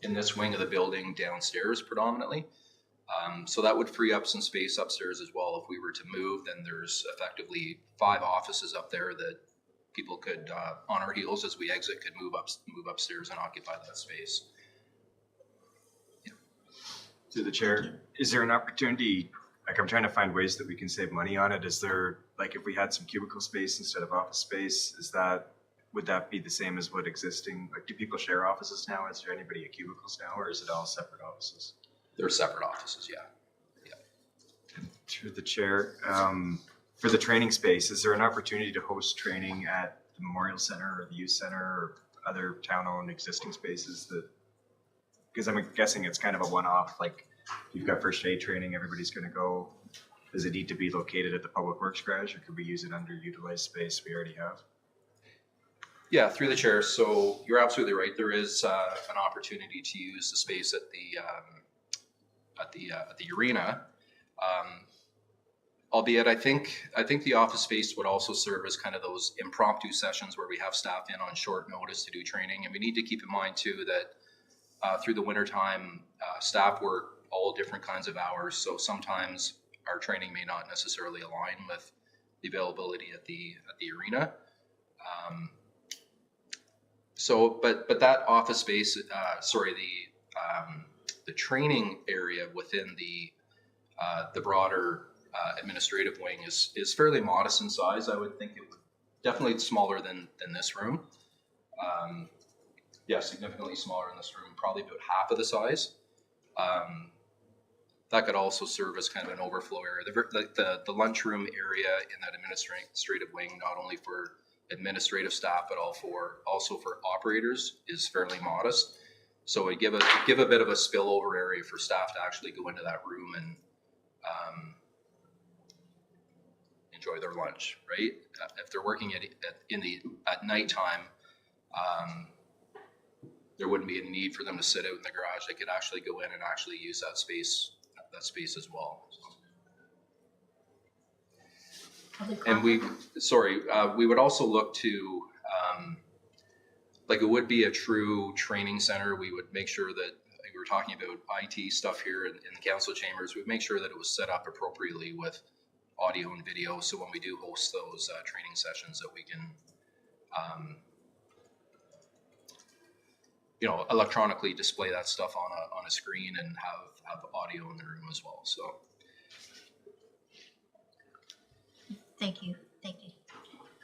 in this wing of the building downstairs predominantly. So that would free up some space upstairs as well. If we were to move, then there's effectively 5 offices up there that people could, on our heels as we exit, could move upstairs and occupy that space. Yeah. To the chair, is there an opportunity, like I'm trying to find ways that we can save money on it. Is there, like if we had some cubicle space instead of office space, would that be the same as what existing, like do people share offices now? Is there anybody at cubicles now, or is it all separate offices? They're separate offices, yeah. Through the chair, for the training space, is there an opportunity to host training at the Memorial Center or the Youth Center or other town-owned existing spaces that, because I'm guessing it's kind of a one-off, like you've got first aid training, everybody's going to go. Does it need to be located at the Public Works garage, or could we use it underutilized space we already have? Yeah, through the chair. So you're absolutely right. There is an opportunity to use the space at the arena. Albeit I think the office space would also serve as kind of those impromptu sessions where we have staff in on short notice to do training. And we need to keep in mind too that through the wintertime, staff work all different kinds of hours. So sometimes our training may not necessarily align with the availability at the arena. But that office space, the training area within the broader administrative wing is fairly modest in size. I would think it would definitely smaller than this room. Yeah, significantly smaller in this room, probably about half of the size. That could also serve as kind of an overflow area. The lunchroom area in that administrative wing, not only for administrative staff, but also for operators, is fairly modest. So it give a bit of a spillover area for staff to actually go into that room and enjoy their lunch, right? If they're working at nighttime, there wouldn't be a need for them to sit out in the garage. They could actually go in and actually use that space as well. And we would also look to, like it would be a true training center. We would make sure that, like we were talking about IT stuff here in the council chambers, we'd make sure that it was set up appropriately with audio and video. So when we do host those training sessions, that we can, electronically display that stuff on a screen and have audio in the room as well. So. Thank you.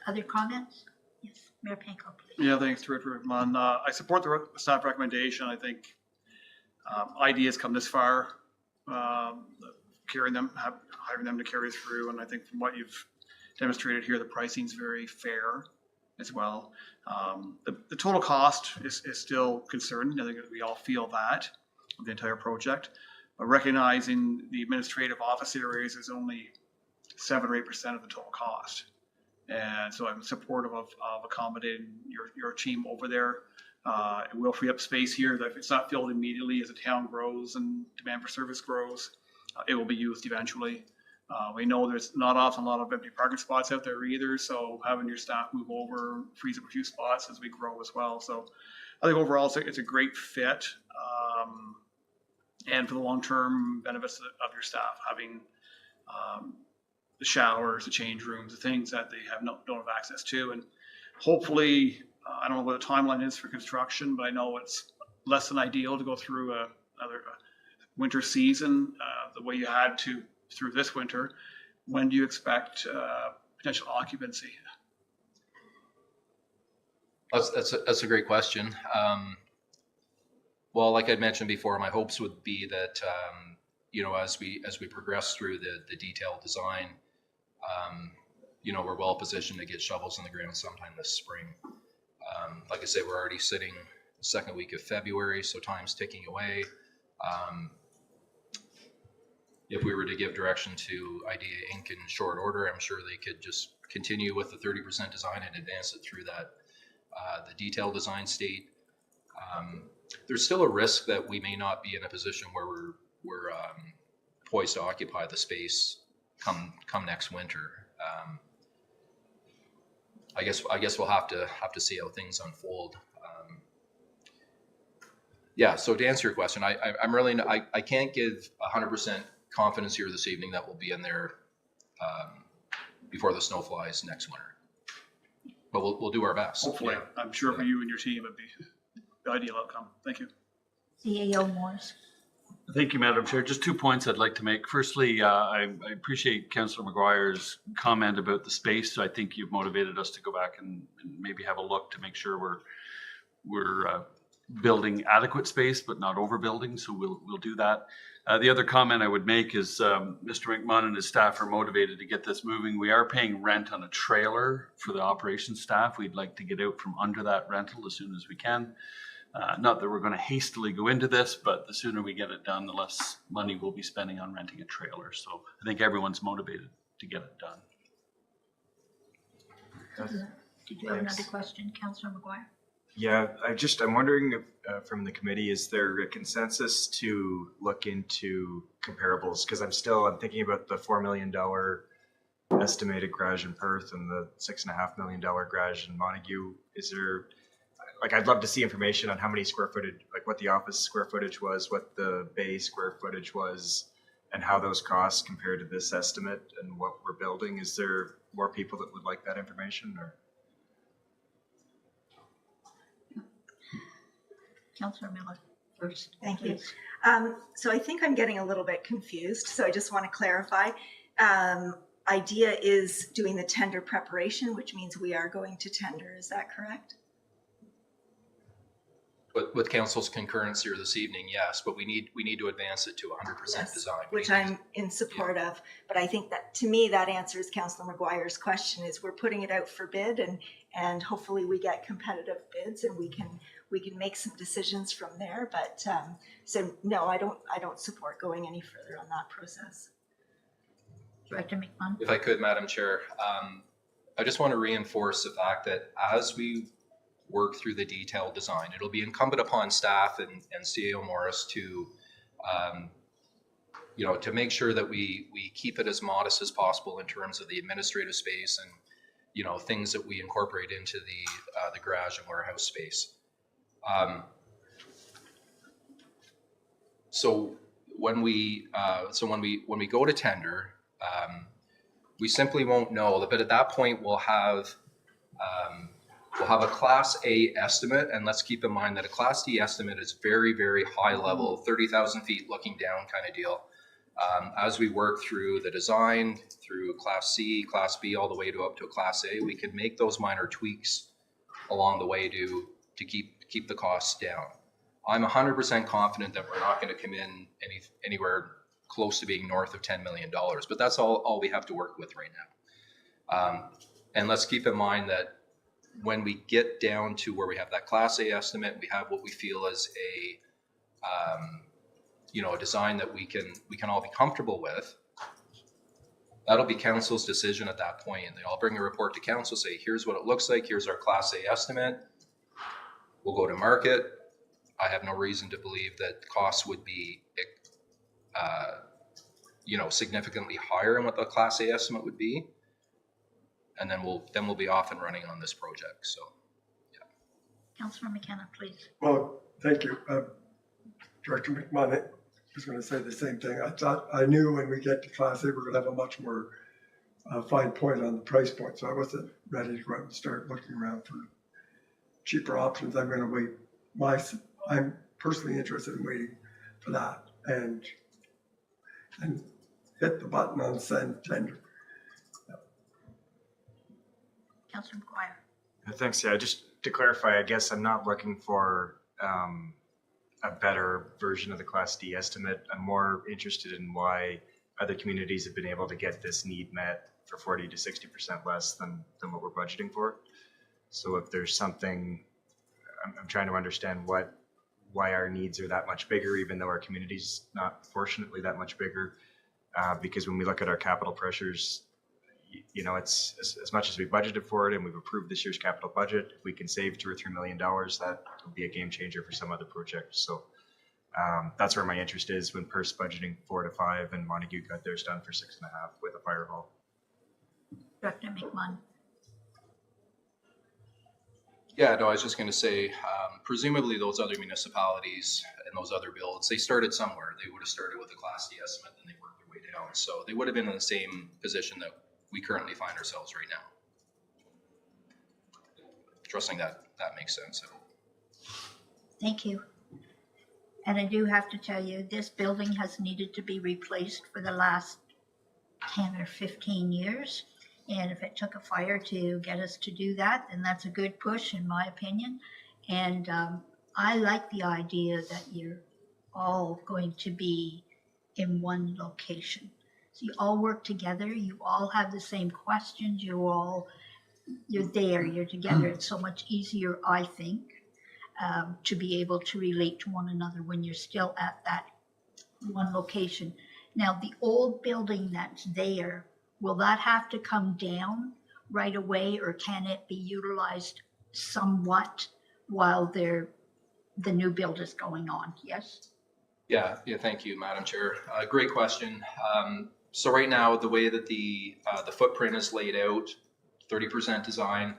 Other comments? Yes, Mayor Panko, please. Yeah, thanks, Director Rickman. I support the staff recommendation. I think ideas come this far, hiring them to carry through, and I think from what you've demonstrated here, the pricing is very fair as well. The total cost is still concerning. I think we all feel that of the entire project, but recognizing the administrative office areas is only 7 or 8% of the total cost. And so I'm supportive of accommodating your team over there. It will free up space here that if it's not filled immediately as the town grows and demand for service grows, it will be used eventually. We know there's not often a lot of empty parking spots out there either, so having your staff move over frees up a few spots as we grow as well. So I think overall it's a great fit, and for the long-term benefits of your staff, having the showers, the change rooms, the things that they don't have access to. And hopefully, I don't know what the timeline is for construction, but I know it's less than ideal to go through another winter season the way you had to through this winter. When do you expect potential occupancy? That's a great question. Well, like I'd mentioned before, my hopes would be that as we progress through the detailed design, we're well positioned to get shovels in the ground sometime this spring. Like I say, we're already sitting the second week of February, so time's ticking away. If we were to give direction to Idea Inc. in short order, I'm sure they could just continue with the 30% design and advance it through that, the detailed design state. There's still a risk that we may not be in a position where we're poised to occupy the space come next winter. I guess we'll have to see how things unfold. Yeah. So to answer your question, I'm really I can't give 100% confidence here this evening that we'll be in there before the snow flies next winter. But we'll do our best. Hopefully, yeah. I'm sure for you and your team, it'd be the ideal outcome. Thank you. CAO Morris. Thank you, Madam Chair. Just 2 points I'd like to make. Firstly, I appreciate Councillor McGuire's comment about the space. So I think you've motivated us to go back and maybe have a look to make sure we're building adequate space, but not overbuilding. So we'll do that. The other comment I would make is Mr. McMahon and his staff are motivated to get this moving. We are paying rent on a trailer for the operations staff. We'd like to get out from under that rental as soon as we can. Not that we're going to hastily go into this, but the sooner we get it done, the less money we'll be spending on renting a trailer. So I think everyone's motivated to get it done. Did you have another question, Councillor McGuire? Yeah, I'm wondering if, from the committee, is there a consensus to look into comparables? Because I'm thinking about the $4 million estimated garage in Perth and the $6.5 million garage in Montague. Is there, I'd love to see information on how many square footage, what the office square footage was, what the bay square footage was, and how those costs compare to this estimate and what we're building. Is there more people that would like that information, or? Councillor Miller first. Thank you. So I think I'm getting a little bit confused, so I just want to clarify. IDEA is doing the tender preparation, which means we are going to tender. Is that correct? With council's concurrence here this evening, yes, but we need to advance it to 100% design. Which I'm in support of, but I think that, to me, that answers Councillor McGuire's question. Is we're putting it out for bid, and hopefully we get competitive bids, and we can make some decisions from there. But so no, I don't support going any further on that process. Director McMahon. If I could, Madam Chair, I just want to reinforce the fact that as we work through the detailed design, it'll be incumbent upon staff and CAO Morris to, to make sure that we keep it as modest as possible in terms of the administrative space and, things that we incorporate into the garage and warehouse space. So when we go to tender, we simply won't know, but at that point we'll have a Class A estimate, and let's keep in mind that a Class D estimate is very, very high level, 30,000 feet looking down kind of deal. As we work through the design, through Class C, Class B, all the way up to a Class A, we can make those minor tweaks along the way to keep the costs down. I'm 100% confident that we're not going to come in anywhere close to being north of $10 million, but that's all we have to work with right now. And let's keep in mind that when we get down to where we have that Class A estimate, we have what we feel is a design that we can all be comfortable with. That'll be council's decision at that point, and they all bring a report to council, say, here's what it looks like, here's our Class A estimate. We'll go to market. I have no reason to believe that costs would be, significantly higher than what the Class A estimate would be. And then we'll be off and running on this project. So, yeah. Councillor McKenna, please. Well, thank you. Director McMahon, I was going to say the same thing. I knew when we get to Class A, we're going to have a much more fine point on the price point. So I wasn't ready to go out and start looking around for cheaper options. I'm going to wait. I'm personally interested in waiting for that and hit the button on send tender. Councillor McGuire. Thanks. Yeah, just to clarify, I guess I'm not looking for a better version of the Class D estimate. I'm more interested in why other communities have been able to get this need met for 40 to 60% less than what we're budgeting for. So if there's something, I'm trying to understand why our needs are that much bigger, even though our community's not fortunately that much bigger. Because when we look at our capital pressures, it's as much as we budgeted for it and we've approved this year's capital budget, if we can save $2 or $3 million, that would be a game changer for some other project. So that's where my interest is when Perth's budgeting 4 to 5 and Montague got theirs done for 6.5 with a fire hall. Director McMahon. Yeah, no, I was just going to say, presumably those other municipalities and those other builds, they started somewhere. They would have started with a Class D estimate, and they worked their way down. So they would have been in the same position that we currently find ourselves right now. Trusting that makes sense. Thank you. And I do have to tell you, this building has needed to be replaced for the last 10 or 15 years. And if it took a fire to get us to do that, then that's a good push, in my opinion. And I like the idea that you're all going to be in one location. So you all work together, you all have the same questions, you're there, you're together. It's so much easier, I think, to be able to relate to one another when you're still at that one location. Now, the old building that's there, will that have to come down right away, or can it be utilized somewhat while the new build is going on? Yes? Yeah, thank you, Madam Chair. Great question. So right now, the way that the footprint is laid out, 30% design,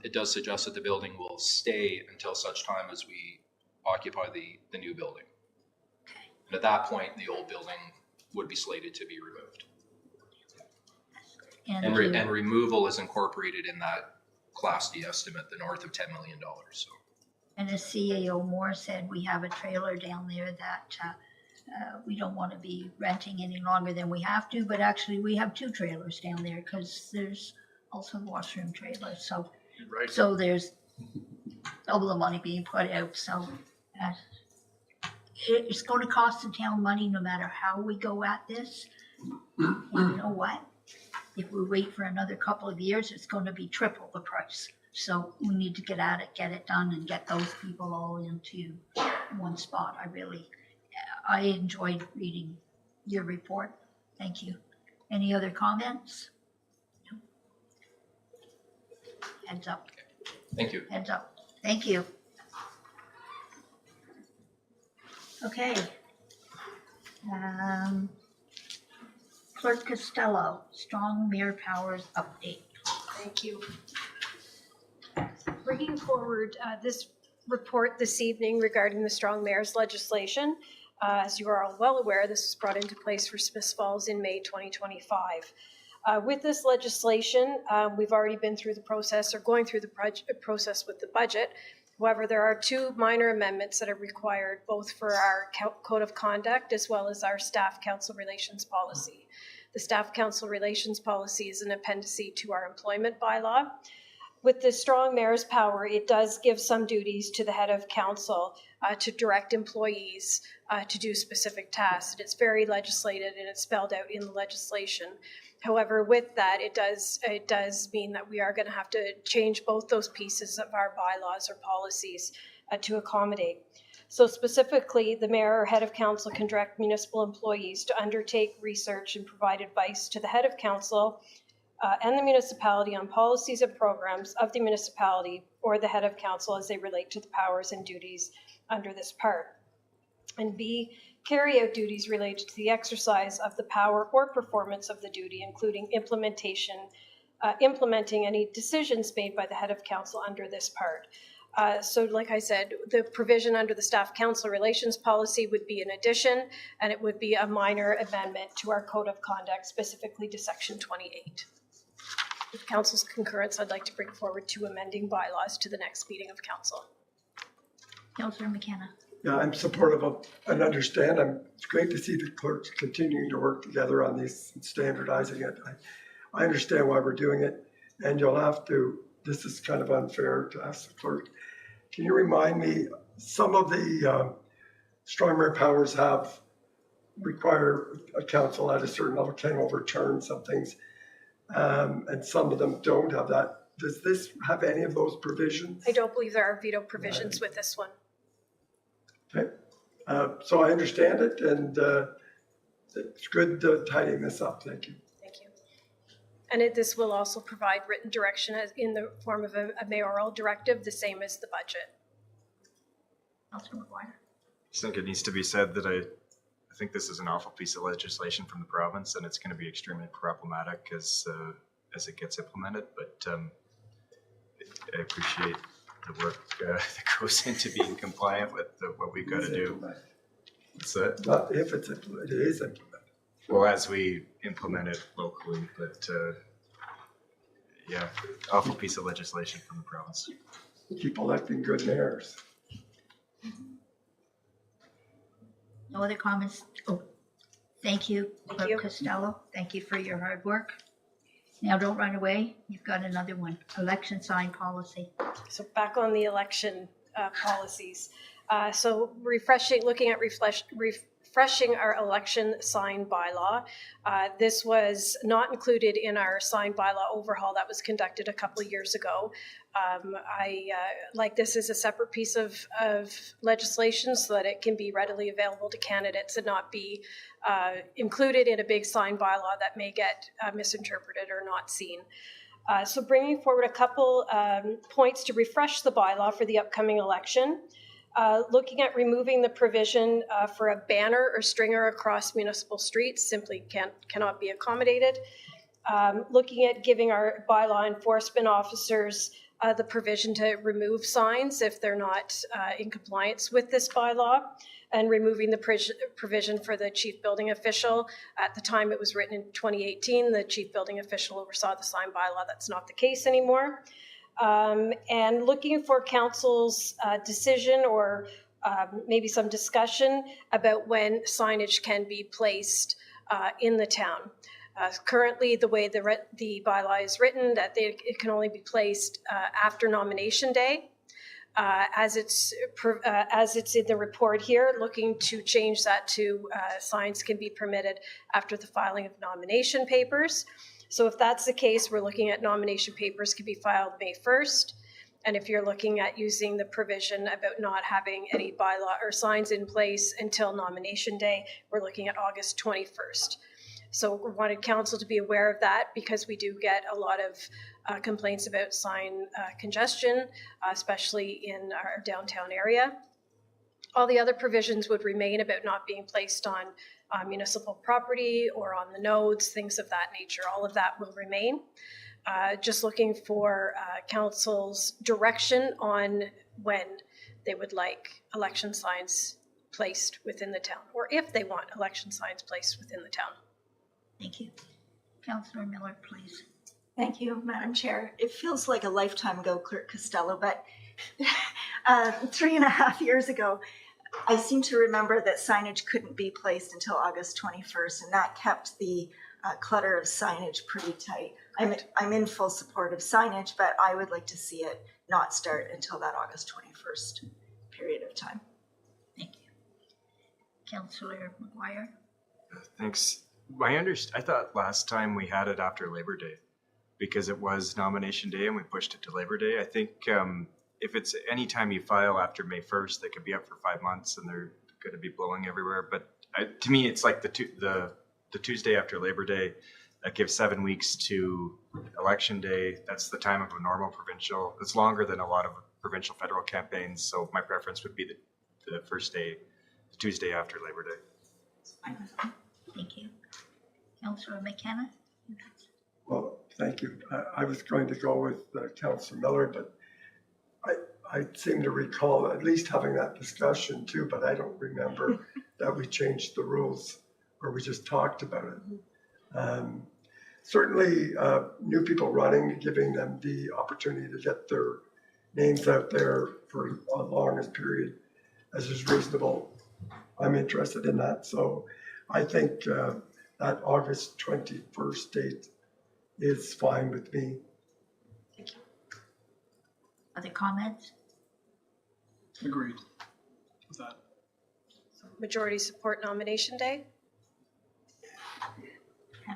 it does suggest that the building will stay until such time as we occupy the new building. And at that point, the old building would be slated to be removed. And removal is incorporated in that Class D estimate, the north of $10 million. So. And as CAO Moore said, we have a trailer down there that we don't want to be renting any longer than we have to, but actually we have 2 trailers down there because there's also washroom trailers. So, Right. So there's double the money being put out. So it's going to cost the town money no matter how we go at this. And you know what? If we wait for another couple of years, it's going to be triple the price. So we need to get at it, get it done, and get those people all into one spot. I enjoyed reading your report. Thank you. Any other comments? No. Heads up. Thank you. Heads up. Thank you. Okay. Clerk Costello, Strong Mayor Powers update. Thank you. Bringing forward this report this evening regarding the Strong Mayors legislation. As you are all well aware, this was brought into place for Smiths Falls in May 2025. With this legislation, we've already been through the process or going through the process with the budget. However, there are 2 minor amendments that are required both for our code of conduct as well as our staff council relations policy. The staff council relations policy is an appendice to our employment bylaw. With the Strong Mayor's power, it does give some duties to the head of council to direct employees to do specific tasks. It's very legislated and it's spelled out in the legislation. However, with that, it does mean that we are going to have to change both those pieces of our bylaws or policies to accommodate. So specifically, the mayor or head of council can direct municipal employees to undertake research and provide advice to the head of council and the municipality on policies and programs of the municipality or the head of council as they relate to the powers and duties under this part. And B, carry out duties related to the exercise of the power or performance of the duty, including implementing any decisions made by the head of council under this part. So like I said, the provision under the staff council relations policy would be an addition, and it would be a minor amendment to our code of conduct, specifically to section 28. With council's concurrence, I'd like to bring forward 2 amending bylaws to the next meeting of council. Councillor McKenna. Yeah, I'm supportive of and understand. It's great to see the clerks continuing to work together on these and standardizing it. I understand why we're doing it, and you'll have to, this is kind of unfair to ask the clerk. Can you remind me, some of the Strong Mayor powers require a council at a certain level can overturn some things. and some of them don't have that. Does this have any of those provisions? I don't believe there are veto provisions with this one. Okay. So I understand it, and it's good tidying this up. Thank you. Thank you. And this will also provide written direction in the form of a mayoral directive, the same as the budget. Councilor McGuire. I just think it needs to be said that I think this is an awful piece of legislation from the province, and it's going to be extremely problematic as it gets implemented. But I appreciate the work that goes into being compliant with what we've got to do. Not if it's implemented, it is implemented. Well, as we implement it locally, but yeah, awful piece of legislation from the province. Keep electing good mayors. No other comments? Oh, thank you, Thank Clerk you. Costello. Thank you for your hard work. Now, don't run away. You've got another one, election sign policy. So back on the election policies. So looking at refreshing our election sign bylaw. This was not included in our sign bylaw overhaul that was conducted a couple of years ago. I like this as a separate piece of legislation so that it can be readily available to candidates and not be included in a big sign bylaw that may get misinterpreted or not seen. So bringing forward a couple points to refresh the bylaw for the upcoming election. Looking at removing the provision for a banner or stringer across municipal streets simply cannot be accommodated. Looking at giving our bylaw enforcement officers the provision to remove signs if they're not in compliance with this bylaw, and removing the provision for the chief building official. At the time it was written in 2018, the chief building official oversaw the sign bylaw. That's not the case anymore. And looking for council's decision or maybe some discussion about when signage can be placed in the town. Currently, the way the bylaw is written, that it can only be placed after nomination day. As it's in the report here, looking to change that to signs can be permitted after the filing of nomination papers. So if that's the case, we're looking at nomination papers can be filed May 1st. And if you're looking at using the provision about not having any bylaw or signs in place until nomination day, we're looking at August 21st. So we wanted council to be aware of that because we do get a lot of complaints about sign congestion, especially in our downtown area. All the other provisions would remain about not being placed on municipal property or on the nodes, things of that nature. All of that will remain. Just looking for council's direction on when they would like election signs placed within the town, or if they want election signs placed within the town. Thank you. Councillor Miller, please. Thank you, Madam Chair. It feels like a lifetime ago, Clerk Costello, but 3.5 years ago, I seem to remember that signage couldn't be placed until August 21st, and that kept the clutter of signage pretty tight. I'm in full support of signage, but I would like to see it not start until that August 21st period of time. Thank you. Councillor McGuire. Thanks. I thought last time we had it after Labor Day because it was nomination day and we pushed it to Labor Day. I think if it's any time you file after May 1st, they could be up for 5 months and they're going to be blowing everywhere. But to me, it's like the Tuesday after Labor Day. That gives 7 weeks to election day. That's the time of a normal provincial. It's longer than a lot of provincial federal campaigns. So my preference would be the first day, the Tuesday after Labor Day. Thank you. Councillor McKenna. Well, thank you. I was going to go with Councillor Miller, but I seem to recall at least having that discussion too, but I don't remember that we changed the rules or we just talked about it. Certainly, new people running, giving them the opportunity to get their names out there for a longest period as is reasonable. I'm interested in that. So I think that August 21st date is fine with me. Thank you. Other comments? Agreed with that. So majority support nomination day. Yeah.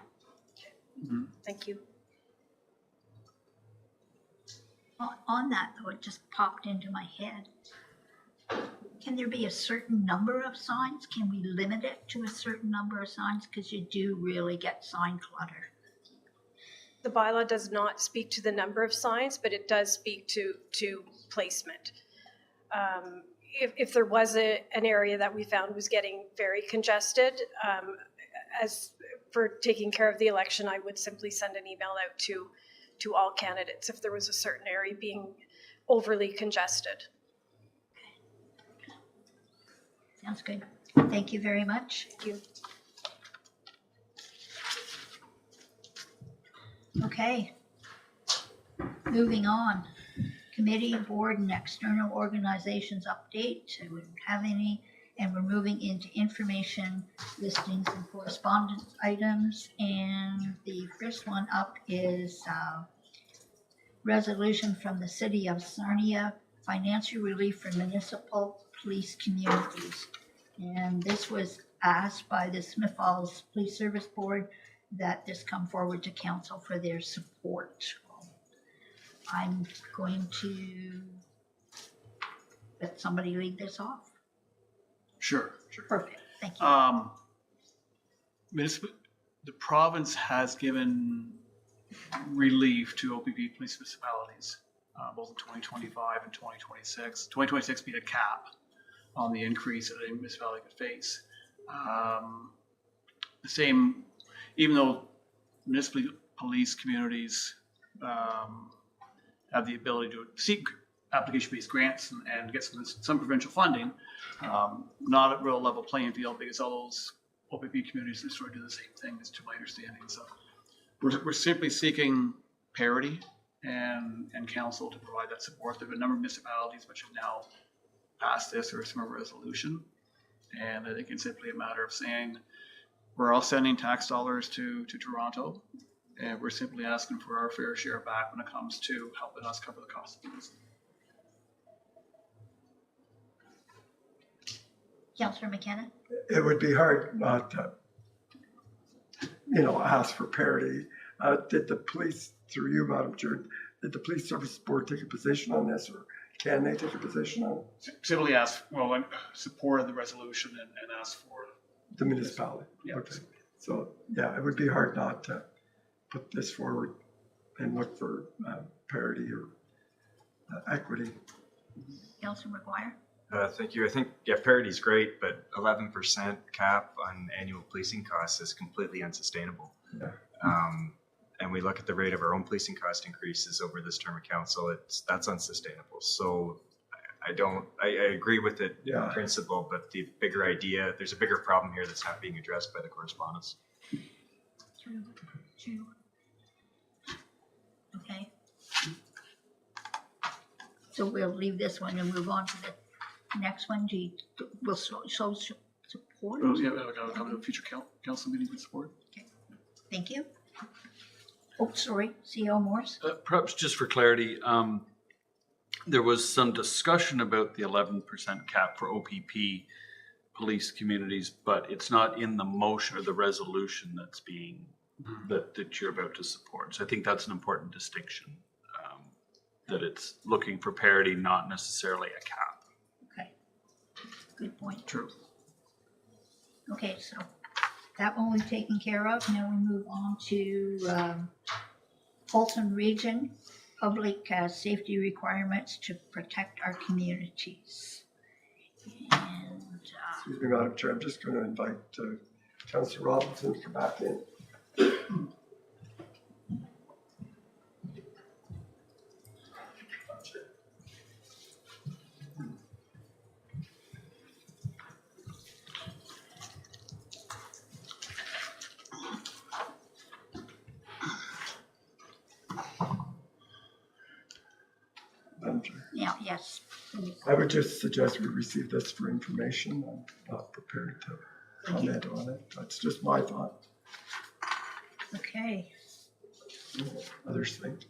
Mhm. Thank you. On that though, it just popped into my head. Can there be a certain number of signs? Can we limit it to a certain number of signs? Because you do really get sign clutter. The bylaw does not speak to the number of signs, but it does speak to placement. If there was an area that we found was getting very congested, as for taking care of the election, I would simply send an email out to all candidates if there was a certain area being overly congested. Sounds good. Thank you very much. Thank you. Okay. Moving on. Committee, board, and external organizations update. We don't have any. And we're moving into information, listings, and correspondence items. And the first one up is resolution from the City of Sarnia, financial relief for municipal police communities. And this was asked by the Smith Falls Police Service Board that this come forward to council for their support. I'm going to let somebody lead this off. Sure. Perfect, thank you. The province has given relief to OPP police municipalities, both in 2025 and 2026. 2026 being a cap on the increase that a municipality could face. The same, even though municipal police communities have the ability to seek application-based grants and get some provincial funding, not a real level playing field because all those OPP communities sort of do the same thing, is to my understanding. So we're simply seeking parity and council to provide that support. There have been a number of municipalities which have now passed this or some resolution, and I think it's simply a matter of saying we're all sending tax dollars to Toronto, and we're simply asking for our fair share back when it comes to helping us cover the cost of this. Councillor McKenna? It would be hard not to, ask for parity. Did the police, through you, Madam Chair, did the Police Service Board take a position on this, or can they take a position on it? Simply ask, support of the resolution and ask for The municipality? Yeah. Okay. So, yeah, it would be hard not to put this forward and look for parity or equity. Councillor McGuire? Thank you. I think, parity is great, but 11% cap on annual policing costs is completely unsustainable. Yeah. And we look at the rate of our own policing cost increases over this term of council, that's unsustainable. So I agree with it in principle, but the bigger idea, there's a bigger problem here that's not being addressed by the correspondence. True. Okay. So we'll leave this one and move on to the next one. We'll show support. Oh, yeah, I'll come to a future council meeting with support. Okay. Thank you. Oh, sorry, CEO Morse. Perhaps just for clarity, there was some discussion about the 11% cap for OPP police communities, but it's not in the motion or the resolution that's being, that you're about to support. So I think that's an important distinction, that it's looking for parity, not necessarily a cap. Okay, good point. True. Okay, so that one we've taken care of. Now we move on to Fulton Region, public safety requirements to protect our communities. And Excuse me, Madam Chair, I'm just going to invite Councillor Robinson to come back in. Madam Chair. yeah, yes. I would just suggest we receive this for information. I'm not prepared to comment on it. That's just my thought. Okay. Others think.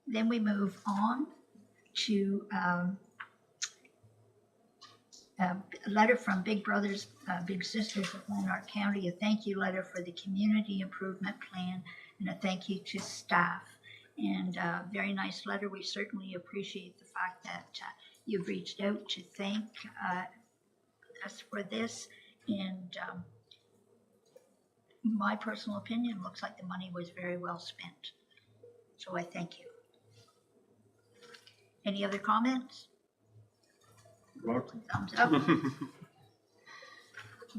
Then we move on to a letter from Big Brothers Big Sisters of Lanark County, a thank you letter for the community improvement plan, and a thank you to staff. And a very nice letter. We certainly appreciate the fact that you've reached out to thank us for this. And my personal opinion, looks like the money was very well spent. So I thank you. Any other comments? You're welcome. Thumbs up.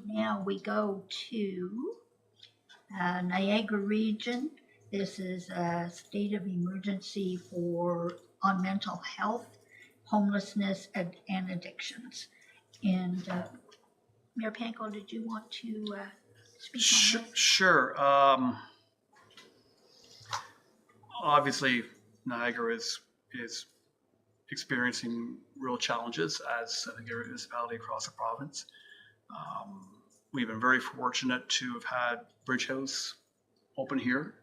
Now we go to Niagara Region. This is a state of emergency on mental health, homelessness, and addictions. And Mayor Panko, did you want to speak on this? Sure. Obviously, Niagara is experiencing real challenges, as I think every municipality across the province. We've been very fortunate to have had Bridge House open here,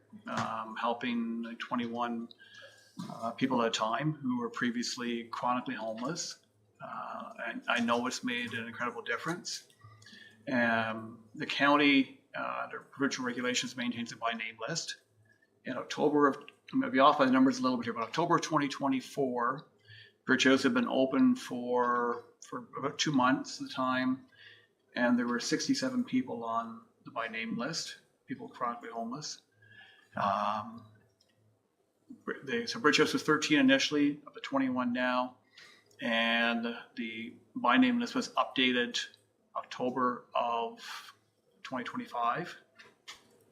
helping like 21 people at a time who were previously chronically homeless. And I know it's made an incredible difference. The county, under provincial regulations, maintains a by name list. In October of, I'm going to be off by the numbers a little bit here, but October of 2024, Bridge House had been open for about 2 months at the time, and there were 67 people on the by name list, people chronically homeless. So Bridge House was 13 initially, up to 21 now, and the by name list was updated October of 2025.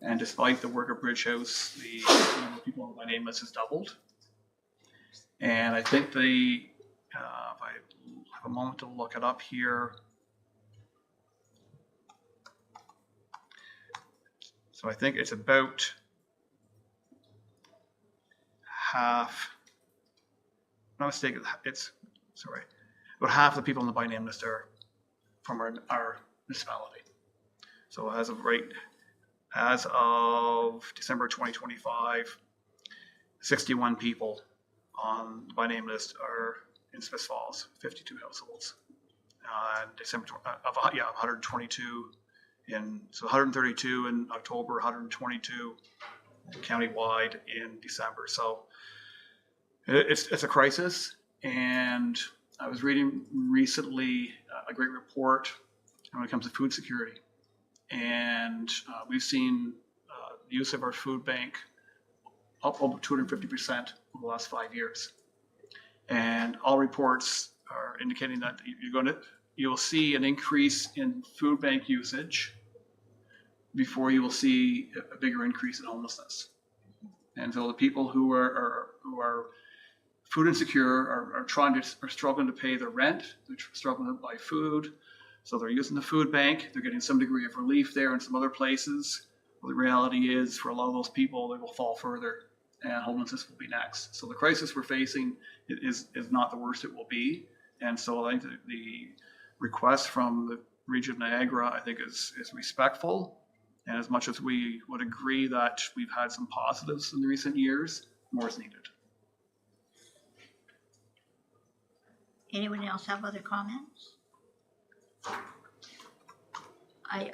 And despite the work of Bridge House, the number of people on the by name list has doubled. And I think if I have a moment to look it up here. So I think it's about half, if I'm not mistaken, about half the people on the by name list are from our municipality. So as of December 2025, 61 people on the by name list are in Smith Falls, 52 households. December of 122 so 132 in October, 122 countywide in December. So it's a crisis, and I was reading recently a great report when it comes to food security, and we've seen the use of our food bank up over 250% over the last 5 years, and all reports are indicating that you will see an increase in food bank usage before you will see a bigger increase in homelessness. And so the people who are food insecure are struggling to pay their rent, they're struggling to buy food, so they're using the food bank, they're getting some degree of relief there in some other places. Well, the reality is, for a lot of those people, they will fall further, and homelessness will be next. So the crisis we're facing is not the worst it will be. And so I think the request from the region of Niagara, I think, is respectful. And as much as we would agree that we've had some positives in the recent years, more is needed. Anyone else have other comments? I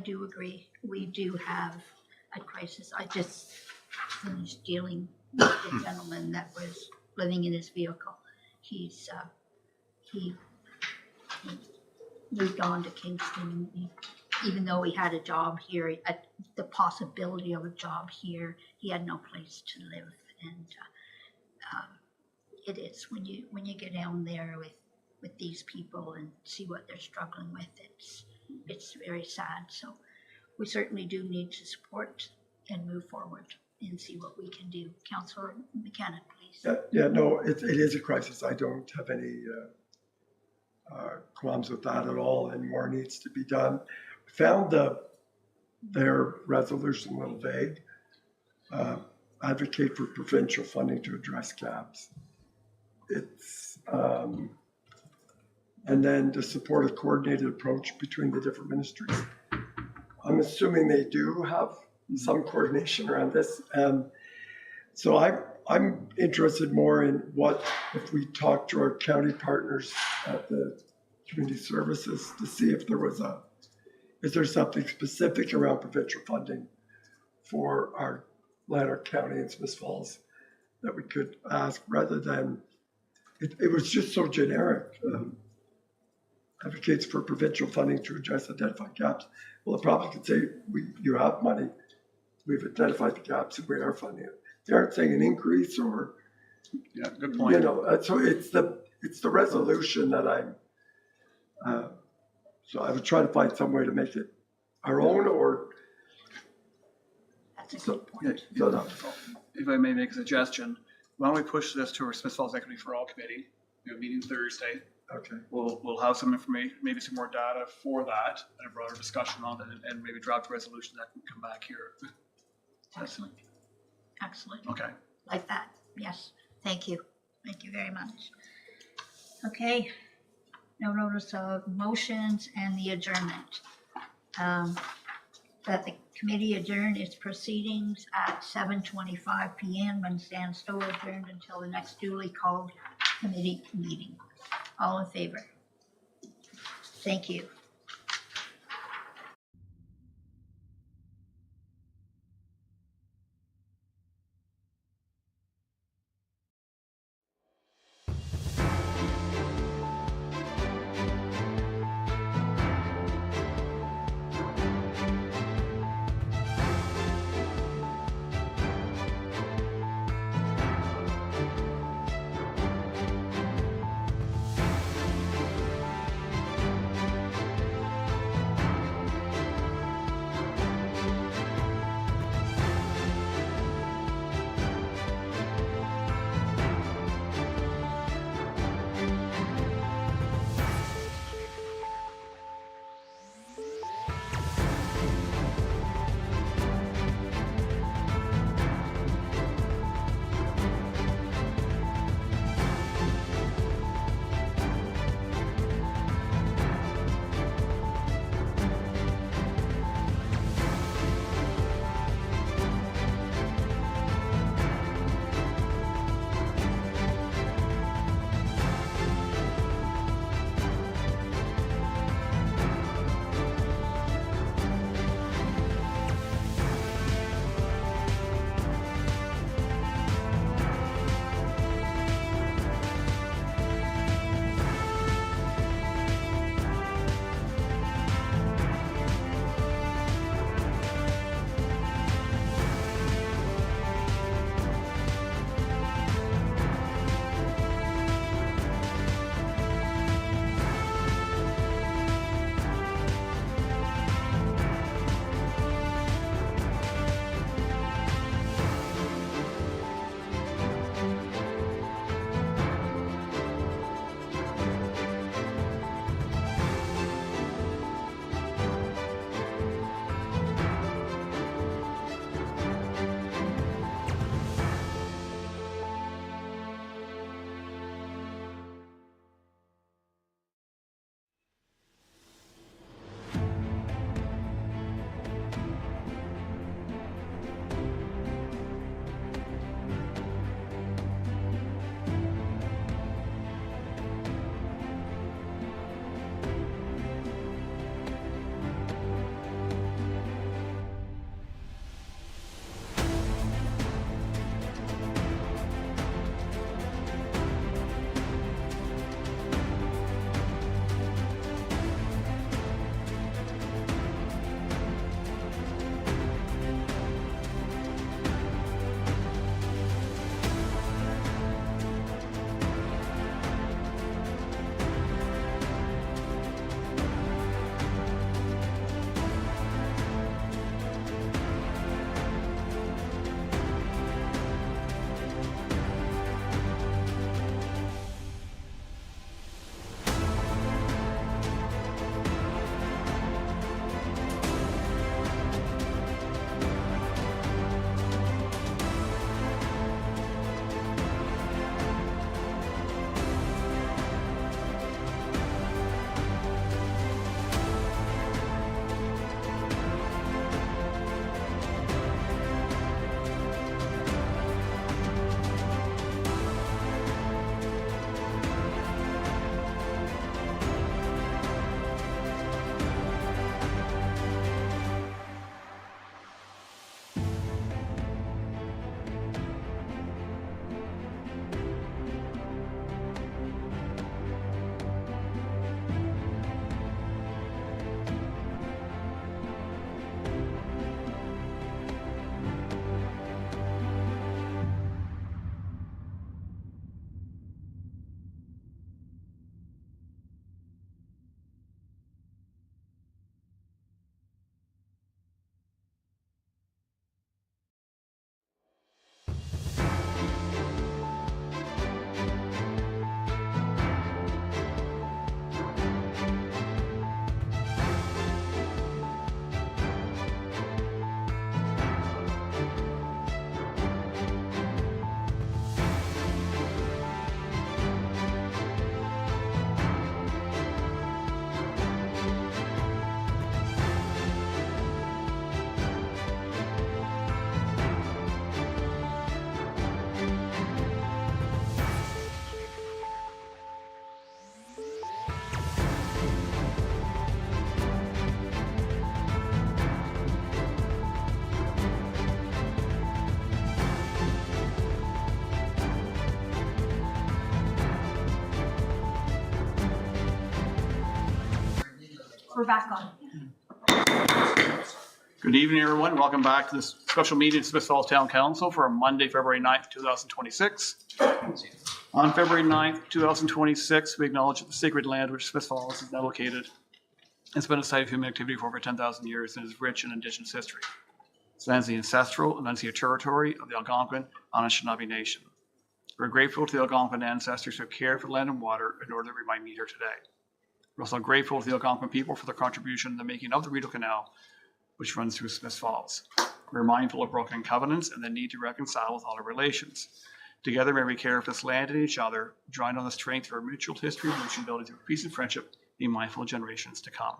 do agree. We do have a crisis. I just finished dealing with the gentleman that was living in his vehicle. He moved on to Kingston. Even though he had a job here, the possibility of a job here, he had no place to live. And it is when you get down there with these people and see what they're struggling with, it's very sad. So we certainly do need to support and move forward and see what we can do. Councillor McKenna, please. No, it is a crisis. I don't have any qualms with that at all, and more needs to be done. Found their resolution a little vague. Advocate for provincial funding to address gaps. It's and then to support a coordinated approach between the different ministries. I'm assuming they do have some coordination around this. So I'm interested more in what, if we talk to our county partners at the community services to see if there was is there something specific around provincial funding for our Lanark County and Smith Falls that we could ask rather than, it was just so generic. Advocates for provincial funding to address identified gaps. Well, the problem could say, you have money, we've identified the gaps and we are funding it. They aren't saying an increase or, Yeah, good point. you know, so it's the resolution that so I would try to find some way to make it our own or. That's a So, good point. so no. If I may make a suggestion, why don't we push this to our Smith Falls Equity for All Committee? We have a meeting Thursday. Okay. We'll have some information, maybe some more data for that and a broader discussion on it and maybe draft a resolution that can come back here. Excellent. Excellent. Okay. Like that. Yes. Thank you. Thank you very much. Okay. No notice of motions and the adjournment. That the committee adjourn its proceedings at 7:25 PM and stand still adjourned until the next duly called committee meeting. All in favor? Thank you. we're back on. Good evening, everyone. Welcome back to this special meeting of Smith Falls Town Council for Monday, February 9th, 2026. On February 9th, 2026, we acknowledge that the sacred land which Smith Falls is now located has been a site of human activity for over 10,000 years and is rich in Indigenous history. This land is the ancestral and unceded territory of the Algonquin Anishinaabe Nation. We're grateful to the Algonquin ancestors who cared for land and water in order that we might meet here today. We're also grateful to the Algonquin people for their contribution in the making of the Rideau Canal, which runs through Smith Falls. We're mindful of broken covenants and the need to reconcile with all our relations. Together, may we care for this land and each other, drawing on the strength of our mutual history and nation building through peace and friendship, being mindful of generations to come.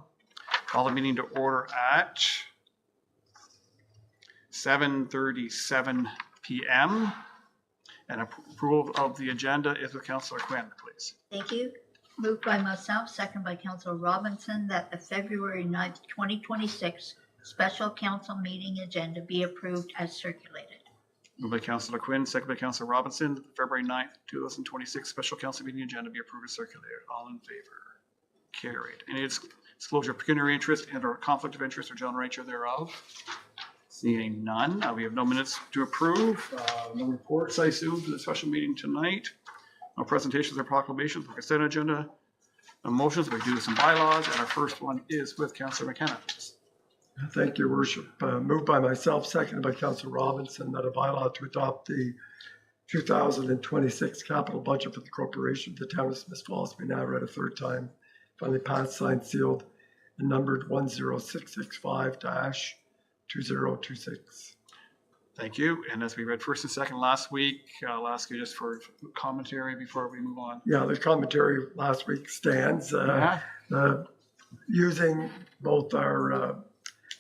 Call the meeting to order at 7:37 p.m. And approval of the agenda is with Councillor Quinn, please. Thank you. Moved by myself, second by Councillor Robinson, that the February 9th, 2026 special council meeting agenda be approved as circulated. Moved by Councillor Quinn, second by Councillor Robinson, that the February 9th, 2026 special council meeting agenda be approved as circulated. All in favor? Carried. Any disclosure of pecuniary interest and or conflict of interest or general nature thereof? Seeing none, we have no minutes to approve. No reports, I assume, for the special meeting tonight. No presentations or proclamations for consent agenda. No motions, we do some bylaws, and our first one is with Councillor McKenna. Thank you, Worship. Moved by myself, seconded by Councillor Robinson, that a bylaw to adopt the 2026 capital budget for the corporation of the town of Smith Falls be now read a third time. Finally passed, signed, sealed, and numbered 10665-2026. Thank you. And as we read first and second last week, I'll ask you just for commentary before we move on. Yeah, the commentary last week stands. Using both our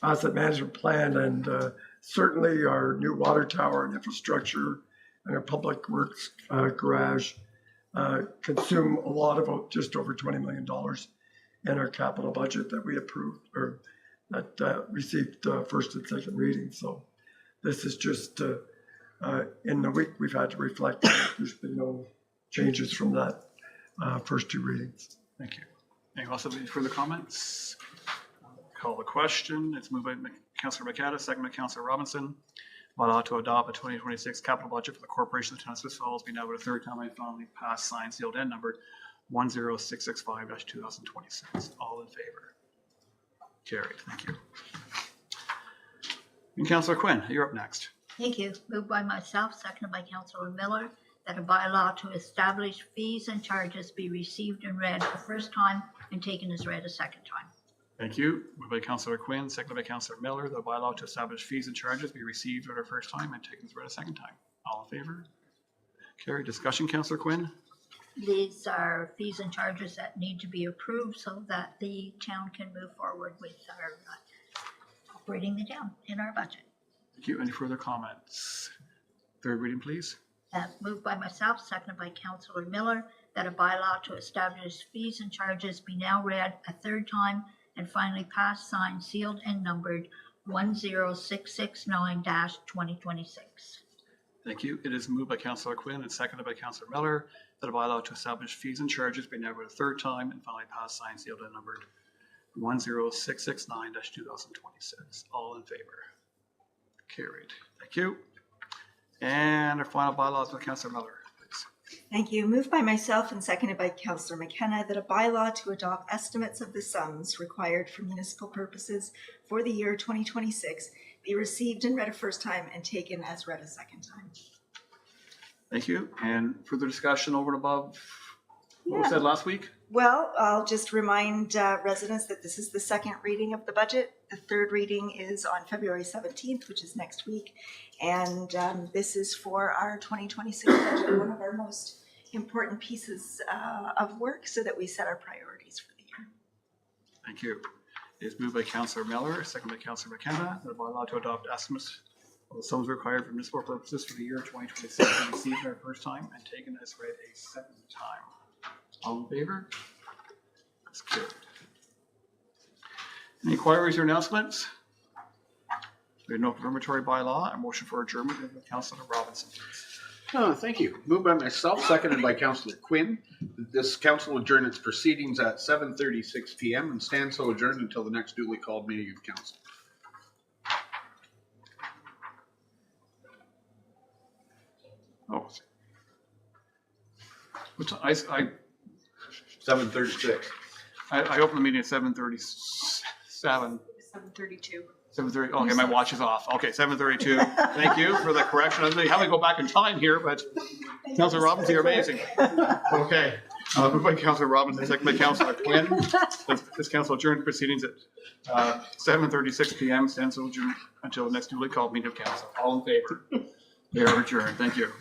asset management plan and certainly our new water tower and infrastructure and our public works garage consume a lot of just over $20 million in our capital budget that we approved or that received first and second reading. So this is just in the week we've had to reflect. There's been no changes from that first two readings. Thank you. Anyone else have any further comments? Call the question. It's moved by Councillor McAdam, second by Councillor Robinson. Bylaw to adopt a 2026 capital budget for the corporation of the town of Smith Falls be now for the third time I finally passed, signed, sealed, and numbered 10665-2026. All in favor? Carried. Thank you. And Councillor Quinn, you're up next. Thank you. Moved by myself, seconded by Councillor Miller, that a bylaw to establish fees and charges be received and read the first time and taken as read a second time. Thank you. Moved by Councillor Quinn, seconded by Councillor Miller, the bylaw to establish fees and charges be received for the first time and taken as read a second time. All in favor? Carried. Discussion, Councillor Quinn? These are fees and charges that need to be approved so that the town can move forward with our operating the town in our budget. Thank you. Any further comments? Third reading, please. Moved by myself, seconded by Councillor Miller, that a bylaw to establish fees and charges be now read a third time and finally passed, signed, sealed, and numbered 10669-2026. Thank you. It is moved by Councillor Quinn and seconded by Councillor Miller that a bylaw to establish fees and charges be now read a third time and finally passed, signed, sealed, and numbered 10669-2026. All in favor? Carried. Thank you. And our final bylaw is with Councillor Miller, please. Thank you. Moved by myself and seconded by Councillor McKenna that a bylaw to adopt estimates of the sums required for municipal purposes for the year 2026 be received and read a first time and taken as read a second time. Thank you. And further discussion over and above what was said last week? Well, I'll just remind residents that this is the second reading of the budget. The third reading is on February 17th, which is next week. And this is for our 2026 budget, one of our most important pieces of work so that we set our priorities for the year. Thank you. It is moved by Councillor Miller, seconded by Councillor McKenna, that a bylaw to adopt estimates of the sums required for municipal purposes for the year 2026 be received for the first time and taken as read a second time. All in favor? That's carried. Any inquiries or announcements? We have no confirmatory bylaw. A motion for adjournment with Councillor Robinson, please. Thank you. Moved by myself, seconded by Councillor Quinn. This council adjourn its proceedings at 7:36 p.m. and stand so adjourned until the next duly called meeting of council. Oh. Which I 7:36. I opened the meeting at 7:37. 7:32. 7:30, okay, my watch is off. Okay, 7:32. Thank you for the correction. I don't know how we go back in time here, but Councilor Robinson, you're amazing. Okay, moved by Councilor Robinson, second by Councilor Quinn. This council adjourned proceedings at 7:36 p.m. Stands adjourned until the next duly called meeting of council. All in favor? They are adjourned. Thank you.